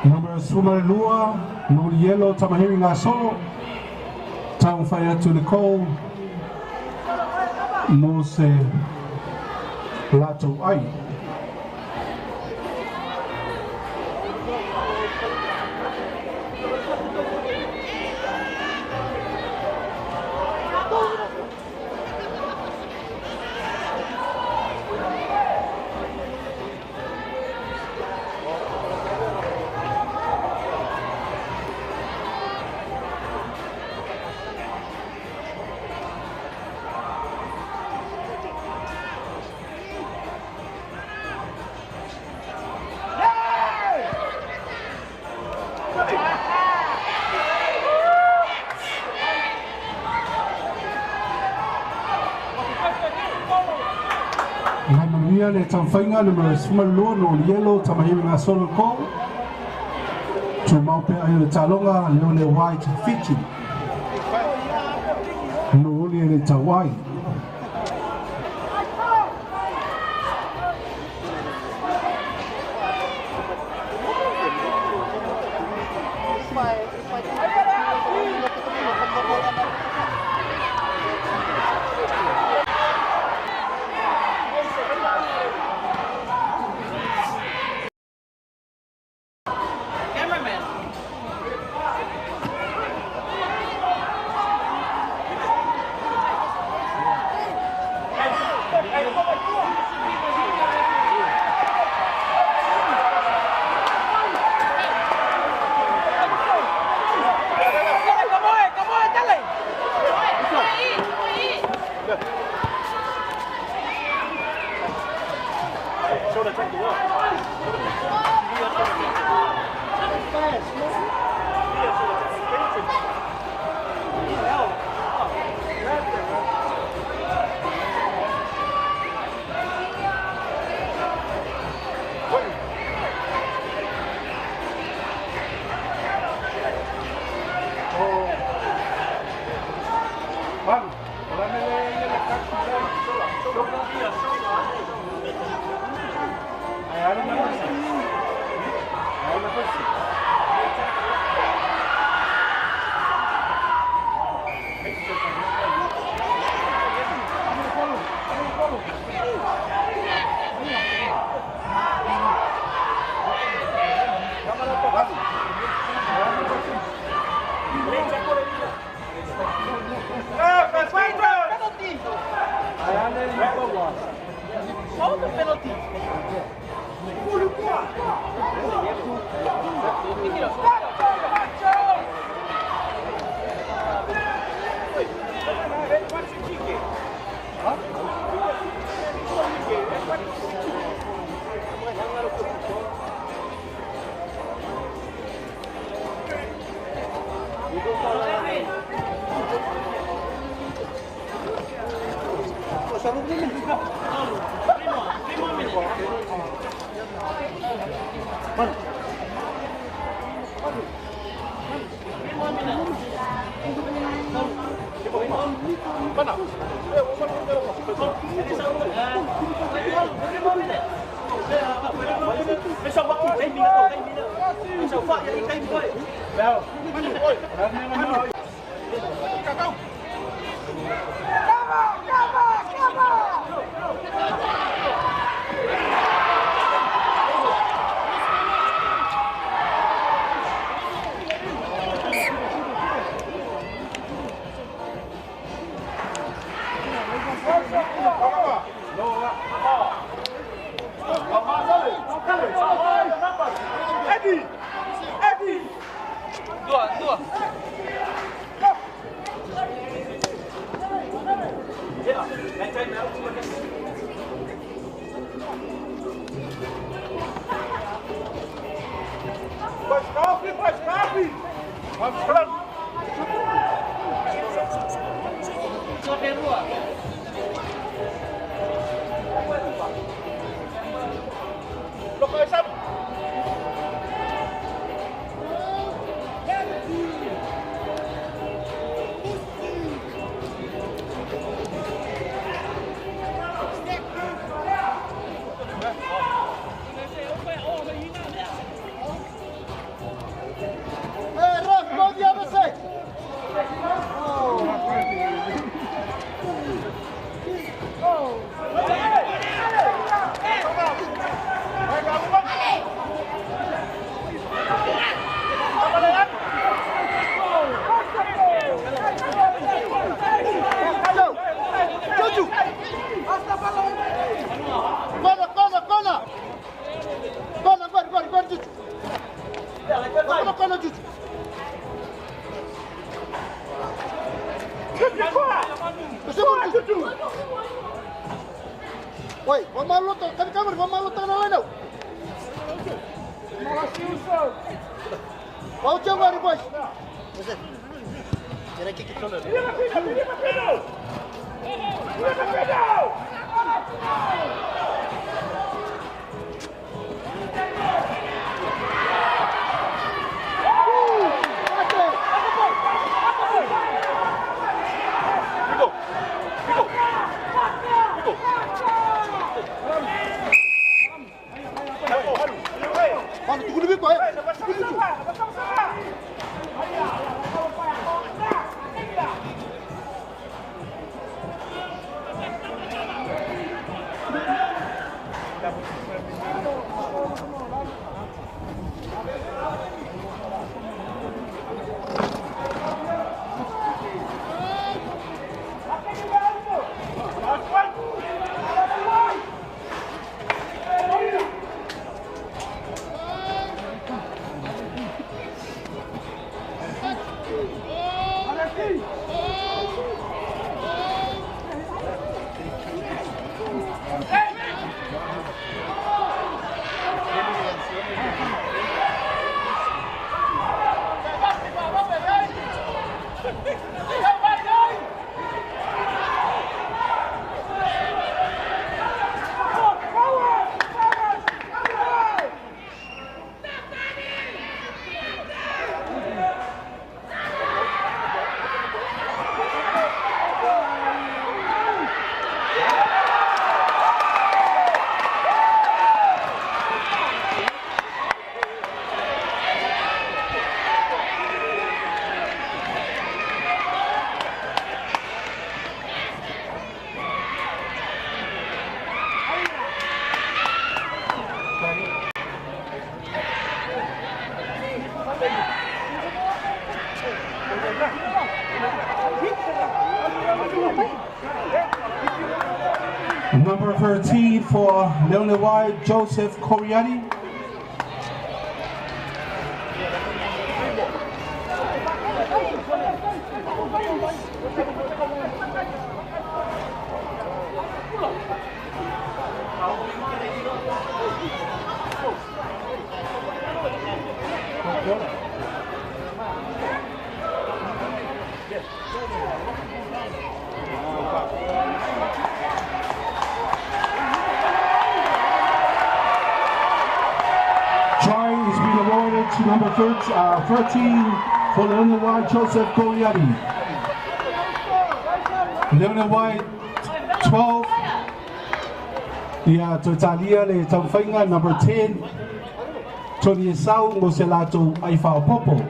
Numero sumalua, nuri yellow tamahiri ngā solo. Tau whai atu le kou. Mo se lato ai. Ngai manuia le tau whainga numero sumalua no yellow tamahiri ngā solo kou. Tu maupe ai le talonga leo le white fiti. No oli le tawai. Oi, vamos lutar, kami vamos lutar na lain. Mau coba nih, bos. Jadi kita dulu. Mano, tunggu lebih kok. Number 13 for Leone Wide, Joseph Coriani. number 13 for Leonard White, Joseph Goliati. Leonard White, 12. Ia Totalia le Taufainga, number 10. Tony Esau, Moselato Aifa Popo.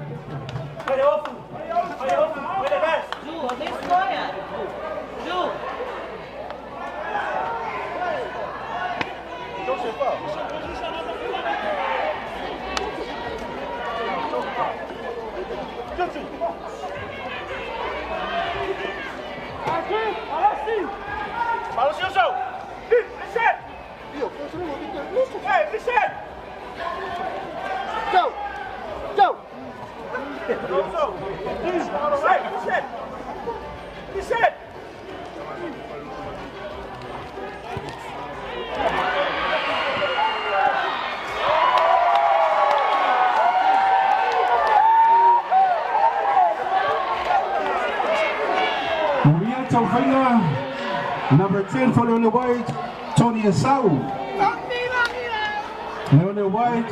Number 10 for Leonard White, Tony Esau. Leonard White,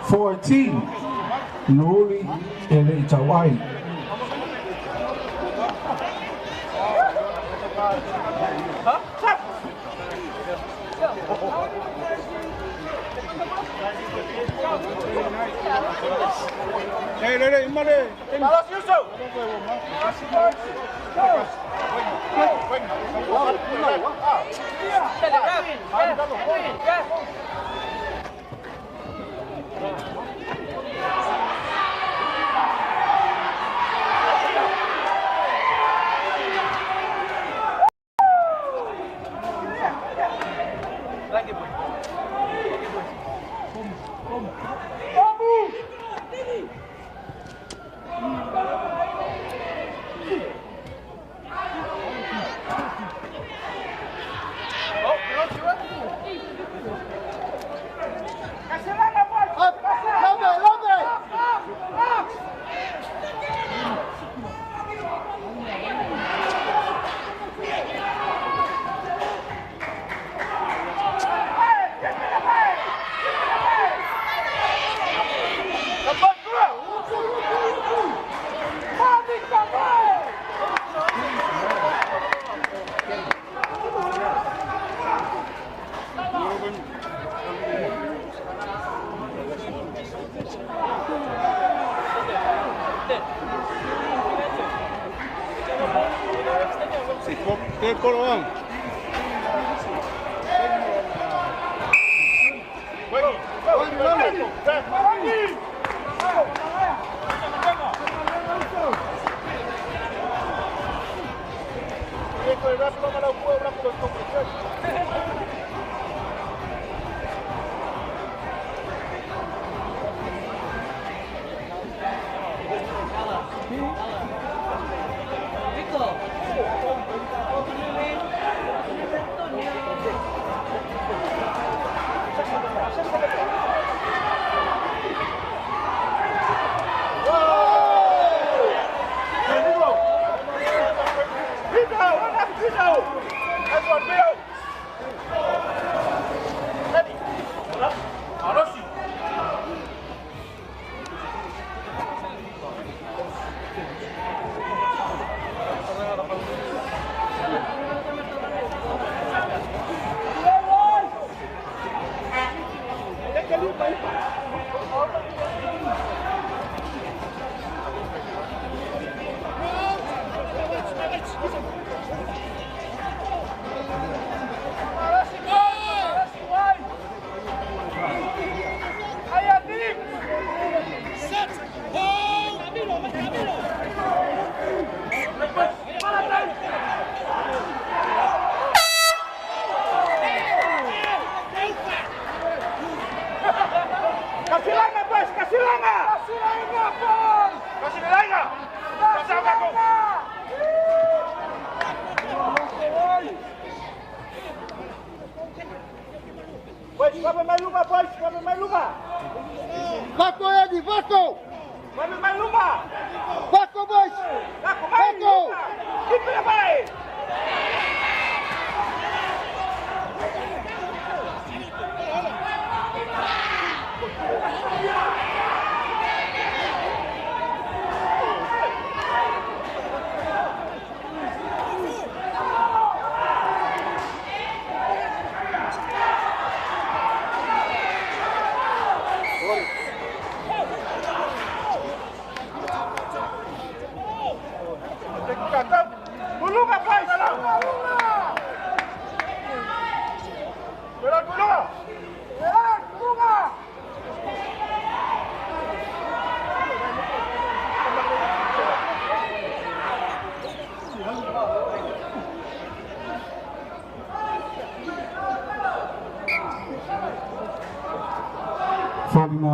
14, Noli Eleta White.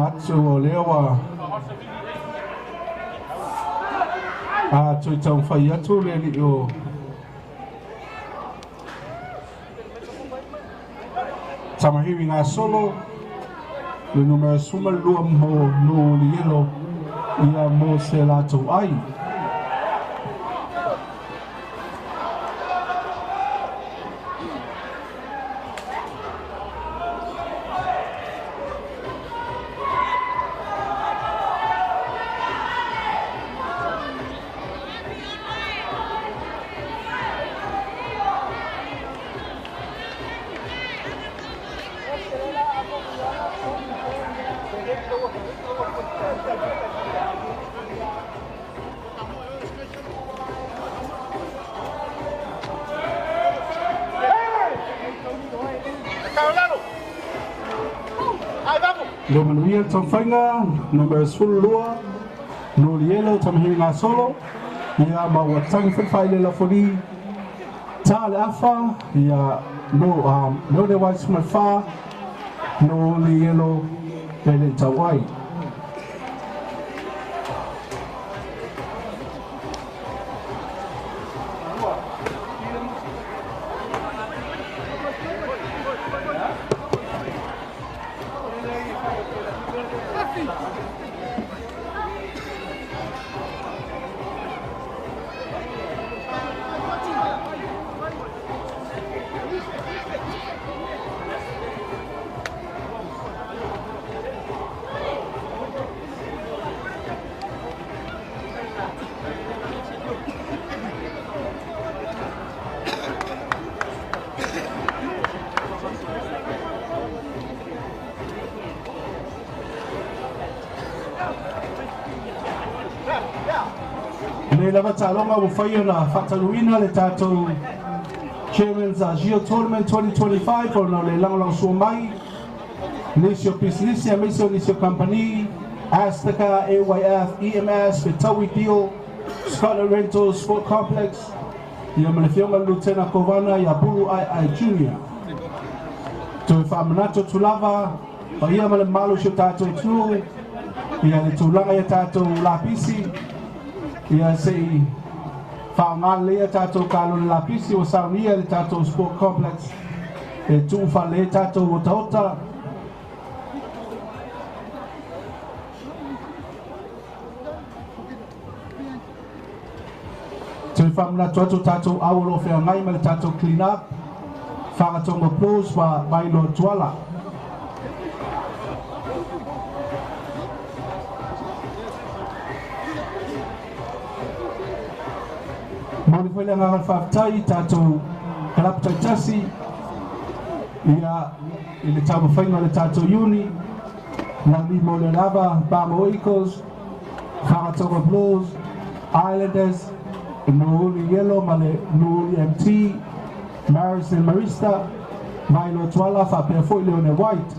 atu o lewa tui tau whai atu le li o tamahiri ngā solo le numero suma lua mo no li elo ia mo se la tau ai. Lo manuia tau whainga, numero sulua, no lielo tamahiri ngā solo, ia mawatangi whaiwhai le la foli, tā le awha, ia no le wai sumai wha, no lielo le tau ai. Le lava talonga o whaia na whataluina le tātou Chairman's Geo Tournament 2025 o na le langalang sua mai Nisio Pisilisia, Nisio Company, Azteca, AYF, EMS, Vitawi Deal, Scotland Rentals, Sport Complex, ia malefionga Lieutenant Kovana, ia Bulu Ai Junior. Toi whamanato tulava, pa ia male malu sio tātou tū, ia le tūlanga ia tātou lapisi, ia sei whaangale ia tātou kālo le lapisi o saunia le tātou Sport Complex, e tūwha le tātou o taota. Toi whamanato atu tātou awolo whea ngai ma le tātou clean up, whangatonga plos wa bailo tuala. Moni whele ngā whaftai tātou kalaptai tasi, ia i le tāma whainga le tātou uni, nā mi mo le lava, Bama Eagles, Whangatonga Blues, Islanders, Nuuli Yellow, Male Nuuli MT, Maris and Marista, Vailo Tuala, Whapea Fo Leone White.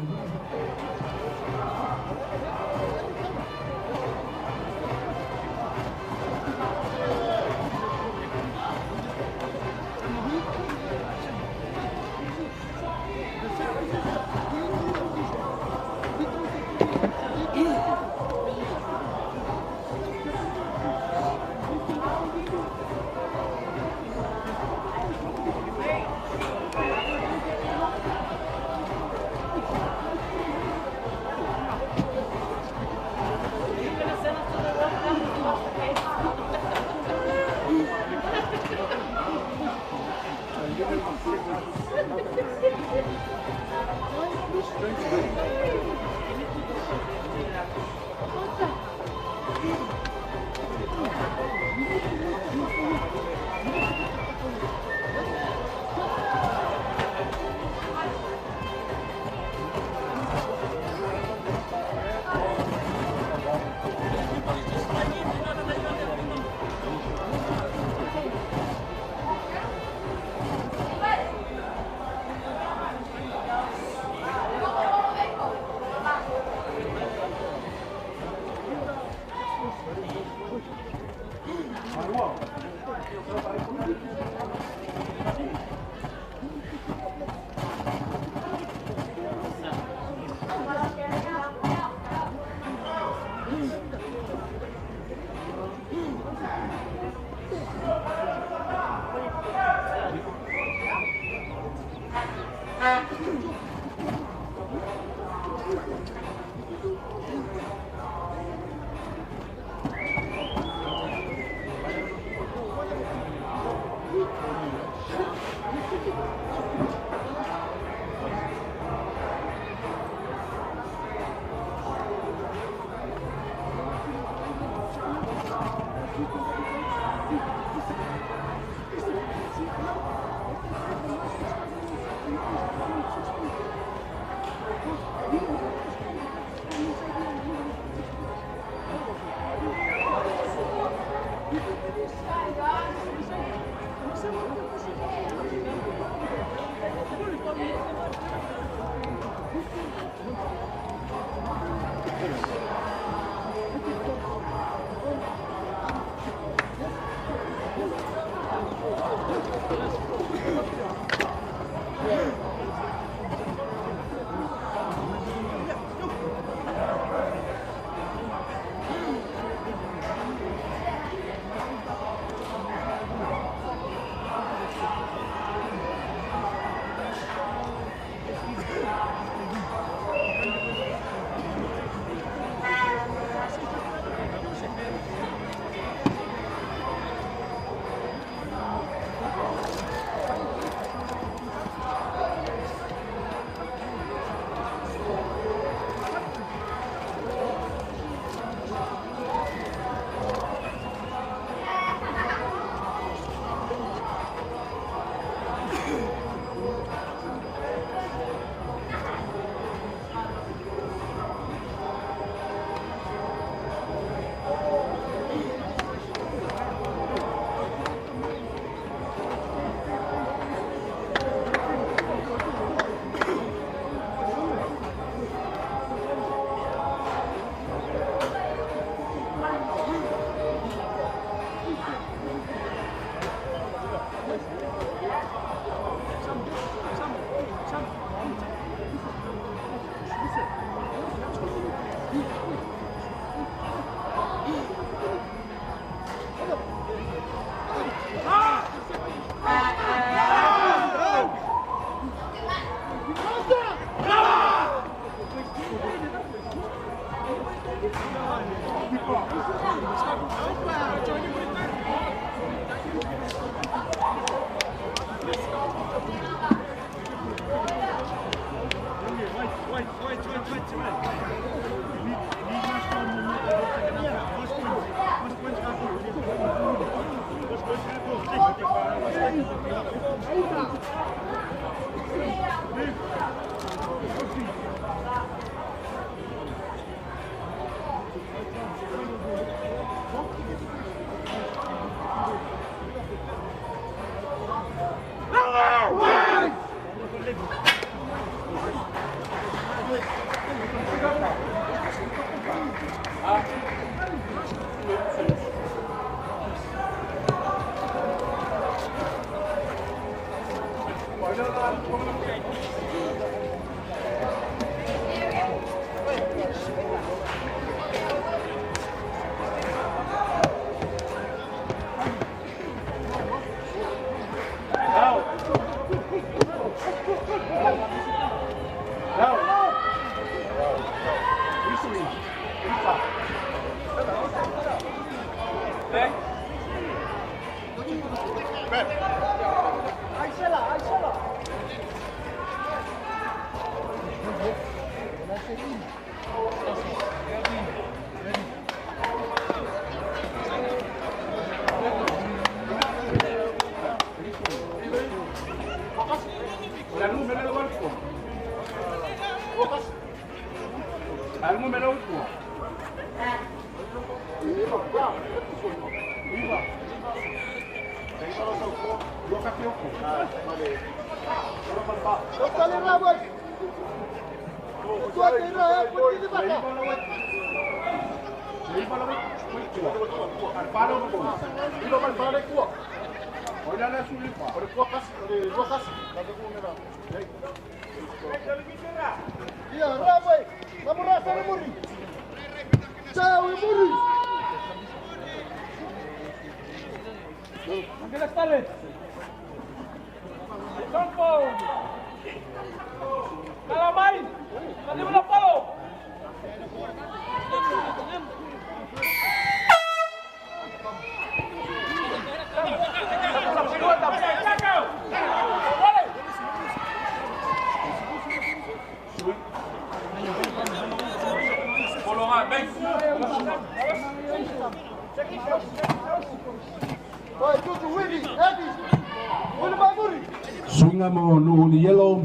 Swinga mo nuli yellow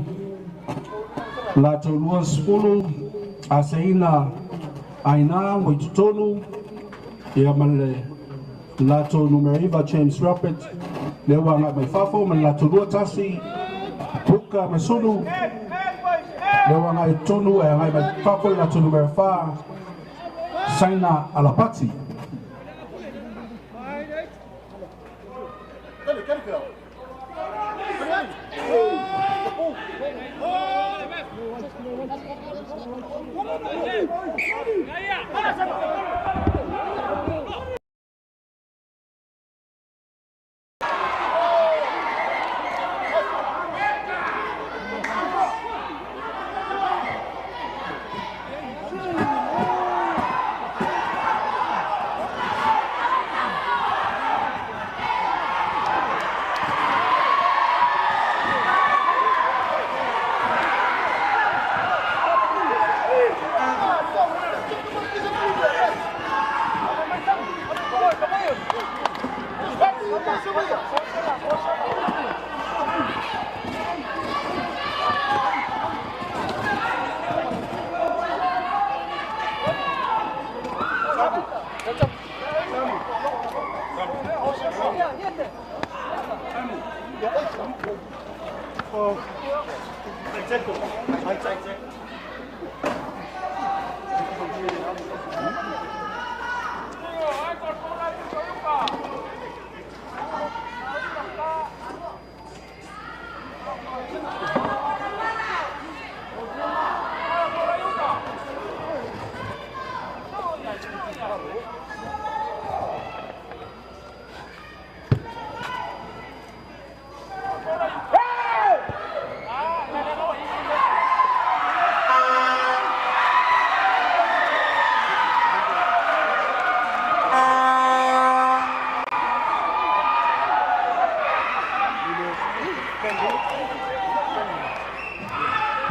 la tolua spulu aseina aina mo tutonu ia male lato numero iwa James Robert le wanga mai fafo ma lato rua tasi puka mai sunu le wanga i tonu e ngai mai fafo lato numero 5 Saina Alapati.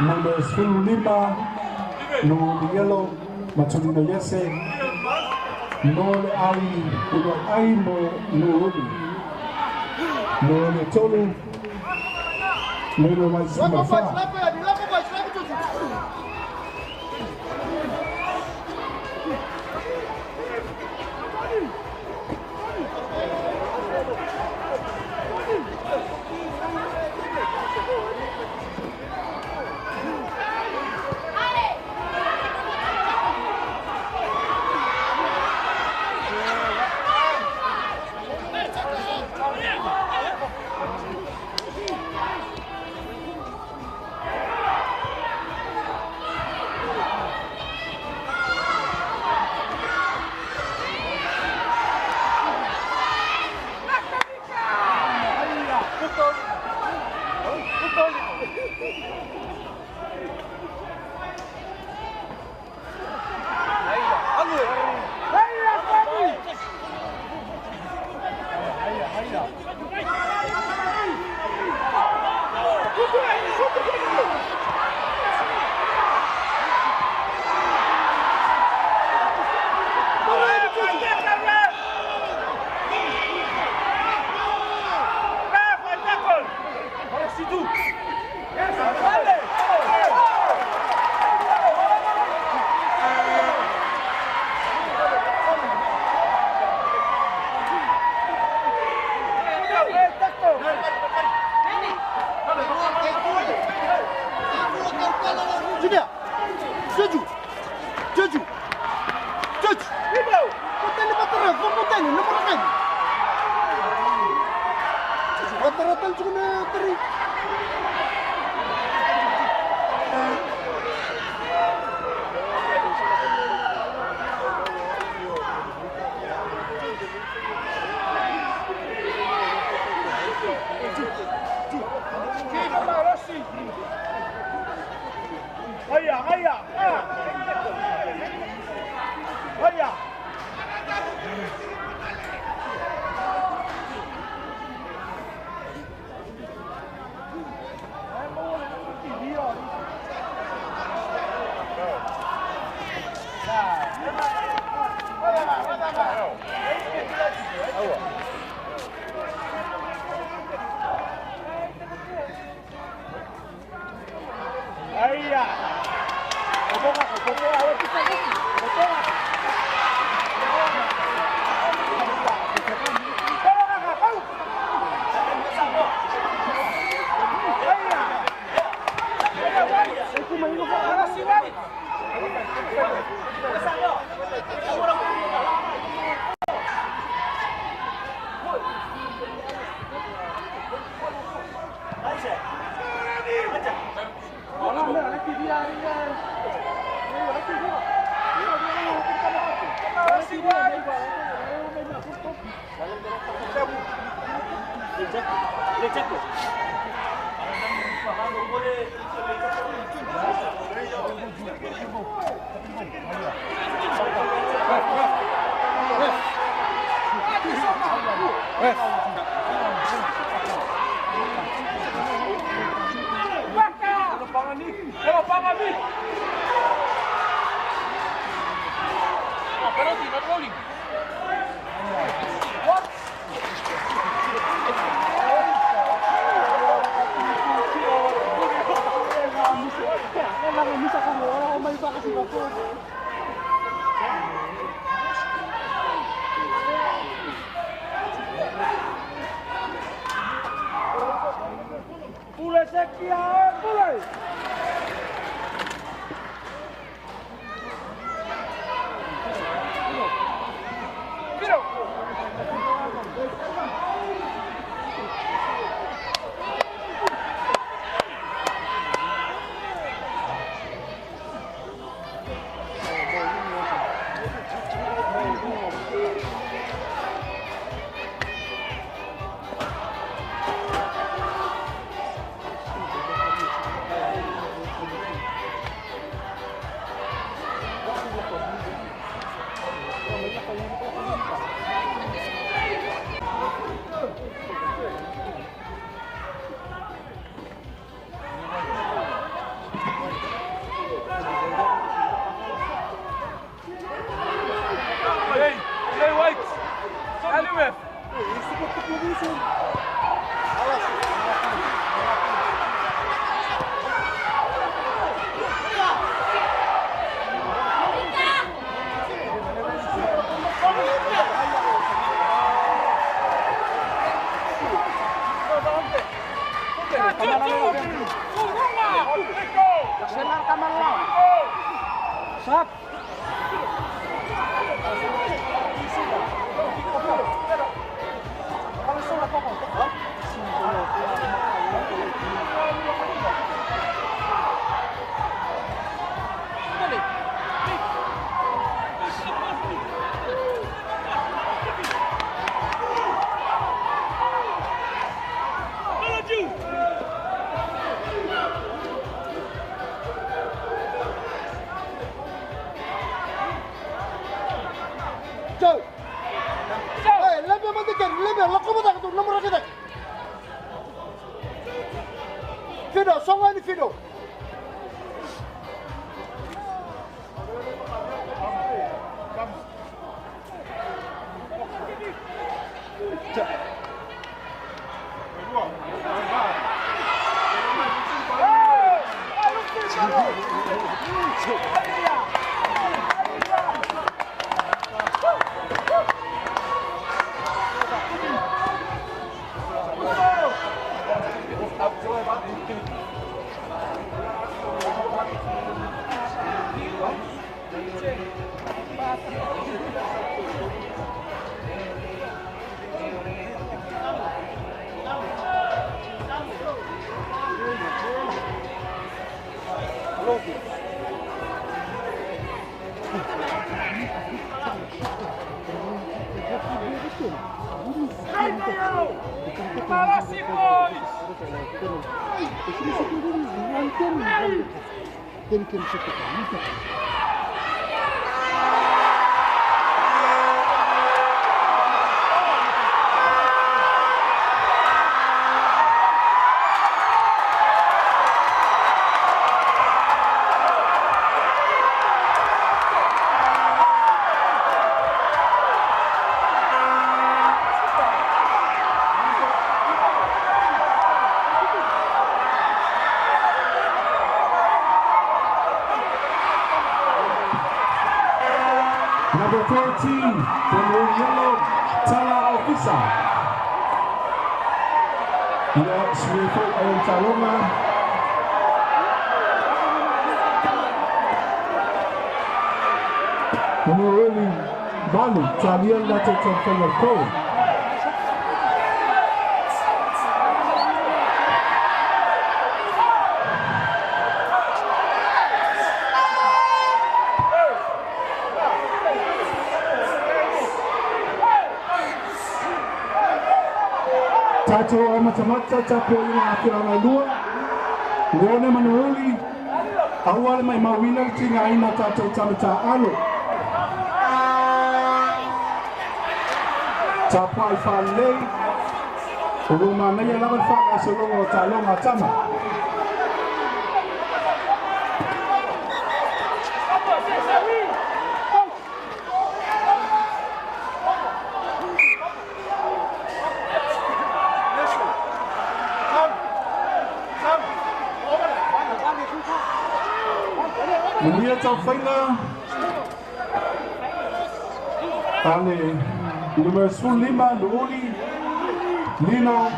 Number 5 no yellow Matulino Yese no le ali uno aimo no uli no le tolu no mai sima Penalty, not rolling. What? Pule sekian, pule. Hey, wait! Allez, Sat. Fido, songo ni Fido. Number 14 from the yellow, Tala Ofisa. Ila Smith and Taloma. Really Balu, Talian Latte from the Code. Tato o matamata tapo i ngā whianga lua. Ngone manuoli. Aua le mai mawina ki ngā ina tato tamata alo. Tapo ai whalei. O roma nei a lawan whanga se longa o tā longa tama. Mulia tau whainga. Ale numero 5 Nuoli Lino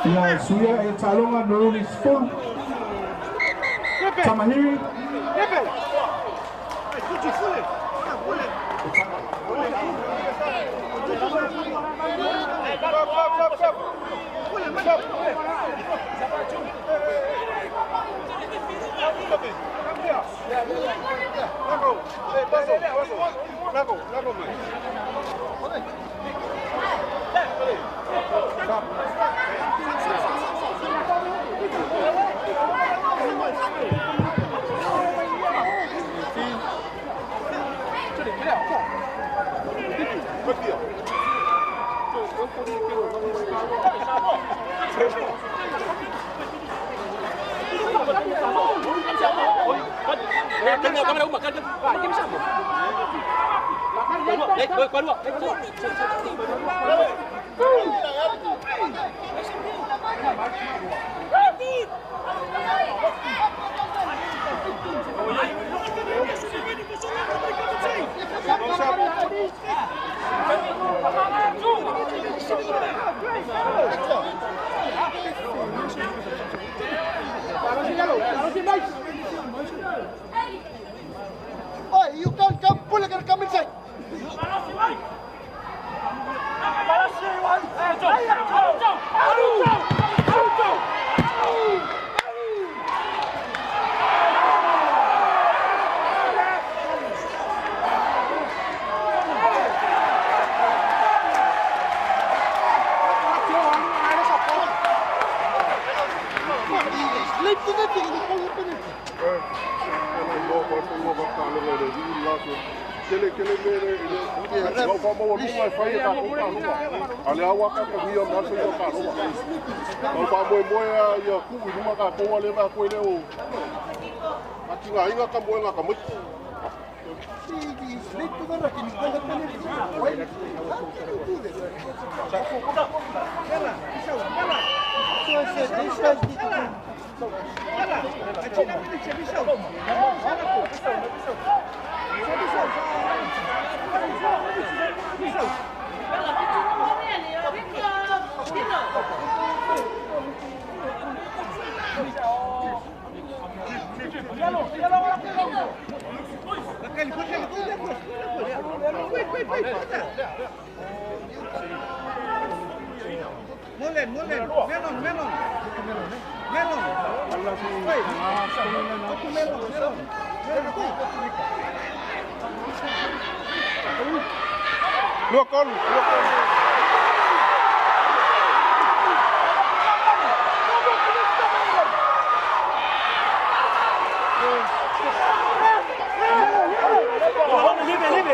ia suia e talonga Nuoli Spul Tamahiri Oi, you can't come, pull it and come inside. Sleep to the thing, Look on.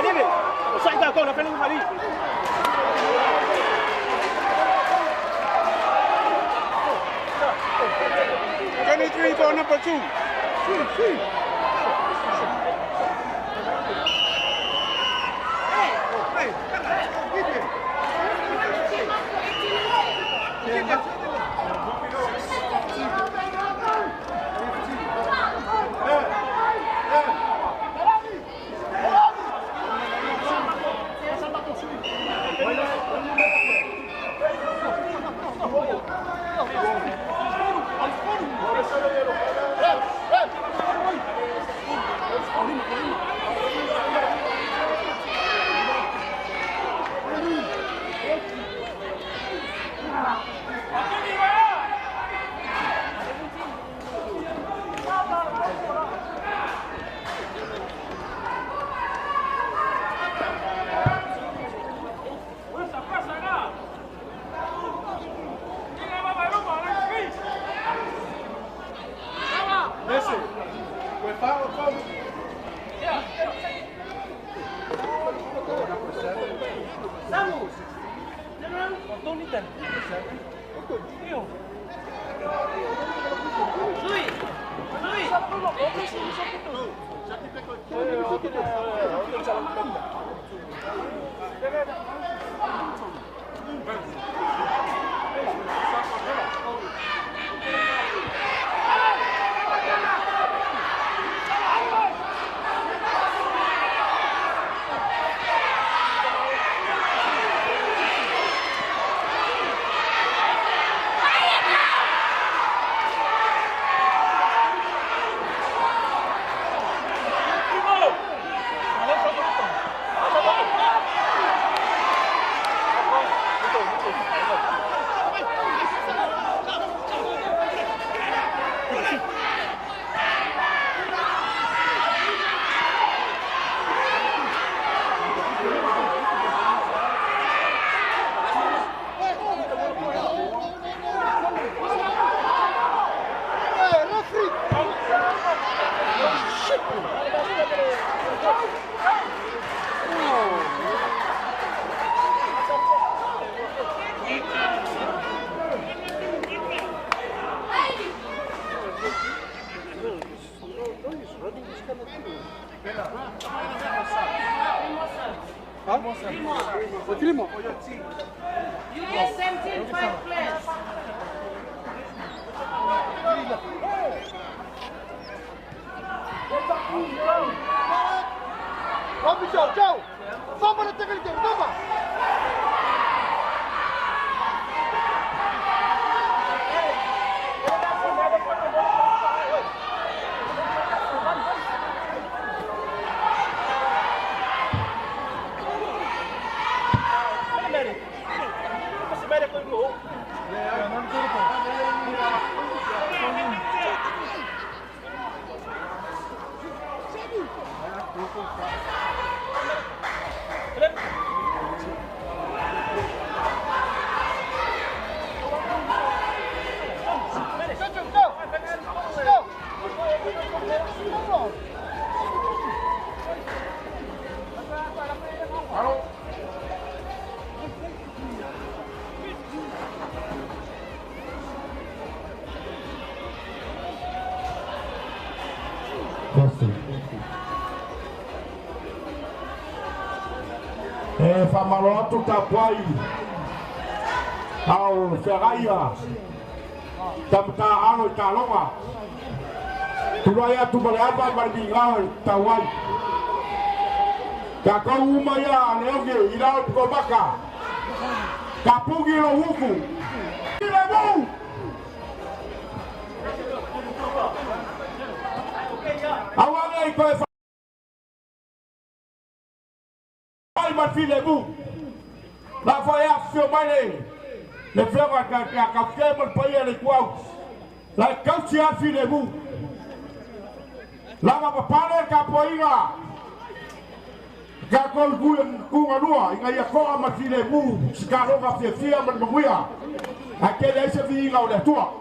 Libre. Sai da con la pelle di 23 for number 2. You get 17 players. Vamos, Joe! Vamos na técnica, vamos! Famaloto Tapuai au Ferraia Tamta Aro Talonga Tulaya Tubaleapa Barbingao Tawai Kakaumaya Leoge Ilao Kobaka Kapugi Huku Ilabu Awane Ikoe Filez-vous, la voyage sur Malé, les fleurs à café, mon pays à l'équation, la calcia, filez-vous, la va parler capoeira, Kakol Kunganua, il y a quoi à filez-vous, Scaro va faire fier, mon mouya, à quel est ce vie là où est toi?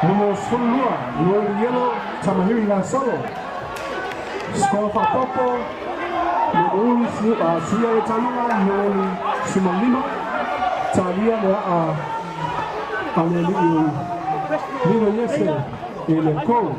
Número Fulua, número Yellow, Tamahiri Solo. Score for Popo, número Suya Talima, número Sumalima, Talia Nino Yese, el Co.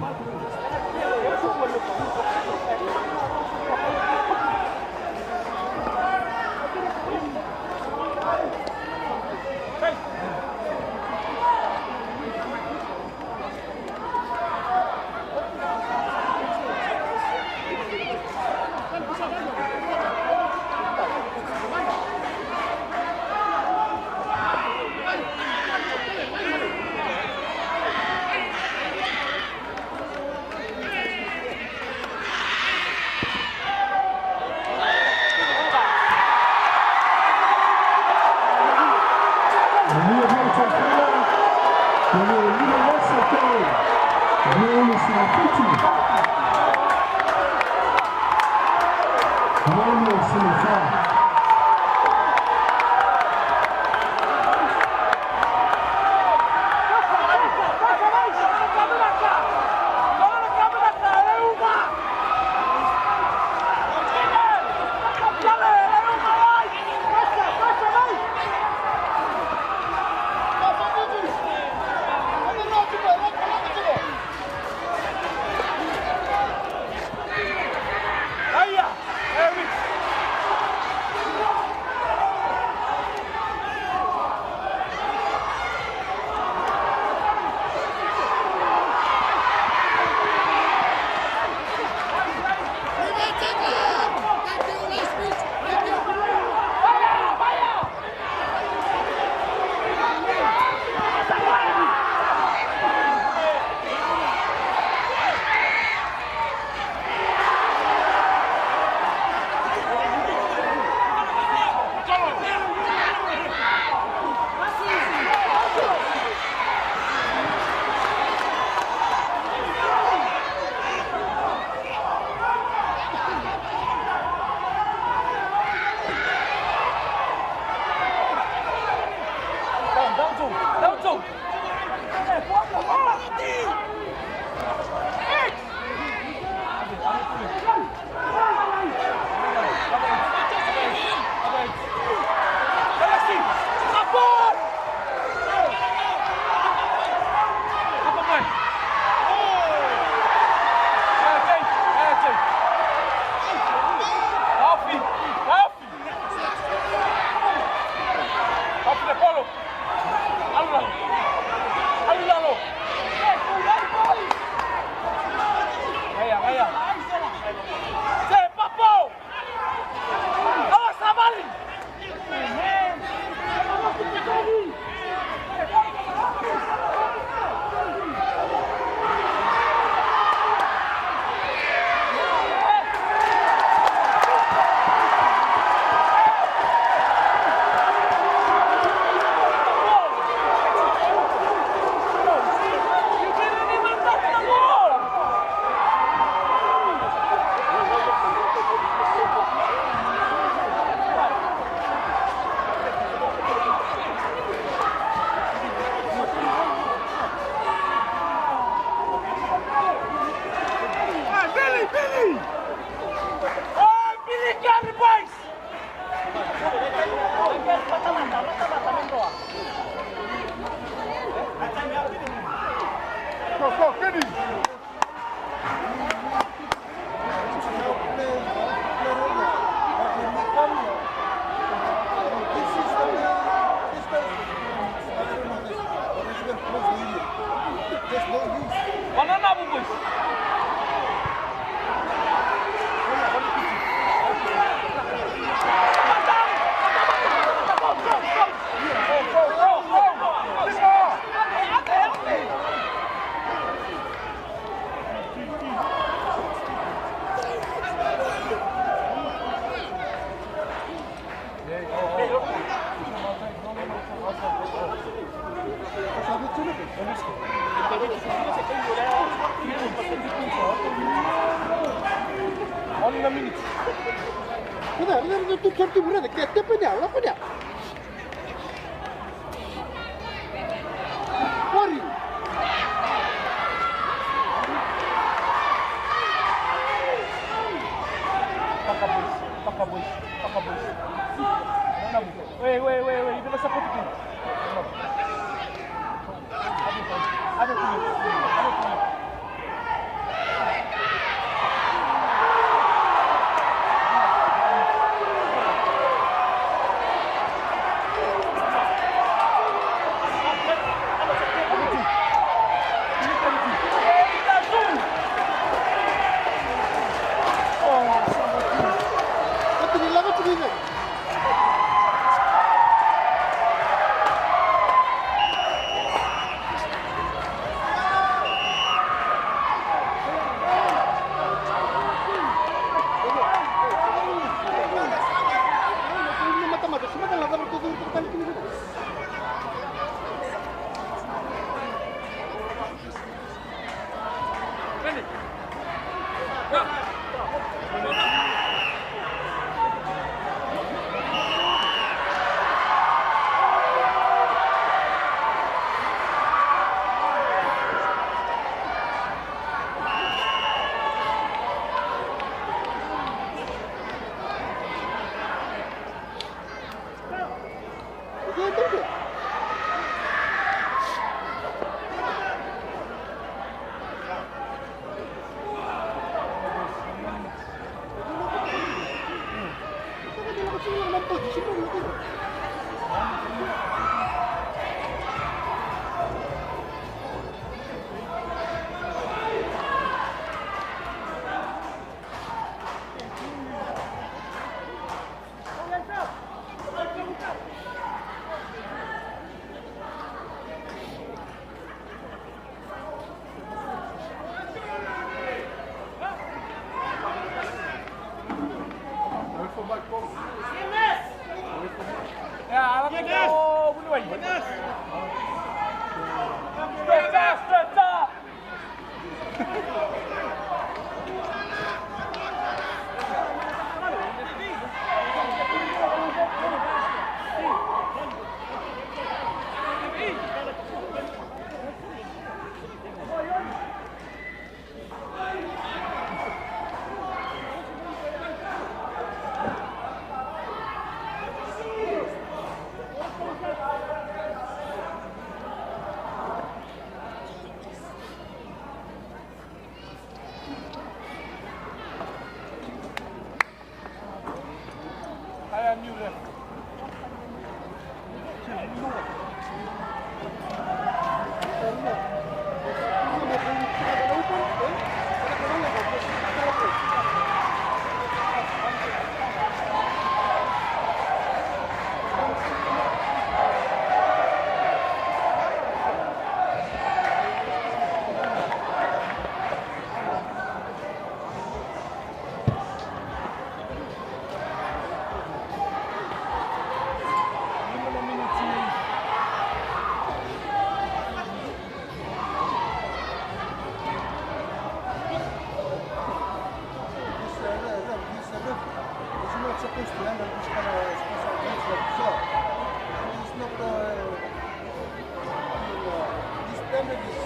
attended this.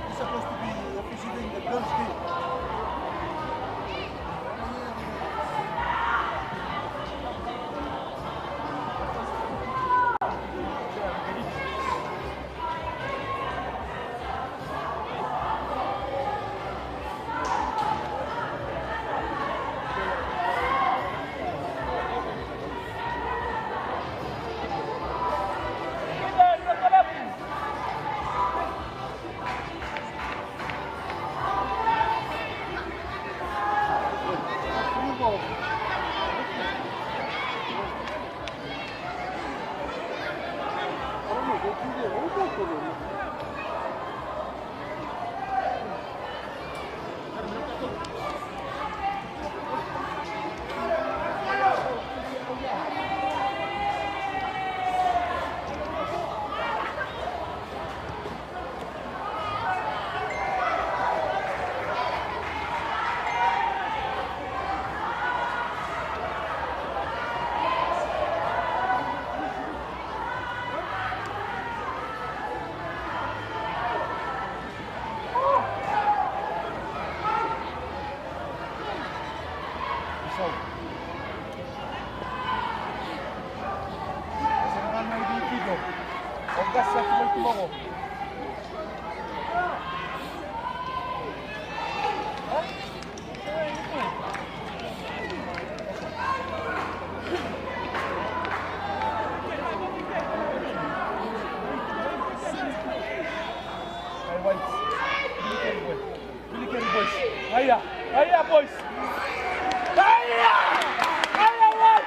He's supposed to be officiating the girls' game. Hiya, boys! Hiya! Hiya, boys!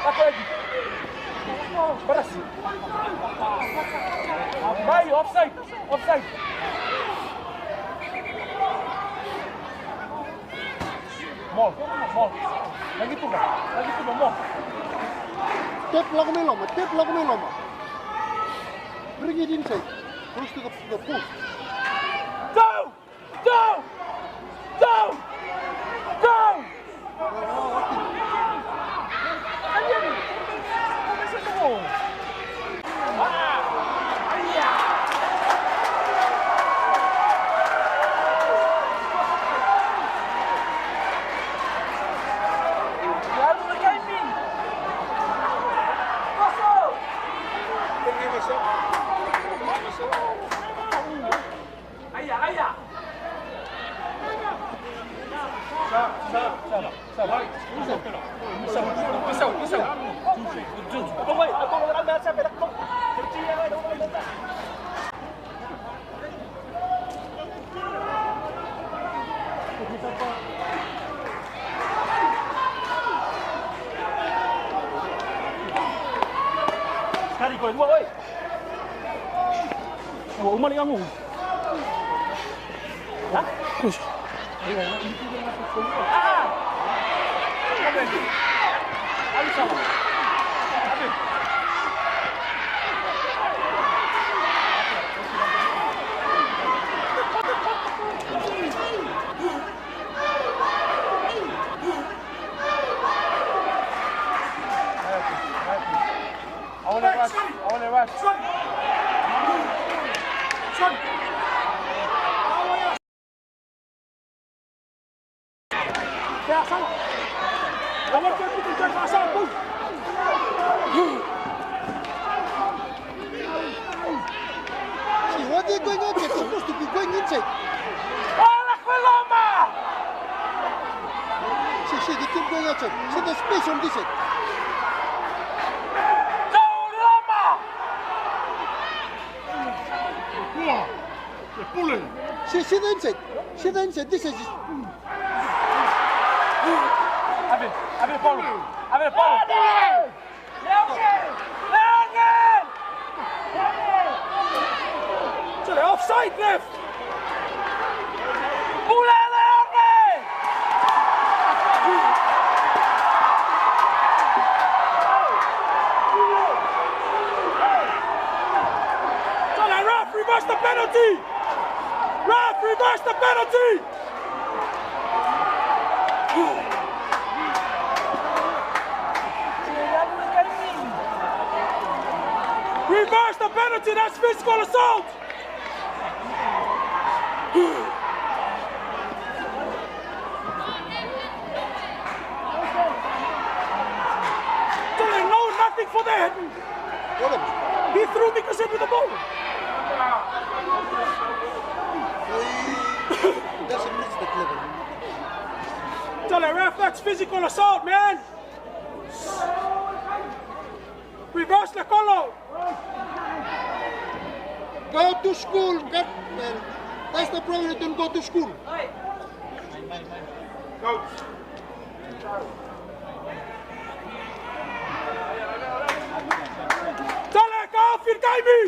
Ako lagi. Beras. Baik, offside. Offside. Mall. Lagi tu, mall. Tap lagu meloma. Bring it inside. Close to the post. Down! Sekali kau dua, oi. Oh, umar kamu. Hah? Push. Ah. Abi sama. Abi. I want to rush. Ya, sama. Awak pergi ke pasar tu. See, what are you going outside? You're supposed to be going inside. Alah, kelama. See, they keep going outside. See, there's space on this side. See the inside. This is. Abi, follow. Leonel! So they're offside, left. Pula Leonel! So the ref reversed the penalty. Reverse the penalty! Reverse the penalty, that's physical assault! No, nothing for that! He threw me because with the ball! Tell the ref, that's physical assault, man! Reverse the color! Go to school, Captain. That's the problem, you don't go to school. Coach. Tell go, Phil Kaimi!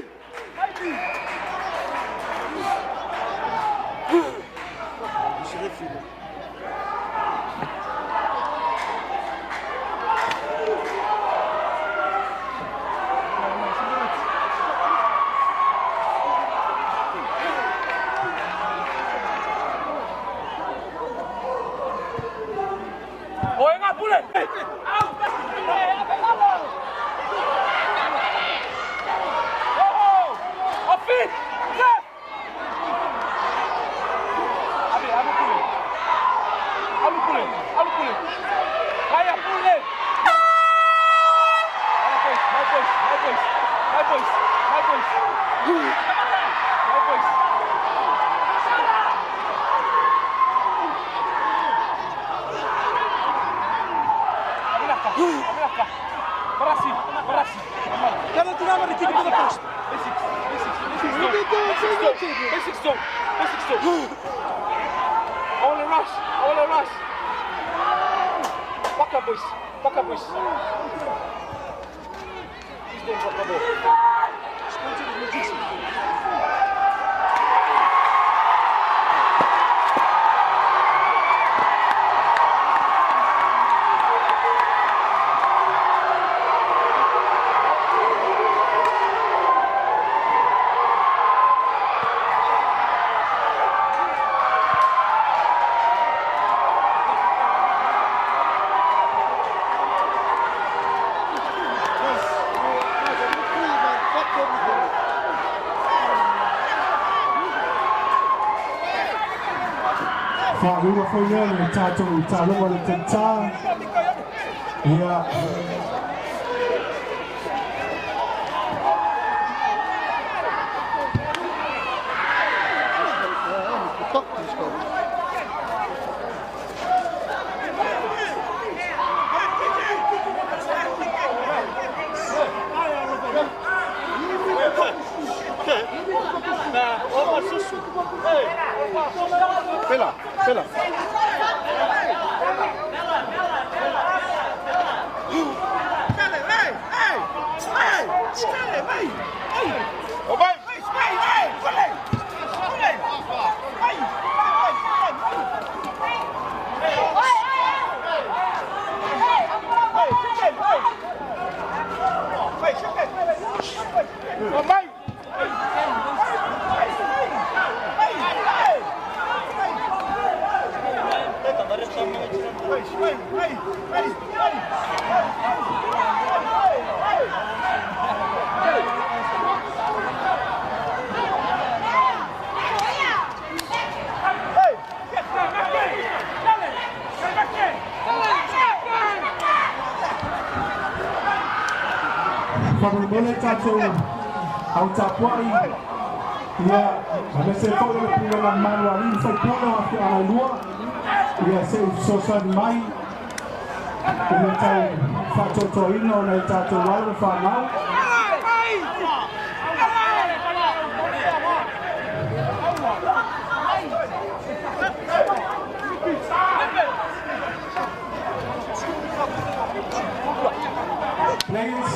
Oh, enggak boleh! Fit! Left! Alu pull it. Kaya pull it. My boys. Amelaka. Berasi. Jangan tinggal di kick to the post. Basics zone. All a rush. Back up, boys. He's going for trouble. Wharuga whaia le tātou tālonga le te tā. Ia Pela. whakamole tātou au tāpuai. Ia ane se whau le pula na manu a rin whai pula a ki ana lua. Ia se sosan mai. Ia tau whatoto ino nei tātou waru whanau. Players.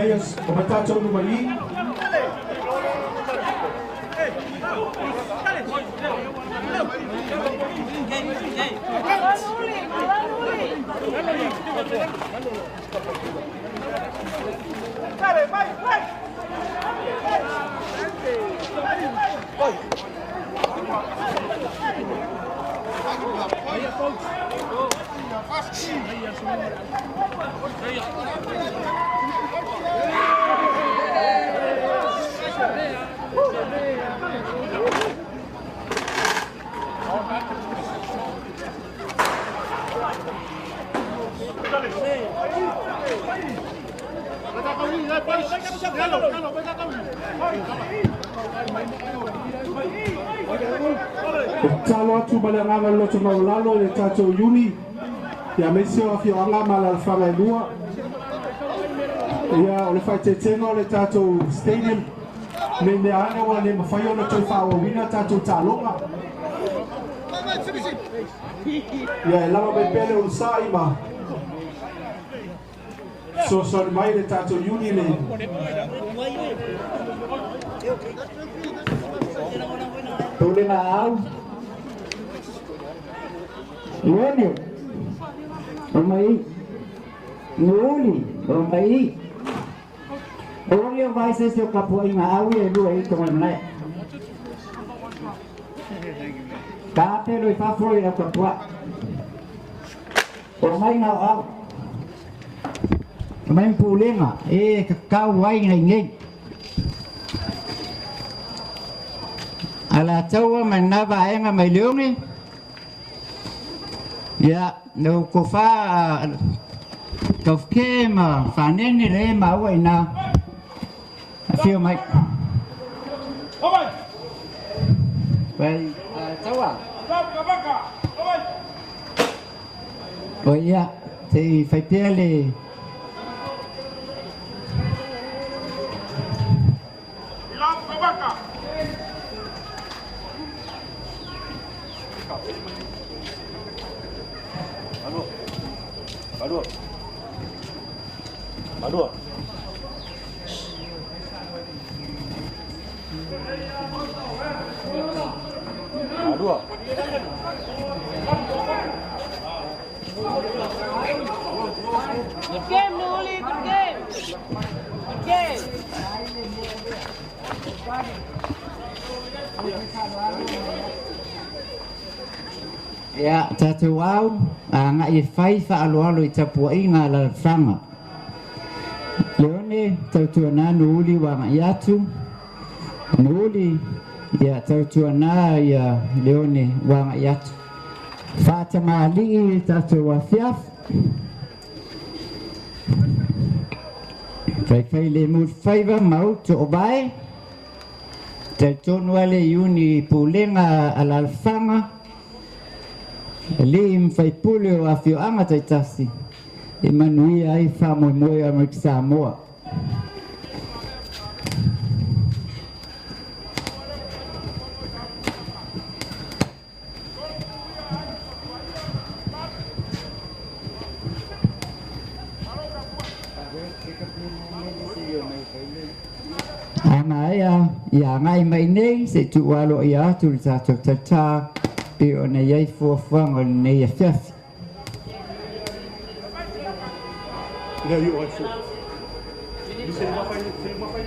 players o mai tātou numai I. Talo atu malanganga loto maulalo le tātou Iuni. Ia meise o awhioanga malalawhanga e lua. Ia o le whaitetenga o le tātou stadium. Me me ane o le mawhai o le tau whawawina tātou tālonga. Ia e lama me pele o le sai ma. So sorry mai le tātou Iuni le. Tule na au. Ione. Omai. Nuli. Omai. Ori o vai se o kapu ai ma au e lua I tonga nai. Ka te roi whafroi au kapua. Omai ngau au. Omai mpulenga. E kakau wai ngai ngai. Ala taua manava enga mai leongi. Ya, no ko fa kofke ma faneni re ma wa ina. Feel mai. Bai, taua. Oh ya, te fai pele. Madua. Good game, Noli. Good game. Good game. Ya, tātou au, ngā I whai whaalualu I tapua I ngā la whanga. Leone, tautua nā nuuli wanga I atu. Nuuli, ia tautua nā ia leone wanga I atu. Whātanga li tātou a whiaf. Whai le mūt whaiva mau to o vai. Tautonu ale Iuni pulenga ala whanga. Lim fai pule o awhioanga taitasi. E manui ai whamoe moe a Amerika Samoa. Ana ia ngai mai nei se tu walo ia tu tātou tata. Pe o na iai fuafuanga nei a whiawhi. Ia iu ai fu. You say mawhai.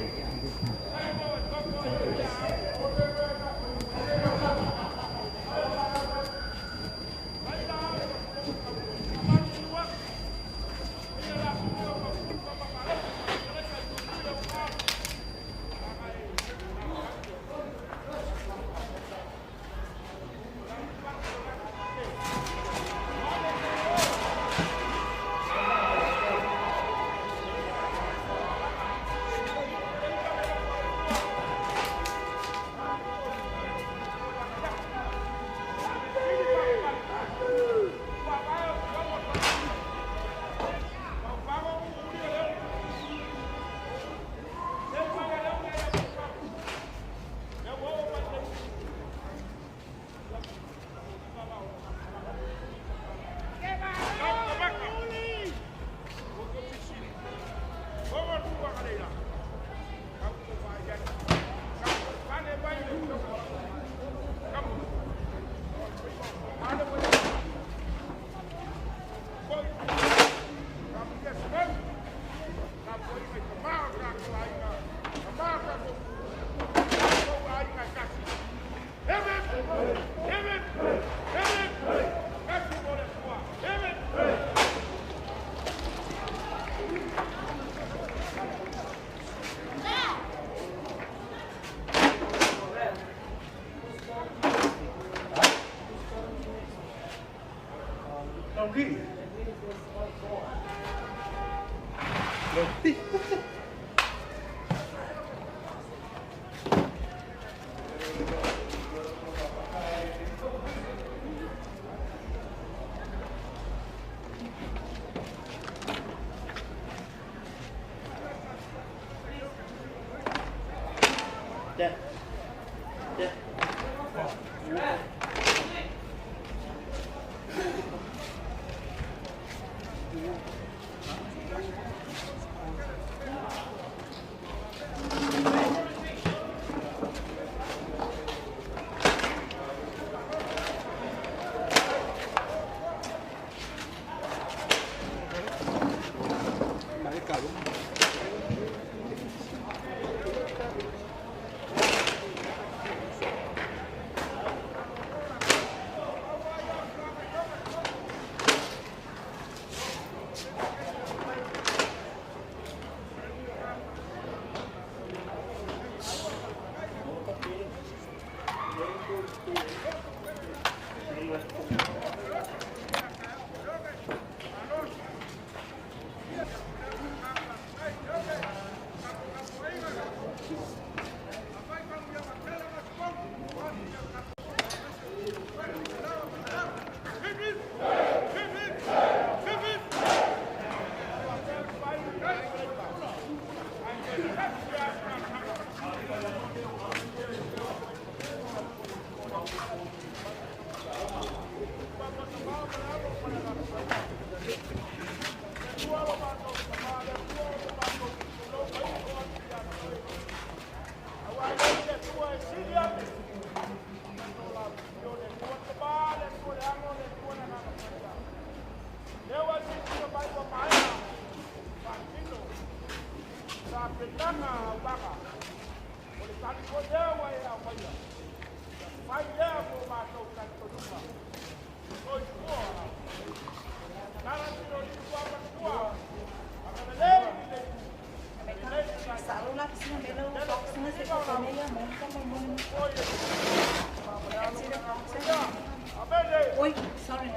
Oi, sorry,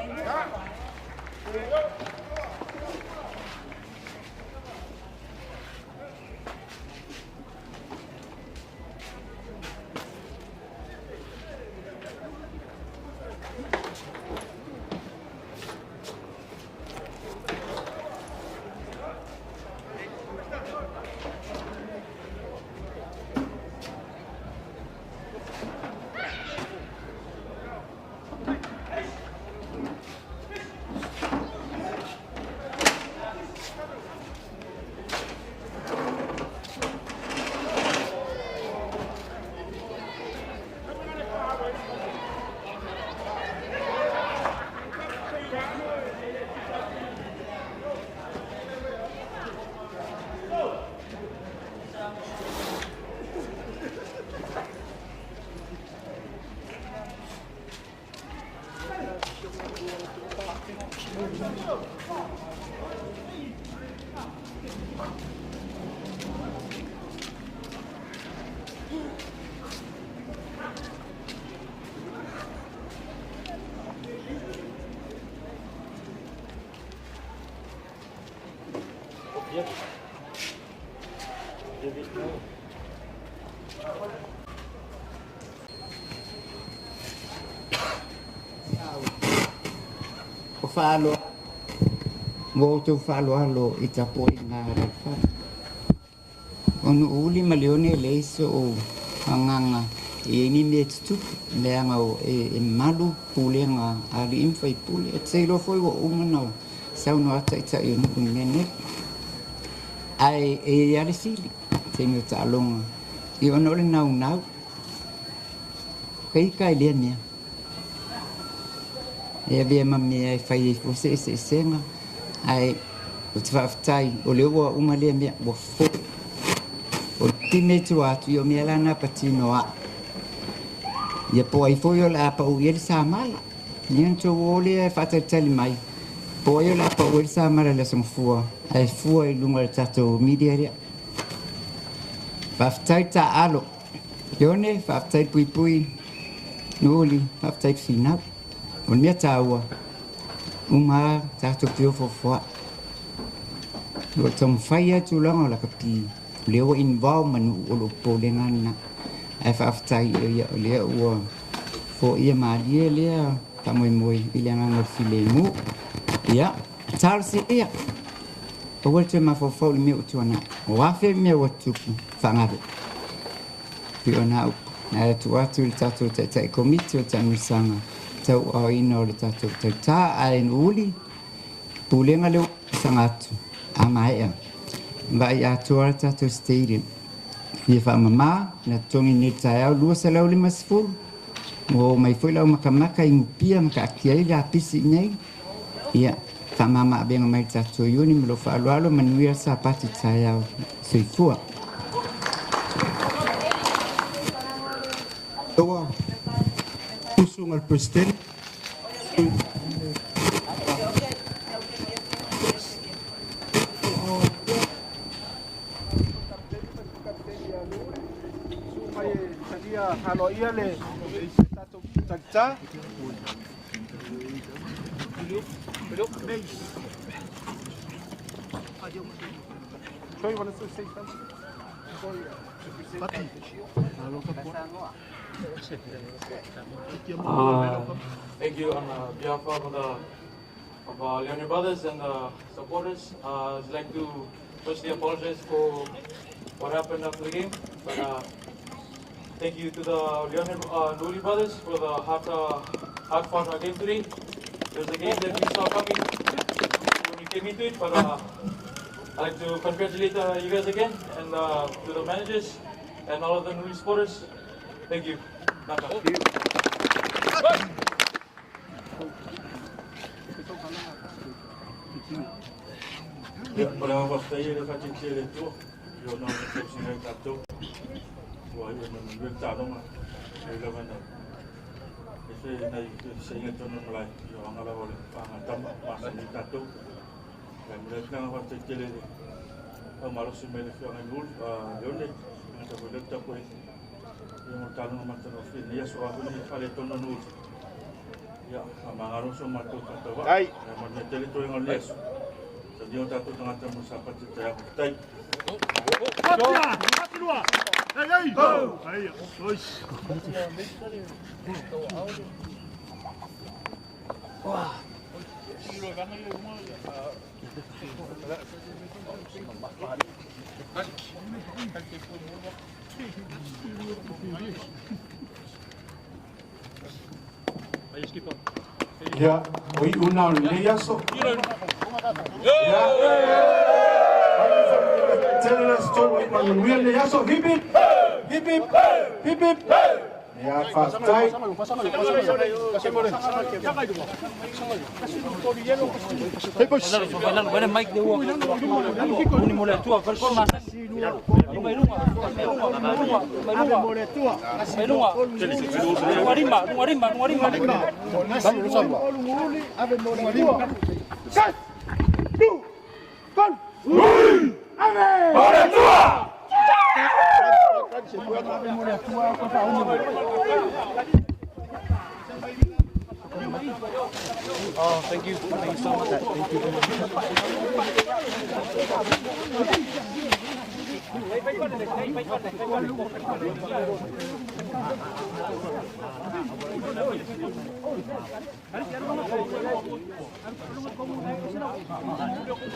O falo mo tu falo alo itapo ina fa onu uli malione leiso o anganga ini me tu leanga o e malu pulenga ali infai pule e tselo foi o umano sau no ata ita i no kunene ai e ya sili te me talonga i ono le nau kai lenia e via mamma e fai forse se senga ai o te whaftai o leo uma lea mea o fo o time tu atu i o mea lana patino a ia po ai foi o la pa o il sa mala nian to o le whatatali mai po ai o la pa o il sa mala le son fua ai fua i lunga le tato media rea whaftai ta alo ione whaftai pui noli whaftai finau o mea taua uma tato pio fofua lo tom faya tu longa la kapi leo involve manu o lo polengana ai whaftai o lea ua fo ia malia lea tamoimoi i lea nganga filemu ia tarsi ia o wale te mafofau li mea utuana o afe mea watupu whangabe piona tu atu le tatou te komiti o tanusaga tau o ina o le tatou tautā a en uli pulenga le sangatu a maea vai atua le tatou stadium ia whaamama na tongi ni tae au lua sa lau 5 o mai foi lau makamaka i ngupia maka akiai la pisi nei ia whaamama abenga mai tatou iuni me lo whaalualo manuia sa pati tae au soifua. Toa usungal president Halo ia le tatou tagta. So you want to say something? Thank you on behalf of our Leonie brothers and the supporters. I'd like to firstly apologize for what happened after the game, but thank you to the Leonie brothers for the hard fought game today. It was a game that we saw coming when we came into it, but I'd like to congratulate you guys again and to the managers and all of the Nuli supporters. Thank you. Naka. Para basta ia le fatinche le tu. Yo no me singa tato. Wa ia no me tano ma. Ele vana. Ese na singa tono malai. Yo anga la vole. Anga tama masa ni tato. Kan mele kana fatinche le. O malo se mele fiona ngul. Yo ne. Nta vole tapo. Yo mo tano ma tano fi ni so a vole fale tono nu. Ya, amangaro so mato tato. Ai, mo ne tele to ngol les. Dia tahu tengah temu siapa cerita yang betul. Mati dua. Hei, hei. Oish. Wah. ya oi una le yaso telling us story when we really yaso hip hip hip hip hip hip ya fast time Bueno, Mike de Hugo. Uni mulai tua, performa. Oh, thank you. Thank you so much. Thank you.